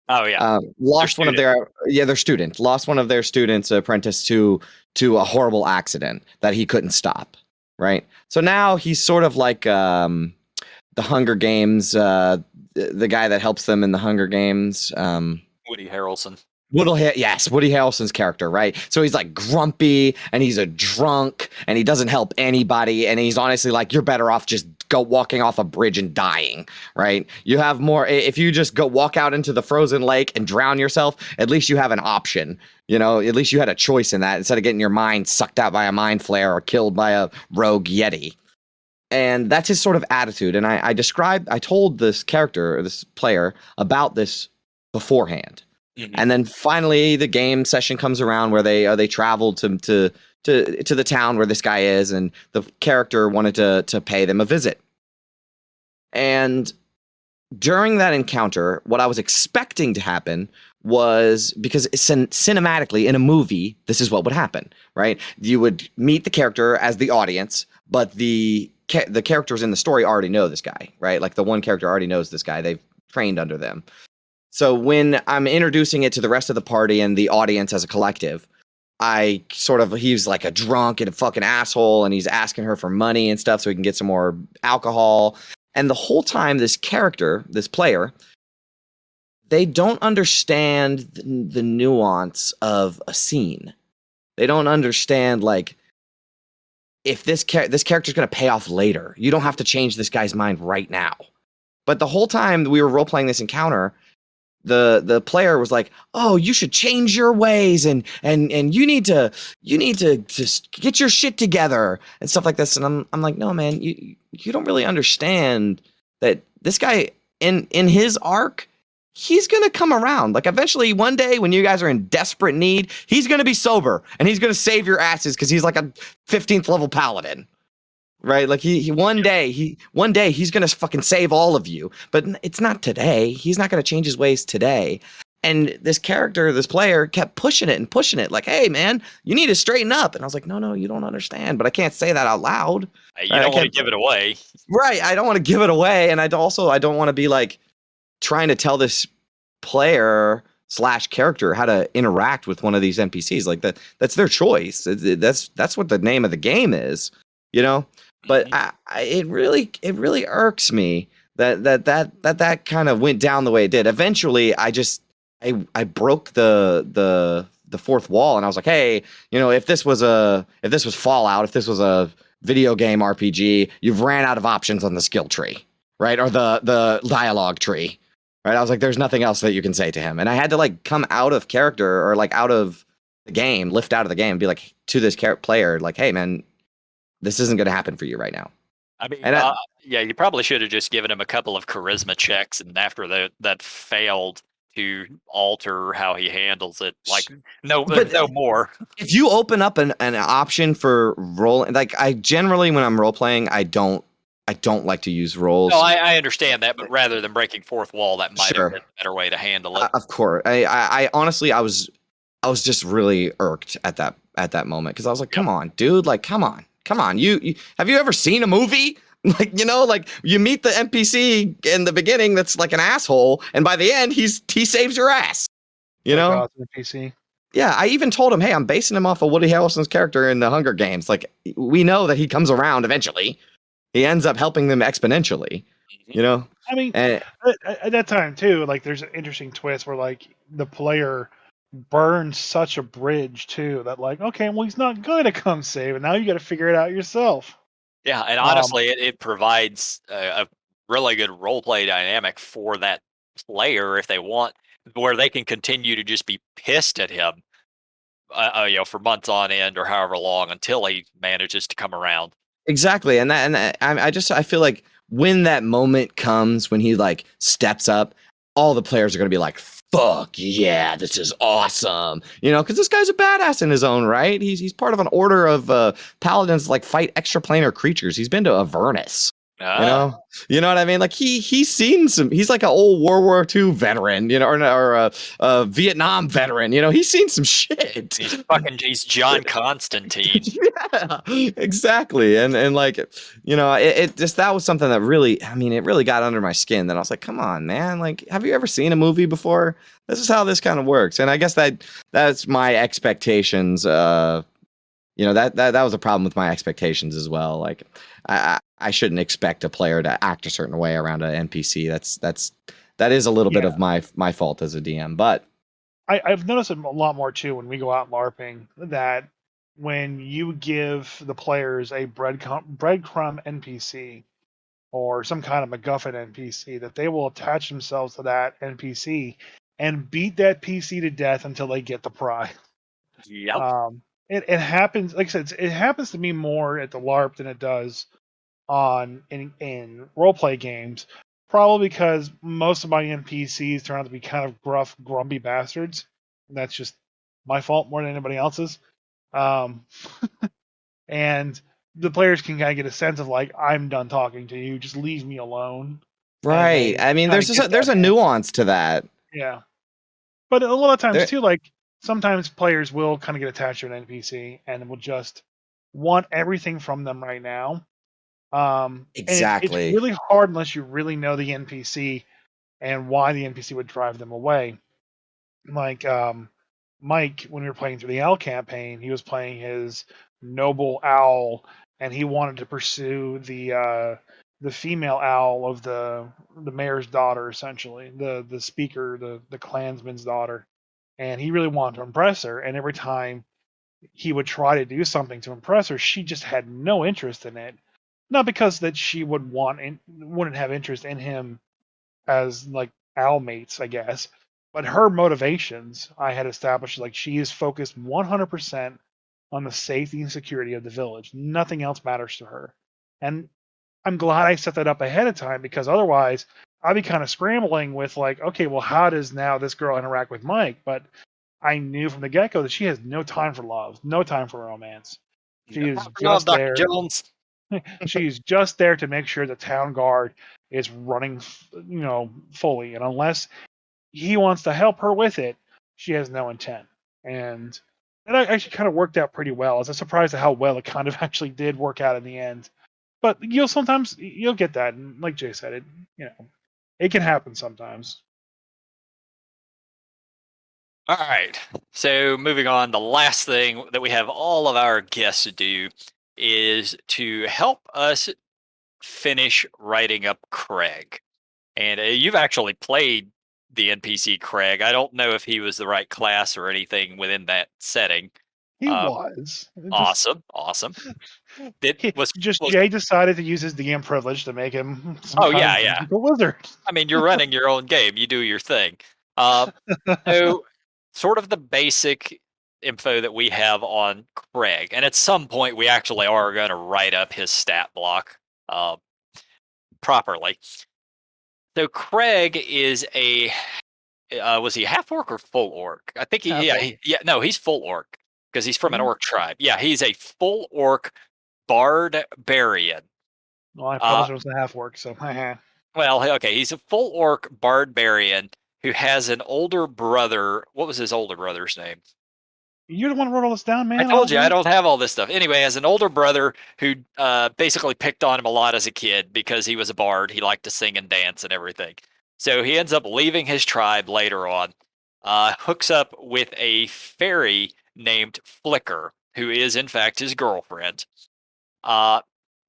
Oh yeah, Lost one of their student. Lost one of their students, apprentice, to a horrible accident that he couldn't stop. Right. So now he's sort of like the Hunger Games, the guy that helps them in the Hunger Games. Woody Harrelson. Yes, Woody Harrelson's character, right? So he's like grumpy and he's a drunk and he doesn't help anybody. And he's honestly like, you're better off just go walking off a bridge and dying, right? You have more, if you just go walk out into the frozen lake and drown yourself, at least you have an option. At least you had a choice in that instead of getting your mind sucked out by a mind flare or killed by a rogue Yeti. And that's his sort of attitude. And I told this character, or this player, about this beforehand. Mm-hmm. And then finally the game session comes around where they travel to to the town where this guy is, and the character wanted to pay them a visit. And during that encounter, what I was expecting to happen was, because cinematically in a movie, this is what would happen, right? You would meet the character as the audience, but the characters in the story already know this guy, right? Like the one character already knows this guy. They've trained under them. So when I'm introducing it to the rest of the party and the audience as a collective, he's like a drunk and a fucking asshole, and he's asking her for money and stuff so he can get some more alcohol. And the whole time, this character, this player, they don't understand the nuance of a scene. They don't understand, like, if this character's going to pay off later. You don't have to change this guy's mind right now. But the whole time we were role-playing this encounter, the player was like, "Oh, you should change your ways, and you need to just get your shit together," and stuff like this. And I'm like, "No, man, you don't really understand that this guy in his arc, he's gonna come around. Like eventually, one day when you guys are in desperate need, he's gonna be sober and he's gonna save your asses because he's like a 15th level paladin." Right, like he one day he's gonna fucking save all of you, but it's not today. He's not gonna change his ways today. And this character, this player, kept pushing it, like, "Hey, man, you need to straighten up." And I was like, "No, you don't understand." But I can't say that out loud. You don't want to give it away, right? I don't want to give it away, and I don't want to be like trying to tell this player / character how to interact with one of these NPCs. Like that's their choice. That's what the name of the game is, you know. But it really irks me that kind of went down the way it did. Eventually, I broke the fourth wall, and I was like, "Hey, if this was Fallout, if this was a video game RPG, you've ran out of options on the skill tree, right, or the dialogue tree, right?" I was like, "There's nothing else that you can say to him," and I had to like come out of character, or like out of the game, lift out of the game, and be like to this player, like, "Hey, man, this isn't going to happen for you right now." I mean, And yeah, you probably should have just given him a couple of charisma checks, and after that failed, to alter how he handles it. Like, no more. If you open up an option for role, like I generally, when I'm role playing, I don't like to use roles. No, I understand that, but rather than breaking fourth wall, that might Sure. have been a better way to handle it. Of course, I honestly, I was just really irked at that moment, because I was like, "Come on, dude! Like, come on! You have you ever seen a movie?" Like, like you meet the NPC in the beginning that's like an asshole, and by the end he saves your ass. NPC. Yeah, I even told him, "Hey, I'm basing him off of Woody Harrelson's character in the Hunger Games. Like, we know that he comes around eventually. He ends up helping them exponentially." I mean, at that time too, like there's an interesting twist where like the player burns such a bridge too that like, okay, well, he's not going to come save, and now you got to figure it out yourself. Yeah, and honestly, it provides a really good role play dynamic for that player if they want, where they can continue to just be pissed at him, for months on end or however long until he manages to come around. Exactly, and I feel like when that moment comes, when he like steps up, all the players are gonna be like, "Fuck yeah, this is awesome," because this guy's a badass in his own right. He's part of an order of paladins, like fight extraplanar creatures. He's been to Avernus. You know what I mean? Like he's seen some. He's like an old World War II veteran, or a Vietnam veteran. He's seen some shit. He's John Constantine. Yeah, exactly. And like, it just, that was something that really, I mean, it really got under my skin. That I was like, "Come on, man! Like, have you ever seen a movie before? This is how this kind of works." And I guess that's my expectations. That was a problem with my expectations as well. Like, I shouldn't expect a player to act a certain way around an NPC. That is a little bit of my fault as a DM. But I've noticed it a lot more too when we go out LARPing, that when you give the players a breadcrumb NPC or some kind of MacGuffin NPC, that they will attach themselves to that NPC and beat that PC to death until they get the prize. Yep. It happens, like I said, it happens to me more at the LARP than it does in roleplay games. Probably because most of my NPCs turn out to be kind of gruff, grumpy bastards. And that's just my fault more than anybody else's. Um, and the players can kind of get a sense of like, I'm done talking to you, just leave me alone. And Right. they I mean, kind of get there's that a hint. nuance to that. Yeah. But a lot of times There, too, like sometimes players will kind of get attached to an NPC and will just want everything from them right now. And it's exactly. really hard unless you really know the NPC and why the NPC would drive them away. Like Mike, when we were playing through the owl campaign, he was playing his noble owl, and he wanted to pursue the female owl of the mayor's daughter, essentially the speaker, the clansman's daughter, and he really wanted to impress her. And every time he would try to do something to impress her, she just had no interest in it. Not because that she wouldn't have interest in him as like owl mates, I guess. But her motivations, I had established, like she is focused 100% on the safety and security of the village. Nothing else matters to her. And I'm glad I set that up ahead of time because otherwise I'd be kind of scrambling with like, okay, well, how does now this girl interact with Mike? But I knew from the get go that she has no time for love, no time for romance. No She time is for love, just Dr. there. Jones. She's just there to make sure the town guard is running, fully. And unless he wants to help her with it, she has no intent. And that actually kind of worked out pretty well. I was surprised at how well it kind of actually did work out in the end. But you'll get that, and like Jay said, it can happen sometimes. All right. So moving on, the last thing that we have all of our guests do is to help us finish writing up Cr'aig. And you've actually played the NPC Cr'aig. I don't know if he was the right class or anything within that setting. He Uh, was just awesome, awesome. It was. Jay decided to use his DM privilege to make him some Oh kind yeah, of yeah. magical wizard. I mean, you're running your own game. You do your thing. Uh, so, sort of the basic info that we have on Cr'aig, and at some point we actually are going to write up his stat block uh, properly. So Cr'aig is a was he half orc or full orc? I think Half orc. no, he's full orc because he's from an Mhm. orc tribe. Yeah, he's a full orc barbarian. Well, I Uh, published it was a half work, so well, okay, he's a full orc barbarian who has an older brother. What was his older brother's name? you're the one who wrote all this down, I man. I told don't you I remember. don't have all this stuff. Anyway, as an older brother who basically picked on him a lot as a kid because he was a bard, he liked to sing and dance and everything. So he ends up leaving his tribe later on, hooks up with a fairy named Flicker, who is in fact his girlfriend. Uh,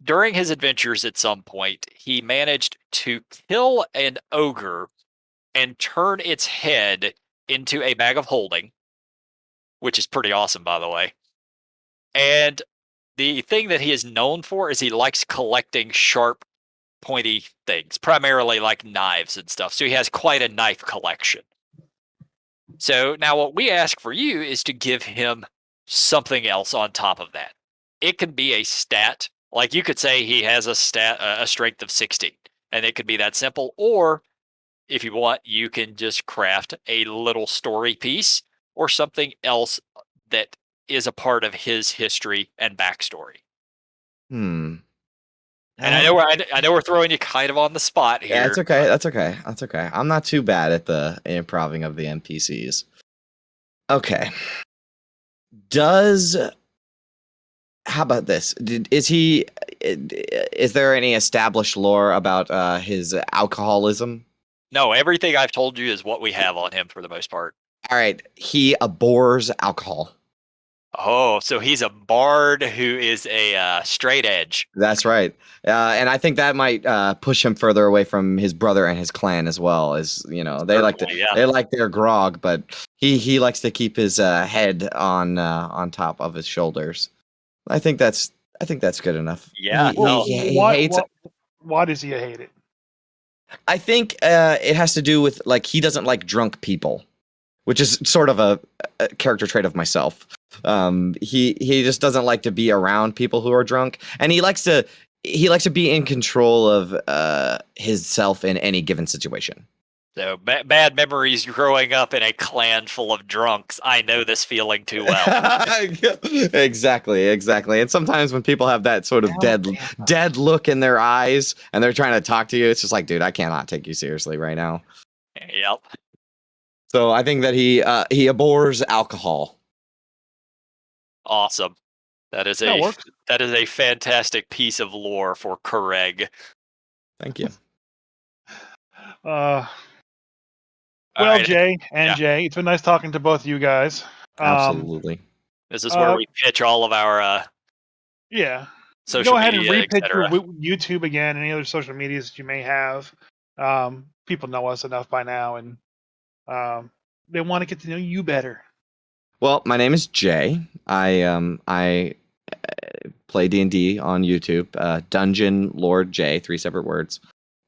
During his adventures, at some point, he managed to kill an ogre and turn its head into a bag of holding, which is pretty awesome, by the way. And the thing that he is known for is he likes collecting sharp, pointy things, primarily like knives and stuff. So he has quite a knife collection. So now what we ask for you is to give him something else on top of that. It can be a stat. Like you could say he has a strength of 16, and it could be that simple. Or if you want, you can just craft a little story piece or something else that is a part of his history and backstory. Hmm. And I know we're throwing you kind of on the spot Yeah, here. it's okay. That's okay. That's okay. I'm not too bad at the improving of the NPCs. Okay. Does how about this? Is there any established lore about his alcoholism? No, everything I've told you is what we have on him for the most part. All right, he abhors alcohol. Oh, so he's a bard who is a straight edge. That's right. And I think that might push him further away from his brother and his clan as well. As you know, Certainly, yeah. they like their grog, but he likes to keep his head on top of his shoulders. I think that's good enough. Yeah, Well, no. He hates. why does he hate it? I think it has to do with like he doesn't like drunk people, which is sort of a character trait of myself. He just doesn't like to be around people who are drunk, and he likes to be in control of his self in any given situation. So bad memories growing up in a clan full of drunks. I know this feeling too well. Exactly. And sometimes when people have that sort of dead look in their eyes and they're trying to talk to you, it's just like, dude, I cannot take you seriously right now. Yep. So I think that he abhors alcohol. Awesome. That is That works. a fantastic piece of lore for Cr'aig. Thank you. Well, right. Jay and Yeah. Jay, it's been nice talking to both you guys. Absolutely. This is where we pitch all of our Yeah. social Go ahead and media, repitch your etc. YouTube again, any other social medias that you may have. People know us enough by now, and they want to get to know you better. Well, my name is Jay. I play D&D on YouTube. Dungeon Lord Jay, 3 separate words.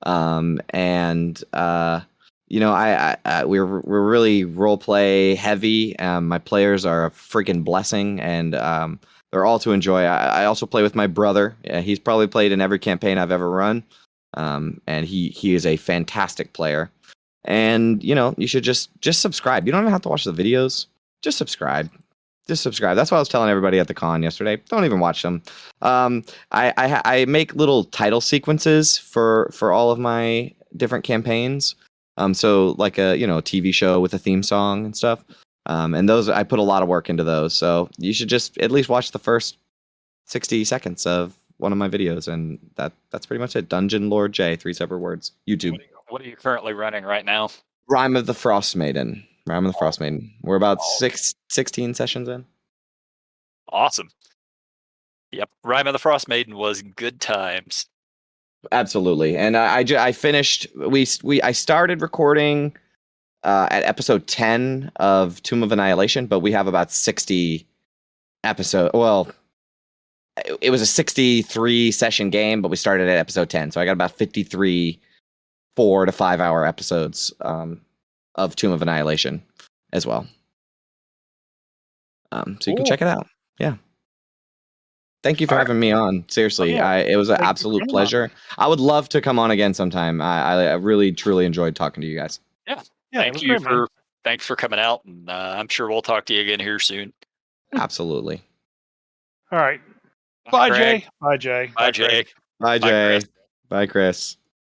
And we're really role play heavy. My players are a freaking blessing, and they're all to enjoy. I also play with my brother. He's probably played in every campaign I've ever run, and he is a fantastic player. And you should just subscribe. You don't even have to watch the videos. Just subscribe. Just subscribe. That's what I was telling everybody at the con yesterday. Don't even watch them. I make little title sequences for all of my different campaigns. So like a TV show with a theme song and stuff. And those I put a lot of work into those. So you should just at least watch the first 60 seconds of one of my videos, and that's pretty much it. Dungeon Lord J, 3 separate words. YouTube. What are you currently running right now? Rime of the Frost Maiden. We're about 16 sessions in. Awesome. Yep. Rime of the Frost Maiden was good times. Absolutely. And I finished. I started recording at episode 10 of Tomb of Annihilation, but we have about 60 episode. Well, it was a 63 session game, but we started at episode 10, so I got about 53 4 to 5 hour episodes of Tomb of Annihilation as well. So you can check it out. Yeah. Thank you for having me on. Seriously, it was an absolute pleasure. I would love to come on again sometime. I really, truly enjoyed talking to you guys. Yeah. Thanks for coming out, and I'm sure we'll talk to you again here soon. Absolutely. All right. Bye, Cr'aig. Jay. Bye, Jay. Bye, Jay. Bye, Bye, Jay. Chris. Bye, Chris.